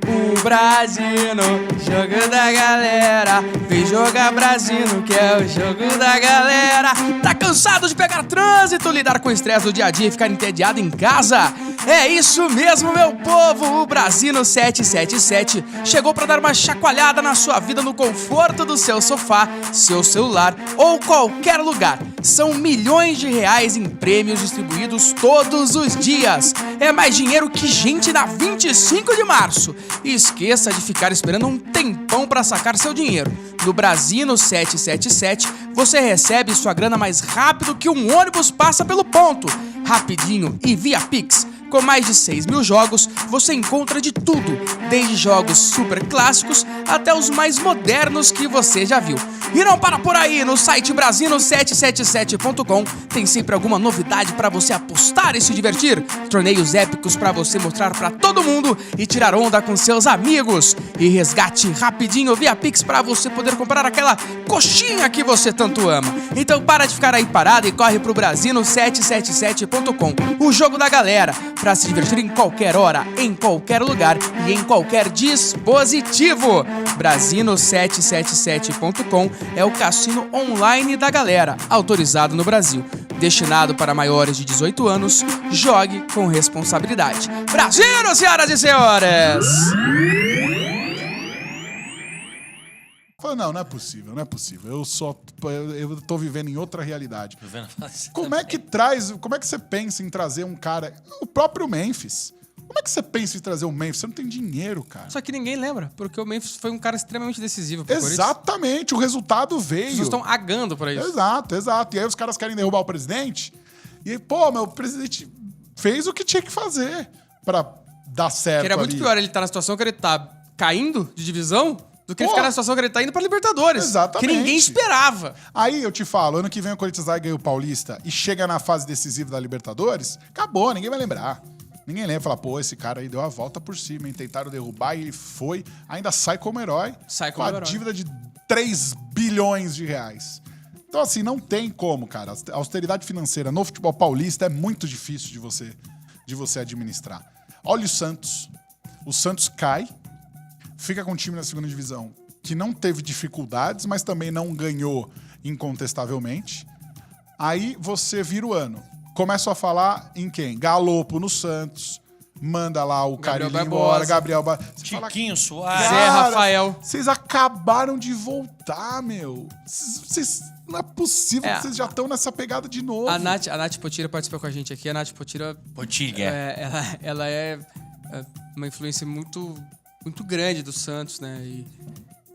Speaker 2: O Brasil no jogo da galera. Vem jogar Brasil no que é o jogo da galera. Tá cansado de pegar trânsito, lidar com o estresse do dia a dia e ficar entediado em casa? É isso mesmo, meu povo! O Brasino 777 chegou para dar uma chacoalhada na sua vida no conforto do seu sofá, seu celular ou qualquer lugar. São milhões de reais em prêmios distribuídos todos os dias. É mais dinheiro que gente na 25 de março. E esqueça de ficar esperando um tempão para sacar seu dinheiro. No Brasino 777, você recebe sua grana mais rápido que um ônibus passa pelo ponto. Rapidinho e via Pix. Com mais de 6 mil jogos, você encontra de tudo, desde jogos super clássicos até os mais modernos que você já viu. E não para por aí, no site brasino777.com tem sempre alguma novidade para você apostar e se divertir, torneios épicos para você mostrar para todo mundo e tirar onda com seus amigos, e resgate rapidinho via Pix para você poder comprar aquela coxinha que você tanto ama. Então para de ficar aí parado e corre pro brasino777.com, o jogo da galera, para se divertir em qualquer hora, em qualquer lugar e em qualquer dispositivo. Brasino777.com é o cassino online da galera, autorizado no Brasil. Destinado para maiores de 18 anos, jogue com responsabilidade. Brasino, senhoras e senhores!
Speaker 5: Falei, não é possível, não é possível. Eu tô vivendo em outra realidade. Como é que você pensa em trazer um cara... O próprio Memphis. Como é que você pensa em trazer o Memphis? Você não tem dinheiro, cara.
Speaker 2: Só que ninguém lembra, porque o Memphis foi um cara extremamente decisivo pro Corinthians.
Speaker 5: Exatamente, o resultado veio.
Speaker 2: Vocês estão agando pra isso.
Speaker 5: Exato. E aí os caras querem derrubar o presidente. E, pô, meu, o presidente fez o que tinha que fazer pra dar certo.
Speaker 2: Que era muito pior ele estar na situação que ele tá caindo de divisão do que ele ficar na situação que ele tá indo pra Libertadores.
Speaker 5: Exatamente.
Speaker 2: Que ninguém esperava.
Speaker 5: Aí eu te falo, ano que vem o Corinthians vai ganhar o Paulista e chega na fase decisiva da Libertadores, acabou, ninguém vai lembrar. Ninguém lembra, fala, pô, esse cara aí deu a volta por cima, hein? Tentaram derrubar e ele foi, ainda sai como herói.
Speaker 2: Sai como herói.
Speaker 5: Com a dívida de 3 bilhões de reais. Então, assim, não tem como, cara. A austeridade financeira no futebol paulista é muito difícil de você administrar. Olha o Santos. O Santos cai, fica com um time na segunda divisão que não teve dificuldades, mas também não ganhou incontestavelmente. Aí você vira o ano. Começa a falar em quem? Galopo no Santos. Manda lá o Carilho embora. Gabriel
Speaker 3: Tiquinho Soares.
Speaker 2: Zé Rafael.
Speaker 5: Vocês acabaram de voltar, meu. Não é possível que vocês já estão nessa pegada de novo.
Speaker 2: A Nath Potira participou com a gente aqui. A Nath Potira... Ela é uma influência muito, muito grande do Santos, né? E,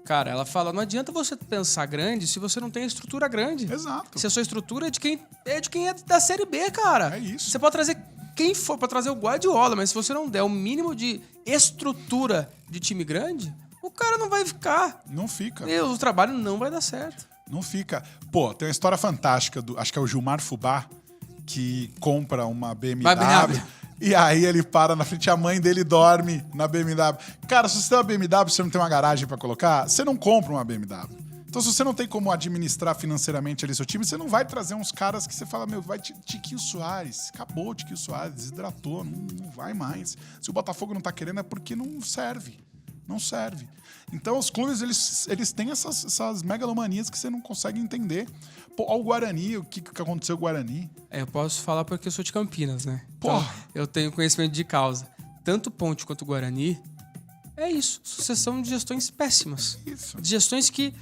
Speaker 2: cara, ela fala, não adianta você pensar grande se você não tem estrutura grande.
Speaker 5: Exato.
Speaker 2: Se a sua estrutura é de quem é da Série B, cara.
Speaker 5: É isso.
Speaker 2: Você pode trazer quem for pra trazer o Guardiola, mas se você não der o mínimo de estrutura de time grande, o cara não vai ficar.
Speaker 5: Não fica.
Speaker 2: E o trabalho não vai dar certo.
Speaker 5: Não fica. Pô, tem uma história fantástica, acho que é o Gilmar Fubá, que compra uma BMW. E aí ele para na frente, a mãe dele dorme na BMW. Cara, se você tem uma BMW e você não tem uma garagem pra colocar, você não compra uma BMW. Então, se você não tem como administrar financeiramente ali seu time, você não vai trazer uns caras que você fala, meu, vai Tiquinho Soares. Acabou o Tiquinho Soares, desidratou, não vai mais. Se o Botafogo não tá querendo é porque não serve. Não serve. Então, os clubes, eles têm essas megalomanias que você não consegue entender. Pô, olha o Guarani, o que aconteceu com o Guarani?
Speaker 2: Eu posso falar porque eu sou de Campinas, né?
Speaker 5: Porra.
Speaker 2: Então, eu tenho conhecimento de causa. Tanto Ponte quanto o Guarani, é isso. Sucessão de gestões péssimas.
Speaker 5: Isso.
Speaker 2: De gestões que...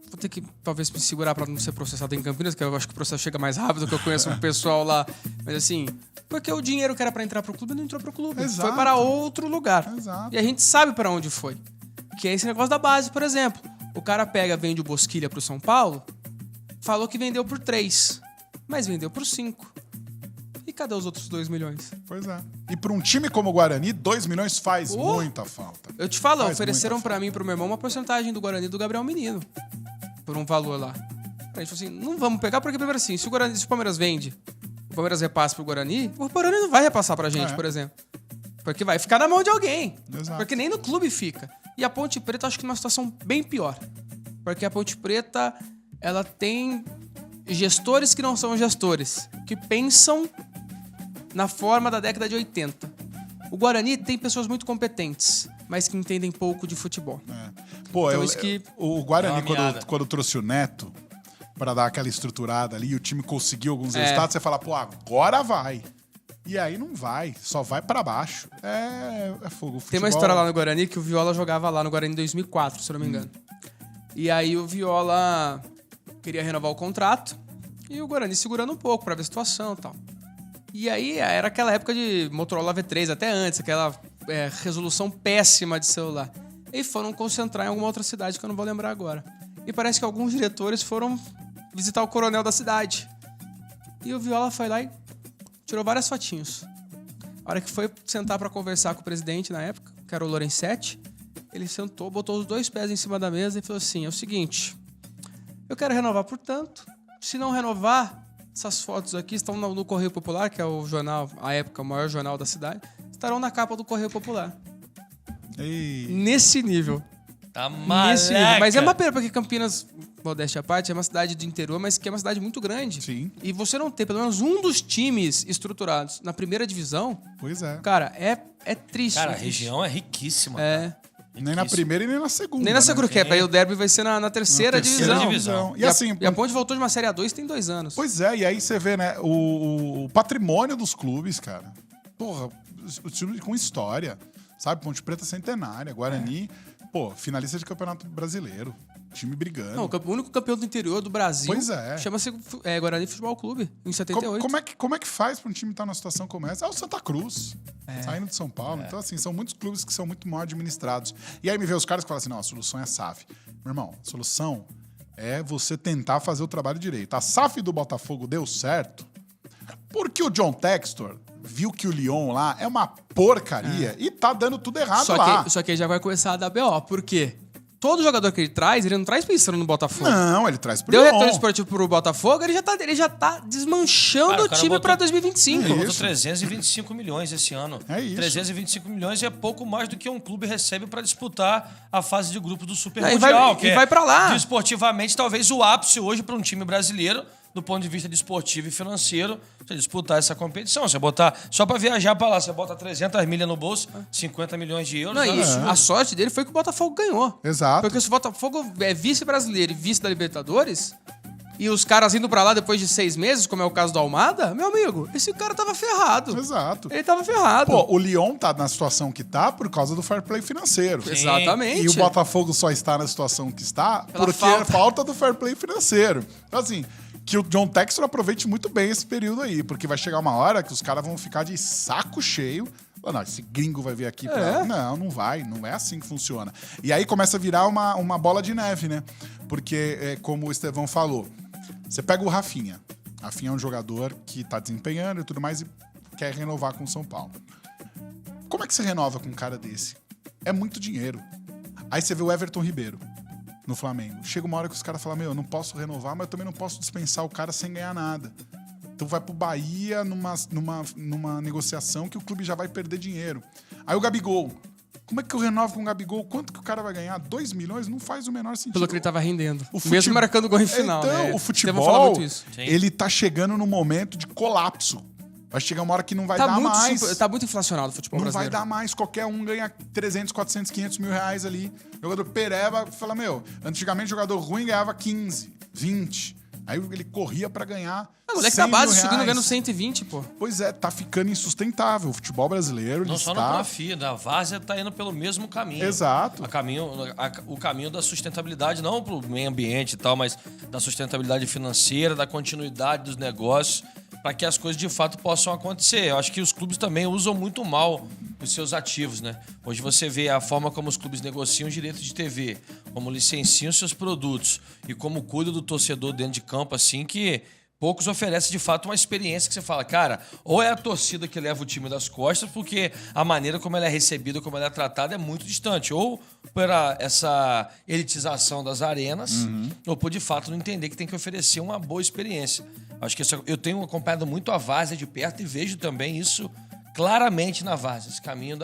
Speaker 2: Vou ter que, talvez, me segurar pra não ser processado em Campinas, que eu acho que o processo chega mais rápido, que eu conheço um pessoal lá. Mas assim, porque o dinheiro que era pra entrar pro clube não entrou pro clube.
Speaker 5: Exato.
Speaker 2: Foi para outro lugar.
Speaker 5: Exato.
Speaker 2: E a gente sabe pra onde foi. Que é esse negócio da base, por exemplo. O cara vende o Bosquilha pro São Paulo, falou que vendeu por 3, mas vendeu por 5. E cadê os outros 2 milhões?
Speaker 5: Pois é. E pra um time como o Guarani, 2 milhões faz muita falta.
Speaker 2: Eu te falo,
Speaker 5: Faz
Speaker 2: ofereceram
Speaker 5: muita
Speaker 2: pra mim e pro meu irmão uma porcentagem do Guarani do Gabriel Menino. Por um valor lá. A gente falou assim, não vamos pegar, porque primeiro assim, se o Palmeiras vende, o Palmeiras repassa pro Guarani, o Guarani não vai repassar pra gente, por exemplo. Porque vai ficar na mão de alguém.
Speaker 5: Exato.
Speaker 2: Porque nem no clube fica. E a Ponte Preta, acho que numa situação bem pior. Porque a Ponte Preta, ela tem gestores que não são gestores, que pensam na forma da década de 80. O Guarani tem pessoas muito competentes, mas que entendem pouco de futebol.
Speaker 5: Pô,
Speaker 2: Então, isso que...
Speaker 5: o Guarani,
Speaker 3: É uma miada.
Speaker 5: quando trouxe o Neto pra dar aquela estruturada ali, e o time conseguiu alguns resultados, você fala, pô, agora vai. E aí não vai, só vai pra baixo. É fogo.
Speaker 2: Tem uma história lá no Guarani que o Viola jogava lá no Guarani em 2004, se eu não me engano. E aí o Viola queria renovar o contrato e o Guarani segurando um pouco pra ver a situação e tal. E aí era aquela época de Motorola V3, até antes, aquela resolução péssima de celular. E foram concentrar em alguma outra cidade que eu não vou lembrar agora. E parece que alguns diretores foram visitar o coronel da cidade. E o Viola foi lá e tirou várias fotinhos. A hora que foi sentar pra conversar com o presidente na época, que era o Lorenzetti, ele sentou, botou os 2 pés em cima da mesa e falou assim, é o seguinte, eu quero renovar por tanto, se não renovar, essas fotos aqui estão no Correio Popular, que é o jornal, à época, o maior jornal da cidade, estarão na capa do Correio Popular.
Speaker 5: Ei.
Speaker 2: Nesse nível.
Speaker 3: Tá
Speaker 2: Nesse nível. Mas é uma
Speaker 3: malaca.
Speaker 2: pena, porque Campinas, modéstia à parte, é uma cidade do interior, mas que é uma cidade muito grande.
Speaker 5: Sim.
Speaker 2: E você não ter pelo menos um dos times estruturados na primeira divisão,
Speaker 5: Pois é.
Speaker 2: cara, é triste.
Speaker 3: Cara, a
Speaker 2: é triste.
Speaker 3: região é riquíssima.
Speaker 2: É.
Speaker 5: Nem na primeira e nem na segunda.
Speaker 2: Nem na
Speaker 5: né?
Speaker 2: segunda, porque aí o derby vai ser na terceira,
Speaker 5: Na terceira
Speaker 2: divisão.
Speaker 5: E assim,
Speaker 2: E a Ponte voltou de uma Série A2 tem 2 anos.
Speaker 5: pois é, e aí você vê, né, o patrimônio dos clubes, cara. Porra, o time com história, sabe? Ponte Preta Centenária, Guarani, pô, finalista de Campeonato Brasileiro. Time brigando.
Speaker 2: Não, o único campeão do interior do Brasil
Speaker 5: Pois é.
Speaker 2: chama-se Guarani Futebol Clube, em 78.
Speaker 5: Como é que faz pra um time estar numa situação como essa? É o Santa Cruz, saindo de São Paulo. Então, assim, são muitos clubes que são muito mal administrados. E aí me vê os caras que falam assim, não, a solução é a SAF. Meu irmão, a solução é você tentar fazer o trabalho direito. A SAF do Botafogo deu certo porque o John Textor viu que o Lyon lá é uma porcaria e tá dando tudo errado lá.
Speaker 2: Só que aí já vai começar a dar BO. Por quê? Todo jogador que ele não traz pensando no Botafogo.
Speaker 5: Não, ele traz pro
Speaker 2: Deu
Speaker 5: Lyon.
Speaker 2: retorno esportivo pro Botafogo, ele já tá desmanchando
Speaker 3: Cara, o
Speaker 2: o
Speaker 3: cara
Speaker 2: time
Speaker 3: botou-
Speaker 2: pra 2025.
Speaker 3: Ele botou
Speaker 5: Isso.
Speaker 3: 325 milhões esse ano.
Speaker 5: É isso.
Speaker 3: 325 milhões é pouco mais do que um clube recebe para disputar a fase de grupo do Super
Speaker 2: Não, e
Speaker 3: Mundial.
Speaker 2: vai- e vai pra lá.
Speaker 3: Esportivamente, talvez o ápice hoje para um time brasileiro, do ponto de vista desportivo e financeiro, você disputar essa competição. Você botar, só para viajar para lá, você bota 300 milhas no bolso, 50 milhões de euros.
Speaker 2: Não,
Speaker 3: é um
Speaker 2: e
Speaker 3: absurdo.
Speaker 2: a sorte dele foi que o Botafogo ganhou.
Speaker 5: Exato.
Speaker 2: Porque se o Botafogo é vice-brasileiro e vice da Libertadores, e os caras indo pra lá depois de 6 meses, como é o caso do Almada, meu amigo, esse cara tava ferrado.
Speaker 5: Exato.
Speaker 2: Ele tava ferrado.
Speaker 5: Pô, o Lyon tá na situação que tá por causa do fair play financeiro.
Speaker 2: Exatamente.
Speaker 5: E o Botafogo só está na situação que está
Speaker 2: Pela
Speaker 5: porque
Speaker 2: falta.
Speaker 5: é falta do fair play financeiro. Então, assim, que o John Textor aproveite muito bem esse período aí, porque vai chegar uma hora que os caras vão ficar de saco cheio. Não, esse gringo vai vir aqui pra... Não vai. Não é assim que funciona. E aí começa a virar uma bola de neve, né? Porque, como o Estevão falou, você pega o Rafinha. Rafinha é um jogador que tá desempenhando e tudo mais e quer renovar com o São Paulo. Como é que você renova com um cara desse? É muito dinheiro. Aí você vê o Everton Ribeiro no Flamengo. Chega uma hora que os caras falam, eu não posso renovar, mas eu também não posso dispensar o cara sem ganhar nada. Então vai pro Bahia numa negociação que o clube já vai perder dinheiro. Aí o Gabigol. Como é que eu renovo com o Gabigol? Quanto que o cara vai ganhar? 2 milhões? Não faz o menor sentido.
Speaker 2: Pelo que ele tava rendendo.
Speaker 5: O
Speaker 2: Mesmo marcando gol em final,
Speaker 5: então,
Speaker 2: né?
Speaker 5: o
Speaker 2: Estevão fala
Speaker 5: futebol,
Speaker 2: muito isso.
Speaker 3: Sim.
Speaker 5: ele tá chegando num momento de colapso. Vai chegar uma hora que não vai dar mais.
Speaker 2: Tá muito inflacionado o futebol
Speaker 5: Não vai
Speaker 2: brasileiro.
Speaker 5: dar mais. Qualquer um ganha 300, 400, 500 mil reais ali. O jogador pereba fala, antigamente jogador ruim ganhava 15, 20. Aí ele corria pra ganhar
Speaker 2: O moleque
Speaker 5: 100
Speaker 2: da base
Speaker 5: mil
Speaker 2: subindo
Speaker 5: reais.
Speaker 2: ganhando 120, pô.
Speaker 5: Pois é, tá ficando insustentável. O futebol brasileiro, ele
Speaker 3: Não só na
Speaker 5: está...
Speaker 3: Profi, a Várzea tá indo pelo mesmo caminho.
Speaker 5: Exato.
Speaker 3: O caminho da sustentabilidade, não pro meio ambiente e tal, mas da sustentabilidade financeira, da continuidade dos negócios, para que as coisas de fato possam acontecer. Eu acho que os clubes também usam muito mal os seus ativos, né? Hoje você vê a forma como os clubes negociam os direitos de TV, como licenciam seus produtos e como cuidam do torcedor dentro de campo, assim, que poucos oferecem de fato uma experiência que você fala, cara, ou é a torcida que leva o time das costas, porque a maneira como ela é recebida, como ela é tratada é muito distante, ou por essa elitização das arenas, ou por de fato não entender que tem que oferecer uma boa experiência. Acho que eu tenho acompanhado muito a Várzea de perto e vejo também isso claramente na Várzea, esse caminho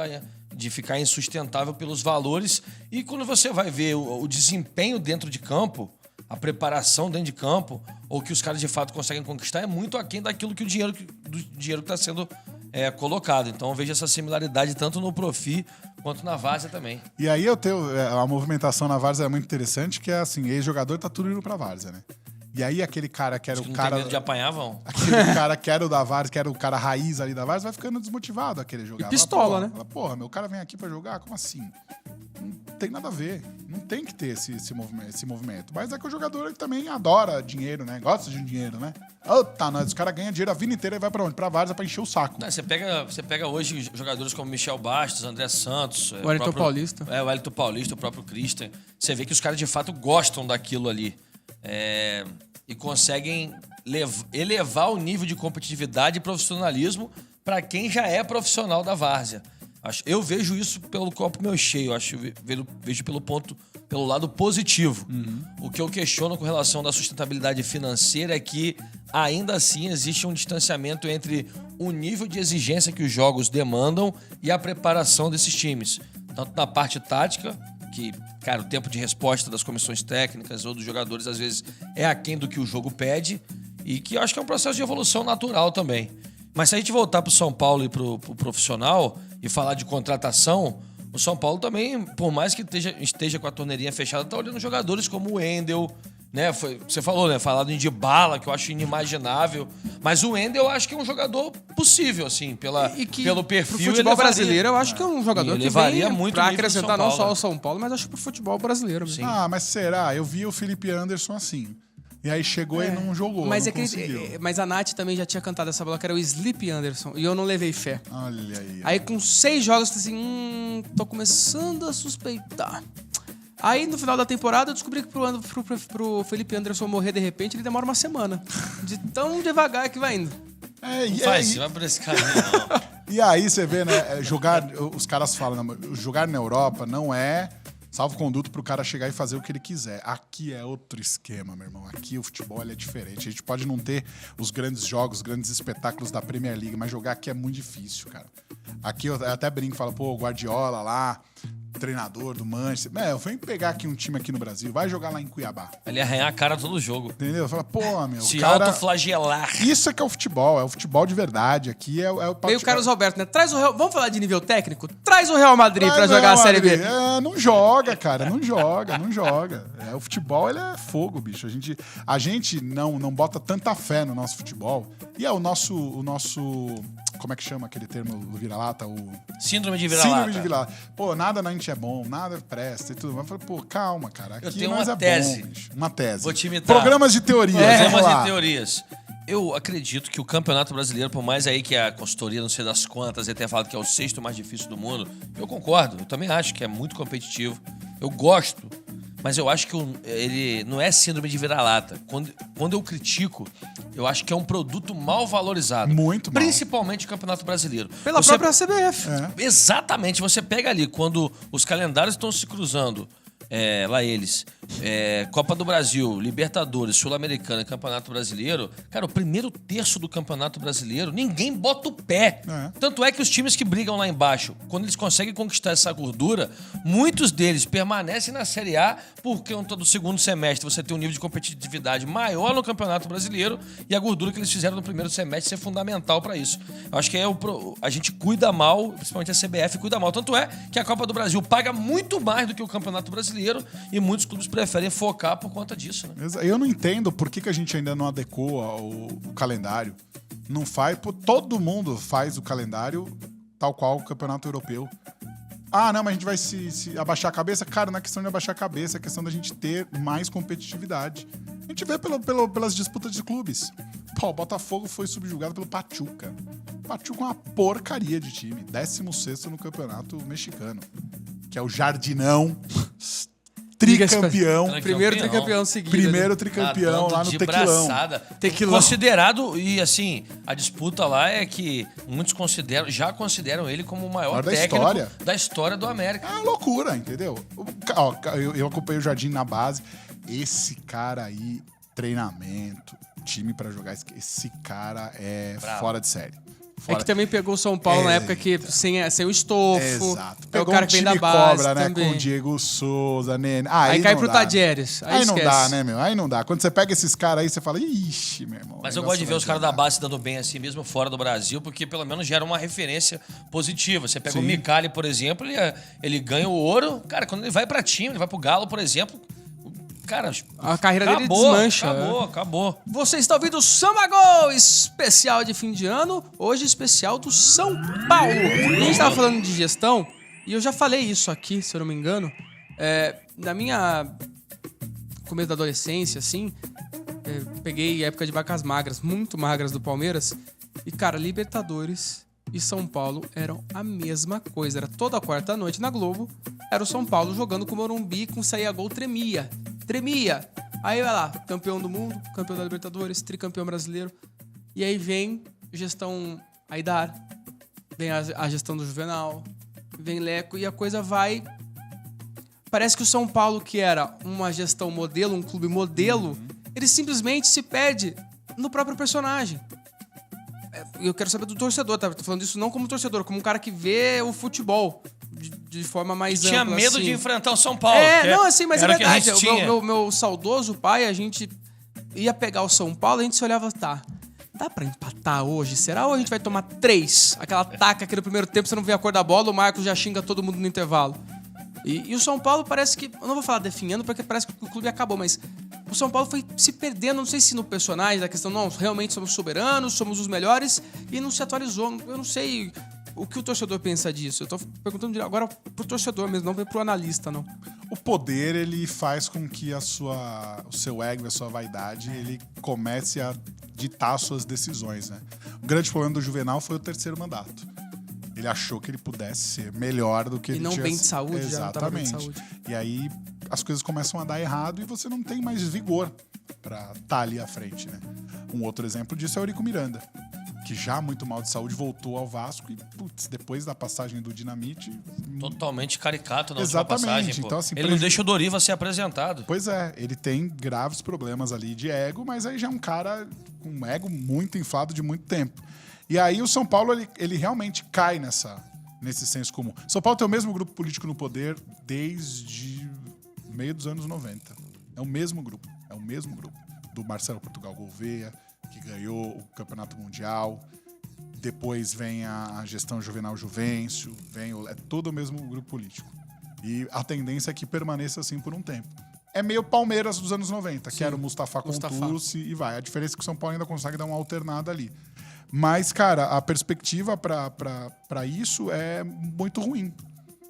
Speaker 3: de ficar insustentável pelos valores. E quando você vai ver o desempenho dentro de campo, a preparação dentro de campo, ou que os caras de fato conseguem conquistar, é muito aquém daquilo que do dinheiro que está sendo colocado. Então eu vejo essa similaridade tanto no Profi quanto na Várzea também.
Speaker 5: E aí a movimentação na Várzea é muito interessante, que é assim, ex-jogador tá tudo indo pra Várzea, né? E aí aquele cara que era
Speaker 3: Os que
Speaker 5: o
Speaker 3: não tem
Speaker 5: cara...
Speaker 3: medo de apanhar, vão.
Speaker 5: Aquele cara que era o da Várzea, que era o cara raiz ali da Várzea, vai ficando desmotivado a querer jogar.
Speaker 2: E pistola, né?
Speaker 5: Fala, porra, meu cara vem aqui pra jogar? Como assim? Não tem nada a ver. Não tem que ter esse movimento. Mas é que o jogador ele também adora dinheiro, né? Gosta de dinheiro, né? Os caras ganham dinheiro a vida inteira e vai pra onde? Pra Várzea pra encher o saco.
Speaker 3: Não, você pega hoje jogadores como Michel Bastos, André Santos...
Speaker 2: O Wellington Paulista.
Speaker 3: O Wellington Paulista, o próprio Christian. Você vê que os caras de fato gostam daquilo ali. E conseguem elevar o nível de competitividade e profissionalismo para quem já é profissional da várzea. Eu vejo isso pelo copo meio cheio, vejo pelo lado positivo. O que eu questiono com relação à sustentabilidade financeira é que ainda assim existe um distanciamento entre o nível de exigência que os jogos demandam e a preparação desses times. Tanto na parte tática, que, cara, o tempo de resposta das comissões técnicas ou dos jogadores às vezes é aquém do que o jogo pede, e que eu acho que é um processo de evolução natural também. Mas se a gente voltar pro São Paulo e pro profissional e falar de contratação, o São Paulo também, por mais que esteja com a torneirinha fechada, tá olhando jogadores como o Wendel, né? Você falou, né? Falado em Dybala, que eu acho inimaginável. Mas o Wendel eu acho que é um jogador possível, assim, pelo perfil.
Speaker 2: Pro futebol brasileiro, eu acho que é um jogador que
Speaker 3: varia
Speaker 2: vem
Speaker 3: muito
Speaker 2: pra
Speaker 3: o nível do São
Speaker 2: acrescentar não
Speaker 3: Paulo,
Speaker 2: só
Speaker 3: né?
Speaker 2: ao São Paulo, mas acho que pro futebol brasileiro.
Speaker 3: Sim.
Speaker 5: Ah, mas será? Eu vi o Felipe Anderson assim. E aí chegou e não jogou,
Speaker 2: Mas,
Speaker 5: não conseguiu.
Speaker 2: mas a Nath também já tinha cantado essa bola, que era o Sleep Anderson, e eu não levei fé.
Speaker 5: Olha aí.
Speaker 2: Aí com 6 jogos, eu falei assim, tô começando a suspeitar. Aí no final da temporada eu descobri que pro Felipe Anderson morrer de repente, ele demora uma semana. De tão devagar que vai indo.
Speaker 3: Vai por esse caminho, não.
Speaker 5: E aí você vê, né? Os caras falam, jogar na Europa não é salvo-conduto pro cara chegar e fazer o que ele quiser. Aqui é outro esquema, meu irmão. Aqui o futebol é diferente. A gente pode não ter os grandes jogos, os grandes espetáculos da Premier League, mas jogar aqui é muito difícil, cara. Aqui eu até brinco, falo, pô, o Guardiola lá, treinador do Manchester. Vem pegar aqui um time aqui no Brasil, vai jogar lá em Cuiabá.
Speaker 3: Ele ia arranhar a cara todo jogo.
Speaker 5: Entendeu? Fala, pô, meu,
Speaker 3: Se
Speaker 5: cara...
Speaker 3: autoflagelar.
Speaker 5: Isso é que é o futebol de verdade. Aqui é o...
Speaker 2: Meio Carlos Roberto, né? Traz o Real... Vamos falar de nível técnico? Traz o Real Madrid pra jogar a Série B.
Speaker 5: Não joga, cara. Não joga. O futebol, ele é fogo, bicho. A gente não bota tanta fé no nosso futebol. E é o nosso... Como é que chama aquele termo do vira-lata?
Speaker 3: Síndrome de vira-lata.
Speaker 5: Síndrome de vira-lata. Pô, nada na gente é bom, nada presta e tudo. Mas eu falei, pô, calma, cara. Aqui
Speaker 3: Eu tenho
Speaker 5: nós
Speaker 3: uma
Speaker 5: é
Speaker 3: tese.
Speaker 5: bom, bicho. Uma tese.
Speaker 3: Vou te imitar.
Speaker 5: Programas de teoria.
Speaker 3: Programas de teorias. Eu acredito que o Campeonato Brasileiro, por mais aí que a consultoria, não sei das quantas, ele tenha falado que é o 6º mais difícil do mundo, eu concordo. Eu também acho que é muito competitivo. Eu gosto. Mas eu acho que ele não é síndrome de vira-lata. Quando eu critico, eu acho que é um produto mal valorizado.
Speaker 5: Muito mal.
Speaker 3: Principalmente o Campeonato Brasileiro.
Speaker 2: Pela própria CBF.
Speaker 3: Exatamente. Você pega ali, quando os calendários estão se cruzando, lá eles, Copa do Brasil, Libertadores, Sul-Americana e Campeonato Brasileiro, cara, o primeiro terço do Campeonato Brasileiro, ninguém bota o pé. Tanto é que os times que brigam lá embaixo, quando eles conseguem conquistar essa gordura, muitos deles permanecem na Série A porque do segundo semestre você tem um nível de competitividade maior no Campeonato Brasileiro e a gordura que eles fizeram no primeiro semestre é fundamental para isso. Eu acho que a gente cuida mal, principalmente a CBF cuida mal. Tanto é que a Copa do Brasil paga muito mais do que o Campeonato Brasileiro e muitos clubes preferem focar por conta disso, né?
Speaker 5: Eu não entendo por que a gente ainda não adequa o calendário. Não faz, todo mundo faz o calendário tal qual o Campeonato Europeu. Ah, não, mas a gente vai se abaixar a cabeça. Cara, não é questão de abaixar a cabeça, é questão da gente ter mais competitividade. A gente vê pelas disputas de clubes. Pô, o Botafogo foi subjugado pelo Pachuca. O Pachuca é uma porcaria de time. 16º no Campeonato Mexicano. Que é o Jardinão. Tricampeão.
Speaker 2: Primeiro tricampeão seguido.
Speaker 5: Primeiro tricampeão lá no Tequilão.
Speaker 2: Tequilão.
Speaker 3: Considerado, e assim, a disputa lá é que muitos já consideram ele como o maior técnico da história do América.
Speaker 5: É uma loucura, entendeu? Eu acompanhei o Jardim na base. Esse cara aí, treinamento, time pra jogar, esse cara é fora de série.
Speaker 2: É que também pegou o São Paulo na época que sem o estofo.
Speaker 5: Exato.
Speaker 2: Pegou o cara que vem da base
Speaker 5: cobra, né?
Speaker 2: também.
Speaker 5: Com o Diego Souza, Nene.
Speaker 2: Aí cai pro Tadieres.
Speaker 5: Aí não dá, né, meu? Aí não dá. Quando você pega esses caras aí, você fala, ixi, meu irmão.
Speaker 3: Mas eu gosto de ver os caras da base dando bem assim mesmo fora do Brasil, porque pelo menos gera uma referência positiva. Você pega o Micali, por exemplo, ele ganha o ouro. Cara, quando ele vai pra time, ele vai pro Galo, por exemplo, Cara,
Speaker 2: A carreira dele
Speaker 3: acabou,
Speaker 2: desmancha.
Speaker 3: Acabou.
Speaker 2: Você está ouvindo o Samba Gol, especial de fim de ano, hoje especial do São Paulo. E a gente estava falando de gestão, e eu já falei isso aqui, se eu não me engano, na minha começo da adolescência, assim, peguei época de vacas magras, muito magras do Palmeiras, e, cara, Libertadores e São Paulo eram a mesma coisa. Era toda quarta-noite na Globo, era o São Paulo jogando com o Morumbi, com saía gol, tremia. Aí vai lá, campeão do mundo, campeão da Libertadores, tricampeão brasileiro. E aí vem gestão Aidar, vem a gestão do Juvenal, vem Leco, e a coisa vai... Parece que o São Paulo, que era uma gestão modelo, um clube modelo, ele simplesmente se perde no próprio personagem. Eu quero saber do torcedor, tá? Tô falando isso não como torcedor, como um cara que vê o futebol de forma mais ampla.
Speaker 3: Tinha medo
Speaker 2: assim.
Speaker 3: de enfrentar o São Paulo.
Speaker 2: Mas é
Speaker 3: era o que a
Speaker 2: verdade.
Speaker 3: gente tinha.
Speaker 2: Meu saudoso pai, a gente ia pegar o São Paulo, a gente se olhava, tá, dá pra empatar hoje? Será? Ou a gente vai tomar 3? Aquela taca aqui no primeiro tempo, você não vê a cor da bola, o Marcos já xinga todo mundo no intervalo. E o São Paulo parece que... Eu não vou falar definhando, porque parece que o clube acabou, mas... O São Paulo foi se perdendo, não sei se no personagem, da questão, não, realmente somos soberanos, somos os melhores, e não se atualizou. Eu não sei o que o torcedor pensa disso. Eu tô perguntando agora pro torcedor mesmo, não pro analista, não.
Speaker 5: O poder, ele faz com que o seu ego, a sua vaidade, ele comece a ditar suas decisões, né? O grande problema do Juvenal foi o terceiro mandato. Ele achou que ele pudesse ser melhor do que ele tinha...
Speaker 2: E não bem de saúde,
Speaker 5: Exatamente.
Speaker 2: já não tava bem de saúde.
Speaker 5: E aí as coisas começam a dar errado e você não tem mais vigor pra estar ali à frente, né? Um outro exemplo disso é o Eurico Miranda, que já muito mal de saúde voltou ao Vasco e, putz, depois da passagem do Dinamite...
Speaker 3: Totalmente caricato na última
Speaker 5: Exatamente.
Speaker 3: passagem, pô.
Speaker 5: Então, assim,
Speaker 3: Ele não deixa o Doriva ser apresentado.
Speaker 5: Pois é, ele tem graves problemas ali de ego, mas aí já é um cara com um ego muito inflado de muito tempo. E aí o São Paulo, ele realmente cai nesse senso comum. São Paulo tem o mesmo grupo político no poder desde meio dos anos 90. É o mesmo grupo. Do Marcelo Portugal Gouveia, que ganhou o Campeonato Mundial. Depois vem a gestão Juvenal Juvencio, é todo o mesmo grupo político. E a tendência é que permaneça assim por um tempo. É meio Palmeiras dos anos 90,
Speaker 2: Sim.
Speaker 5: que era o Mustafa Contursi e vai. A diferença é que o São Paulo ainda consegue dar uma alternada ali. Mas, cara, a perspectiva para isso é muito ruim.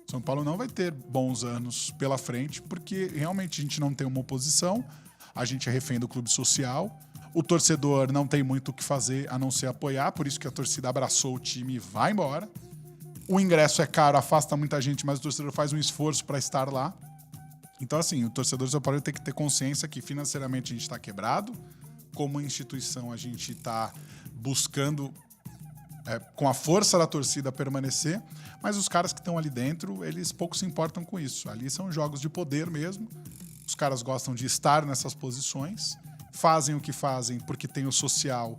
Speaker 5: São Paulo não vai ter bons anos pela frente, porque realmente a gente não tem uma oposição, a gente é refém do clube social, o torcedor não tem muito o que fazer a não ser apoiar, por isso que a torcida abraçou o time e vai embora. O ingresso é caro, afasta muita gente, mas o torcedor faz um esforço para estar lá. Então, assim, o torcedor de São Paulo tem que ter consciência que financeiramente a gente está quebrado, como instituição a gente está buscando, com a força da torcida, permanecer, mas os caras que estão ali dentro, eles pouco se importam com isso. Ali são jogos de poder mesmo, os caras gostam de estar nessas posições, fazem o que fazem porque tem o social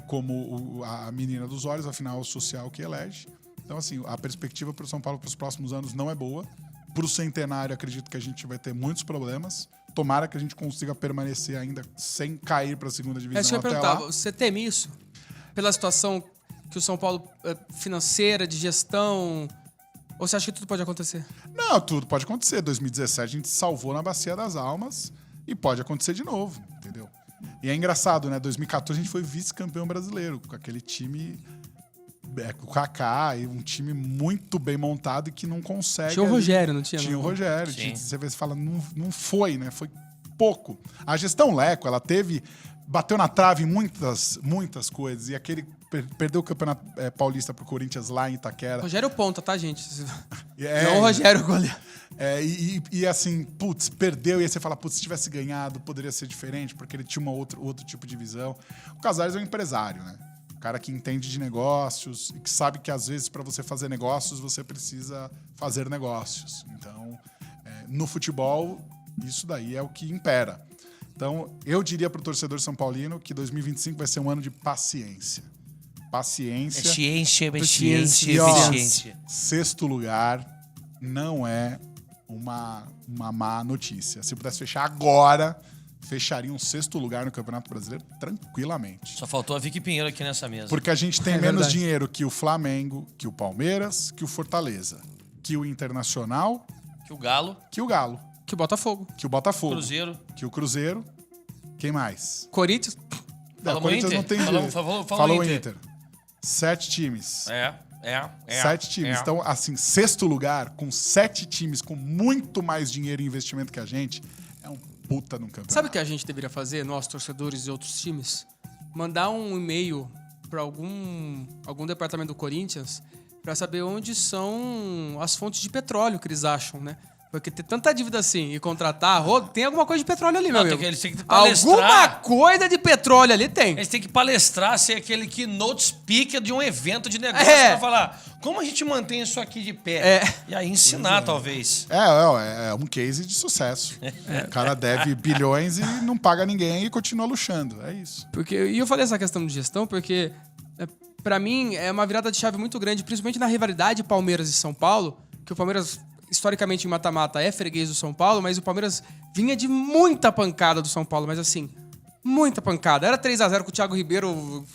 Speaker 5: como a menina dos olhos, afinal é o social que elege. Então, assim, a perspectiva para o São Paulo para os próximos anos não é boa. Para o centenário, acredito que a gente vai ter muitos problemas. Tomara que a gente consiga permanecer ainda sem cair para a segunda divisão
Speaker 2: Isso que eu
Speaker 5: até
Speaker 2: perguntava,
Speaker 5: lá.
Speaker 2: você teme isso? Pela situação que o São Paulo, financeira, de gestão, ou você acha que tudo pode acontecer?
Speaker 5: Não, tudo pode acontecer. 2017 a gente salvou na Bacia das Almas e pode acontecer de novo, entendeu? E é engraçado, né? 2014 a gente foi vice-campeão brasileiro, com aquele time... com o Kaká, e um time muito bem montado e que não consegue...
Speaker 2: Tinha o Rogério, não tinha?
Speaker 5: Tinha o
Speaker 2: não?
Speaker 5: Rogério.
Speaker 3: Sim.
Speaker 5: Você vê, você fala, não foi, né? Foi pouco. A gestão Leco, ela bateu na trave em muitas coisas. E aquele perdeu o Campeonato Paulista pro Corinthians lá em Itaquera.
Speaker 2: Rogério Ponta, tá, gente?
Speaker 5: É,
Speaker 2: não o Rogério goleiro.
Speaker 5: E assim, putz, perdeu. E aí você fala, putz, se tivesse ganhado, poderia ser diferente, porque ele tinha outro tipo de visão. O Casares é um empresário, né? O cara que entende de negócios e que sabe que, às vezes, para você fazer negócios, você precisa fazer negócios. Então, no futebol, isso daí é o que impera. Então, eu diria para o torcedor são paulino que 2025 vai ser um ano de paciência. Paciência.
Speaker 3: Ciência,
Speaker 5: E, ó, sexto lugar não é uma má notícia. Se pudesse fechar agora, fecharia um sexto lugar no Campeonato Brasileiro tranquilamente.
Speaker 3: Só faltou a Vicky Pinheiro aqui nessa mesa.
Speaker 5: Porque a gente tem
Speaker 2: É
Speaker 5: menos
Speaker 2: verdade.
Speaker 5: dinheiro que o Flamengo, que o Palmeiras, que o Fortaleza, que o Internacional,
Speaker 3: Que o Galo...
Speaker 5: que o Galo.
Speaker 2: Que o Botafogo.
Speaker 5: Que o Botafogo.
Speaker 3: Cruzeiro.
Speaker 5: Que o Cruzeiro. Quem mais?
Speaker 2: Corinthians.
Speaker 3: Falou
Speaker 5: o Corinthians
Speaker 3: Inter?
Speaker 5: não tem
Speaker 3: Falou-
Speaker 5: jeito.
Speaker 3: falou
Speaker 5: o
Speaker 3: Inter.
Speaker 5: Inter. 7 times.
Speaker 3: É.
Speaker 5: 7 times. Então, assim, sexto lugar, com 7 times com muito mais dinheiro e investimento que a gente, é um puta num campeonato.
Speaker 2: Sabe o que a gente deveria fazer, nós, torcedores de outros times? Mandar um e-mail para algum departamento do Corinthians para saber onde são as fontes de petróleo que eles acham, né? Porque ter tanta dívida assim e contratar, tem alguma coisa de petróleo ali, meu
Speaker 3: Não,
Speaker 2: amigo.
Speaker 3: eles têm que palestrar.
Speaker 2: Alguma coisa de petróleo ali tem.
Speaker 3: Eles têm que palestrar, ser aquele keynote speaker de um evento de negócio pra falar como a gente mantém isso aqui de pé. E aí ensinar, talvez.
Speaker 5: É um case de sucesso. O cara deve bilhões e não paga ninguém e continua luxando. É isso.
Speaker 2: E eu falei essa questão de gestão porque, pra mim, é uma virada de chave muito grande, principalmente na rivalidade Palmeiras e São Paulo, que o Palmeiras, historicamente, em mata-mata, é freguês do São Paulo, mas o Palmeiras vinha de muita pancada do São Paulo, mas assim, muita pancada. Era 3-0 com o Thiago Ribeiro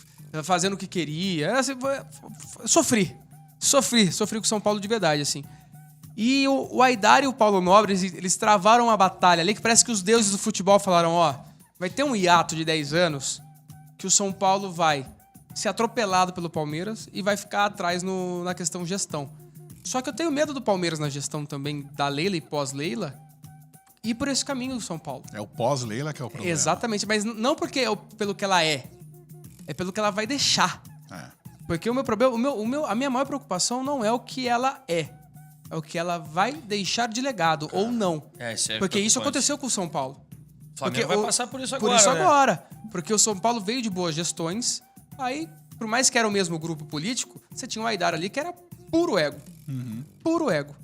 Speaker 2: fazendo o que queria. Era assim, sofri com o São Paulo de verdade, assim. E o Aidar e o Paulo Nobre, eles travaram uma batalha ali que parece que os deuses do futebol falaram, vai ter um hiato de 10 anos que o São Paulo vai ser atropelado pelo Palmeiras e vai ficar atrás na questão gestão. Só que eu tenho medo do Palmeiras na gestão também, da Leila e pós-Leila, ir por esse caminho do São Paulo.
Speaker 5: É o pós-Leila que é o problema.
Speaker 2: Exatamente, mas não porque pelo que ela é pelo que ela vai deixar. Porque o meu problema, a minha maior preocupação não é o que ela é o que ela vai deixar de legado, ou não.
Speaker 3: Isso é
Speaker 2: porque isso
Speaker 3: preocupante.
Speaker 2: aconteceu com o São Paulo.
Speaker 3: O Flamengo vai passar por isso agora,
Speaker 2: Por isso
Speaker 3: né?
Speaker 2: agora. Porque o São Paulo veio de boas gestões, aí, por mais que era o mesmo grupo político, você tinha um Aidar ali que era puro ego. Puro ego.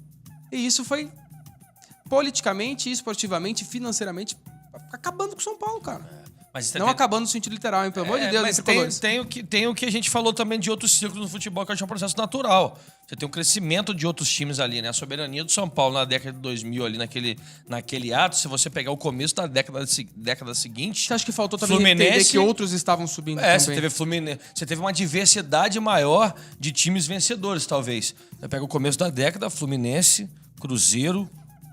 Speaker 2: E isso foi politicamente, esportivamente, financeiramente, acabando com o São Paulo, cara.
Speaker 3: Mas
Speaker 2: Não acabando no sentido literal, hein? Pelo amor de Deus,
Speaker 3: mas
Speaker 2: tricolores.
Speaker 3: tem o que a gente falou também de outros ciclos no futebol, que eu acho um processo natural. Você tem um crescimento de outros times ali, né? A soberania do São Paulo na década de 2000, ali naquele ato, se você pegar o começo da década seguinte...
Speaker 2: Você acha que faltou também
Speaker 3: Fluminense,
Speaker 2: entender que outros estavam subindo também?
Speaker 3: Você teve Fluminense, você teve uma diversidade maior de times vencedores, talvez. Você pega o começo da década, Fluminense, Cruzeiro,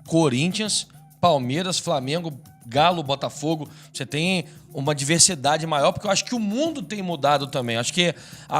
Speaker 3: Corinthians, Palmeiras, Flamengo, Galo, Botafogo. Você tem uma diversidade maior, porque eu acho que o mundo tem mudado também. Acho que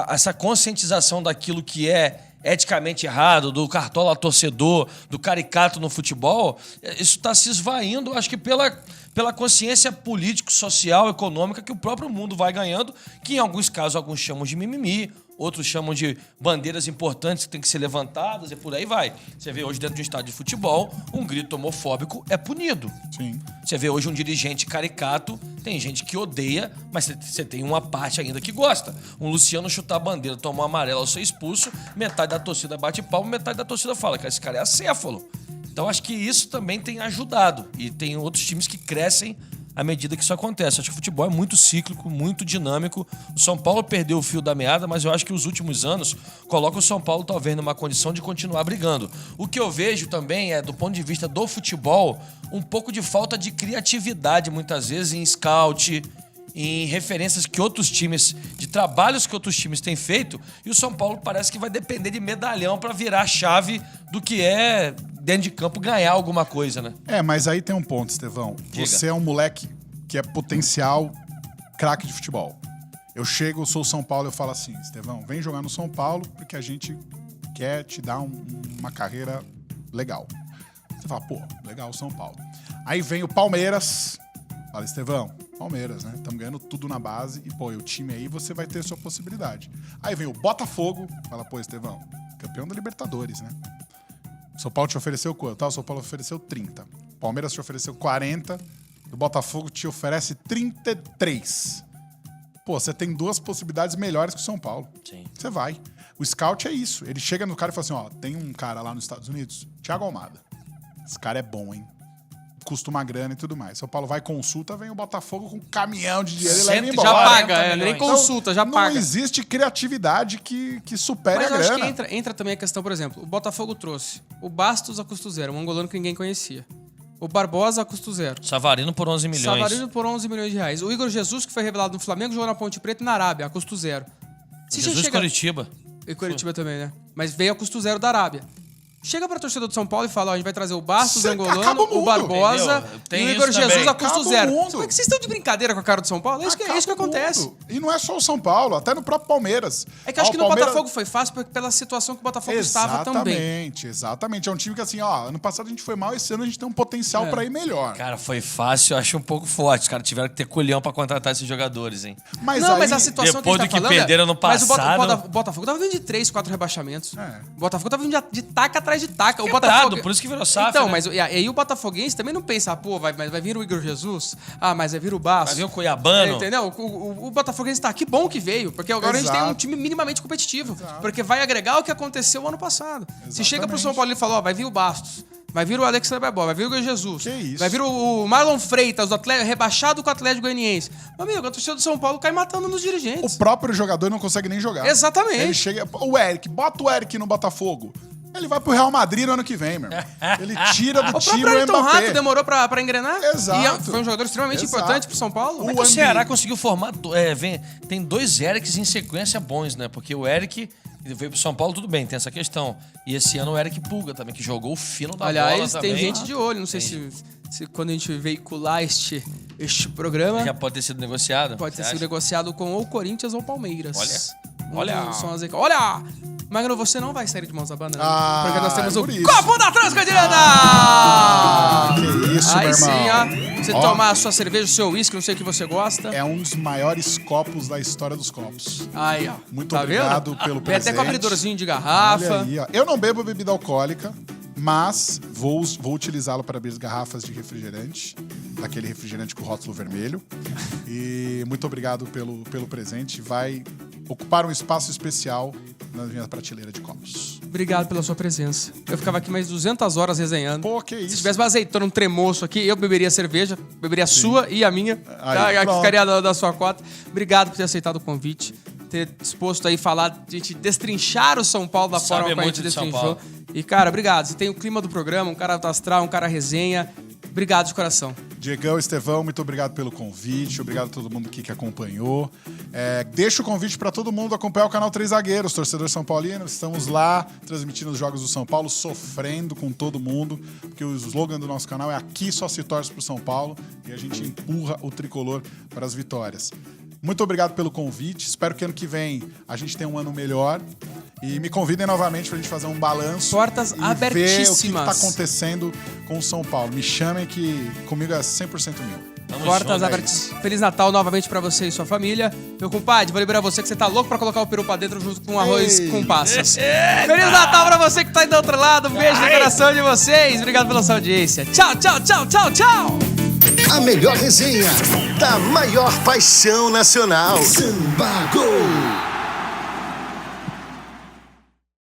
Speaker 3: essa conscientização daquilo que é eticamente errado, do cartola torcedor, do caricato no futebol, isso está se esvaindo, acho que pela consciência político-social, econômica que o próprio mundo vai ganhando, que em alguns casos alguns chamam de mimimi, outros chamam de bandeiras importantes que têm que ser levantadas e por aí vai. Você vê hoje dentro de um estádio de futebol, um grito homofóbico é punido.
Speaker 5: Sim.
Speaker 3: Você vê hoje um dirigente caricato, tem gente que odeia, mas você tem uma parte ainda que gosta. Um Luciano chutar a bandeira, tomar um amarelo ao ser expulso, metade da torcida bate palma, metade da torcida fala que esse cara é acéfalo. Então acho que isso também tem ajudado. E tem outros times que crescem à medida que isso acontece. Acho que o futebol é muito cíclico, muito dinâmico. O São Paulo perdeu o fio da meada, mas eu acho que os últimos anos colocam o São Paulo talvez numa condição de continuar brigando. O que eu vejo também é, do ponto de vista do futebol, um pouco de falta de criatividade, muitas vezes, em scout, em referências que outros times, de trabalhos que outros times têm feito, e o São Paulo parece que vai depender de medalhão para virar a chave do que é, dentro de campo, ganhar alguma coisa, né?
Speaker 5: Mas aí tem um ponto, Estevão.
Speaker 3: Diga.
Speaker 5: Você é um moleque que é potencial craque de futebol. Eu chego, sou São Paulo, eu falo assim, Estevão, vem jogar no São Paulo porque a gente quer te dar uma carreira legal. Você fala, pô, legal, São Paulo. Aí vem o Palmeiras, fala, Estevão, Palmeiras, né? Estamos ganhando tudo na base e, pô, o time aí você vai ter sua possibilidade. Aí vem o Botafogo, fala, pô, Estevão, campeão da Libertadores, né? São Paulo te ofereceu quanto? Tá, o São Paulo ofereceu 30. Palmeiras te ofereceu 40. O Botafogo te oferece 33. Pô, você tem 2 possibilidades melhores que o São Paulo.
Speaker 3: Sim.
Speaker 5: Você vai. O scout é isso. Ele chega no cara e fala assim, ó, tem um cara lá nos Estados Unidos, Thiago Almada. Esse cara é bom, hein? Custa uma grana e tudo mais. São Paulo vai, consulta, vem o Botafogo com um caminhão de dinheiro e leva embora.
Speaker 2: Já paga,
Speaker 3: 40
Speaker 2: nem
Speaker 3: milhões.
Speaker 2: consulta, já paga.
Speaker 5: Não existe criatividade que supere
Speaker 2: Mas
Speaker 5: a
Speaker 2: eu acho
Speaker 5: grana.
Speaker 2: que entra também a questão, por exemplo, o Botafogo trouxe o Bastos a custo zero, um angolano que ninguém conhecia. O Barbosa a custo zero.
Speaker 3: Savarino por 11 milhões.
Speaker 2: Savarino por 11 milhões de reais. O Igor Jesus, que foi revelado no Flamengo, jogou na Ponte Preta e na Arábia, a custo zero. Se
Speaker 3: Jesus
Speaker 2: você chega...
Speaker 3: Curitiba.
Speaker 2: E Curitiba também, né? Mas veio a custo zero da Arábia. Chega pra torcedor do São Paulo e fala, ó, a gente vai trazer o Bastos, o
Speaker 5: Acaba
Speaker 2: Angolano,
Speaker 5: o mundo.
Speaker 2: o Barbosa
Speaker 3: Entendeu?
Speaker 2: e
Speaker 3: Tem
Speaker 2: o Igor
Speaker 3: isso
Speaker 2: Jesus
Speaker 3: também.
Speaker 2: a custo
Speaker 5: Acaba o
Speaker 2: zero.
Speaker 5: mundo.
Speaker 2: Como é que vocês estão de brincadeira com a cara do São Paulo? É isso que
Speaker 5: Acaba o
Speaker 2: acontece.
Speaker 5: mundo. E não é só o São Paulo, até no próprio Palmeiras.
Speaker 2: É que eu acho
Speaker 5: Ó,
Speaker 2: que
Speaker 5: o
Speaker 2: no
Speaker 5: Palmeiras-
Speaker 2: Botafogo foi fácil pela situação que o Botafogo estava também.
Speaker 5: Exatamente. É um time que assim, ó, ano passado a gente foi mal, esse ano a gente tem um potencial pra ir melhor.
Speaker 3: Cara, foi fácil, eu acho um pouco forte. Os caras tiveram que ter colhão pra contratar esses jogadores, hein?
Speaker 5: Mas
Speaker 2: Não,
Speaker 5: aí,
Speaker 2: mas a situação
Speaker 3: depois
Speaker 2: que a gente
Speaker 3: do que
Speaker 2: tá falando
Speaker 3: perderam no
Speaker 2: Mas o
Speaker 3: passado-
Speaker 2: Botafogo tava vindo de 3, 4 rebaixamentos.
Speaker 5: É.
Speaker 2: O Botafogo tava vindo de taca atrás de taca. O
Speaker 3: Quebrado,
Speaker 2: Botafogo...
Speaker 3: por isso que virou SAF,
Speaker 2: Então,
Speaker 3: né?
Speaker 2: mas e aí o Botafoguense também não pensa, pô, vai vir o Igor Jesus? Ah, mas vai vir o Bastos.
Speaker 3: Vai vir o Cuiabano.
Speaker 2: Entendeu? O Botafoguense tá, que bom que veio, porque agora a gente tem um
Speaker 5: Exato.
Speaker 2: time minimamente competitivo. Porque vai agregar o que aconteceu ano passado. Se chega pro São Paulo e fala, ó, vai vir o Bastos, vai vir o Alexandre Barbosa, vai vir o Igor Jesus,
Speaker 5: Que isso?
Speaker 2: vai vir o Marlon Freitas, o atleta, rebaixado com o Atlético Goianiense. Meu amigo, a torcida do São Paulo cai matando nos
Speaker 5: o
Speaker 2: dirigentes.
Speaker 5: próprio jogador não consegue nem jogar.
Speaker 2: Exatamente.
Speaker 5: Ele chega, o Eric, bota o Eric no Botafogo. Ele vai pro Real Madrid no ano que vem, meu irmão. Ele tira do
Speaker 2: O
Speaker 5: time
Speaker 2: próprio
Speaker 5: o
Speaker 2: Ayrton
Speaker 5: Mbappé.
Speaker 2: Rato demorou pra engrenar.
Speaker 5: Exato.
Speaker 2: E foi um jogador extremamente
Speaker 5: Exato.
Speaker 2: importante pro São Paulo.
Speaker 3: Como é que o Ceará conseguiu formar... tem 2 Erics em sequência bons, né? Porque o Eric veio pro São Paulo, tudo bem, tem essa questão. E esse ano o Eric Pulga também, que jogou o fino da bola
Speaker 2: Aliás,
Speaker 3: também.
Speaker 2: tem gente de olho. Não sei se quando a gente veicular este programa,
Speaker 3: Já pode ter sido negociado?
Speaker 2: pode ter
Speaker 3: você
Speaker 2: sido
Speaker 3: acha?
Speaker 2: negociado com ou Corinthians ou Palmeiras.
Speaker 3: Olha.
Speaker 2: Olha! Magno, você não vai sair de mãos abanando.
Speaker 5: Ah,
Speaker 2: porque nós temos
Speaker 5: por
Speaker 2: o
Speaker 5: isso.
Speaker 2: Copo da Transcontinental!
Speaker 5: Que isso,
Speaker 2: Aí
Speaker 5: meu
Speaker 2: sim,
Speaker 5: irmão.
Speaker 2: ó. Você
Speaker 5: Ó.
Speaker 2: tomar a sua cerveja, o seu uísque, não sei o que você gosta.
Speaker 5: É um dos maiores copos da história dos copos.
Speaker 2: Aí, ó.
Speaker 5: Muito
Speaker 2: Tá
Speaker 5: obrigado
Speaker 2: vendo?
Speaker 5: pelo
Speaker 2: Vem até
Speaker 5: presente.
Speaker 2: com abridorzinho de
Speaker 5: Olha
Speaker 2: garrafa.
Speaker 5: aí, ó. Eu não bebo bebida alcoólica, mas vou utilizá-lo para abrir garrafas de refrigerante, daquele refrigerante com rótulo vermelho. E muito obrigado pelo presente. Vai ocupar um espaço especial na minha prateleira de copos.
Speaker 2: Obrigado pela sua presença. Eu ficava aqui mais 200 horas resenhando.
Speaker 5: Pô, que
Speaker 2: Se
Speaker 5: isso.
Speaker 2: tivesse uma azeitona, um tremoço aqui, eu beberia cerveja, beberia a sua e a minha.
Speaker 5: Aí,
Speaker 2: que
Speaker 5: pronto.
Speaker 2: ficaria da sua cota. Obrigado por ter aceitado o convite, ter disposto aí falar, de gente destrinchar o São Paulo da
Speaker 3: Sabe
Speaker 2: forma como a gente
Speaker 3: muito de São
Speaker 2: destrinchou.
Speaker 3: Paulo.
Speaker 2: E, cara, obrigado. Você tem o clima do programa, um cara astral, um cara resenha. Obrigado de coração.
Speaker 5: Diegão, Estevão, muito obrigado pelo convite. Obrigado a todo mundo aqui que acompanhou. Deixa o convite para todo mundo acompanhar o canal 3 Zagueiros, torcedor São Paulino. Estamos lá transmitindo os jogos do São Paulo, sofrendo com todo mundo, porque o slogan do nosso canal é aqui só se torce pro São Paulo e a gente empurra o tricolor para as vitórias. Muito obrigado pelo convite. Espero que ano que vem a gente tenha um ano melhor. E me convidem novamente pra gente fazer um balanço.
Speaker 2: Portas
Speaker 5: e ver o que
Speaker 2: abertíssimas.
Speaker 5: tá acontecendo com o São Paulo. Me chamem que comigo é 100% meu.
Speaker 3: Tamo
Speaker 2: Portas
Speaker 3: junto.
Speaker 2: abertas. Feliz Natal novamente pra você e sua família. Meu compadre, vou liberar você que você tá louco pra colocar o peru pra dentro junto com arroz
Speaker 5: Ei.
Speaker 2: com passas. Feliz Natal pra você que tá aí do outro lado. Um beijo no coração de vocês. Obrigado pela sua audiência. Tchau, tchau, tchau, tchau, tchau.
Speaker 4: A melhor resenha da maior paixão nacional. Samba Gol.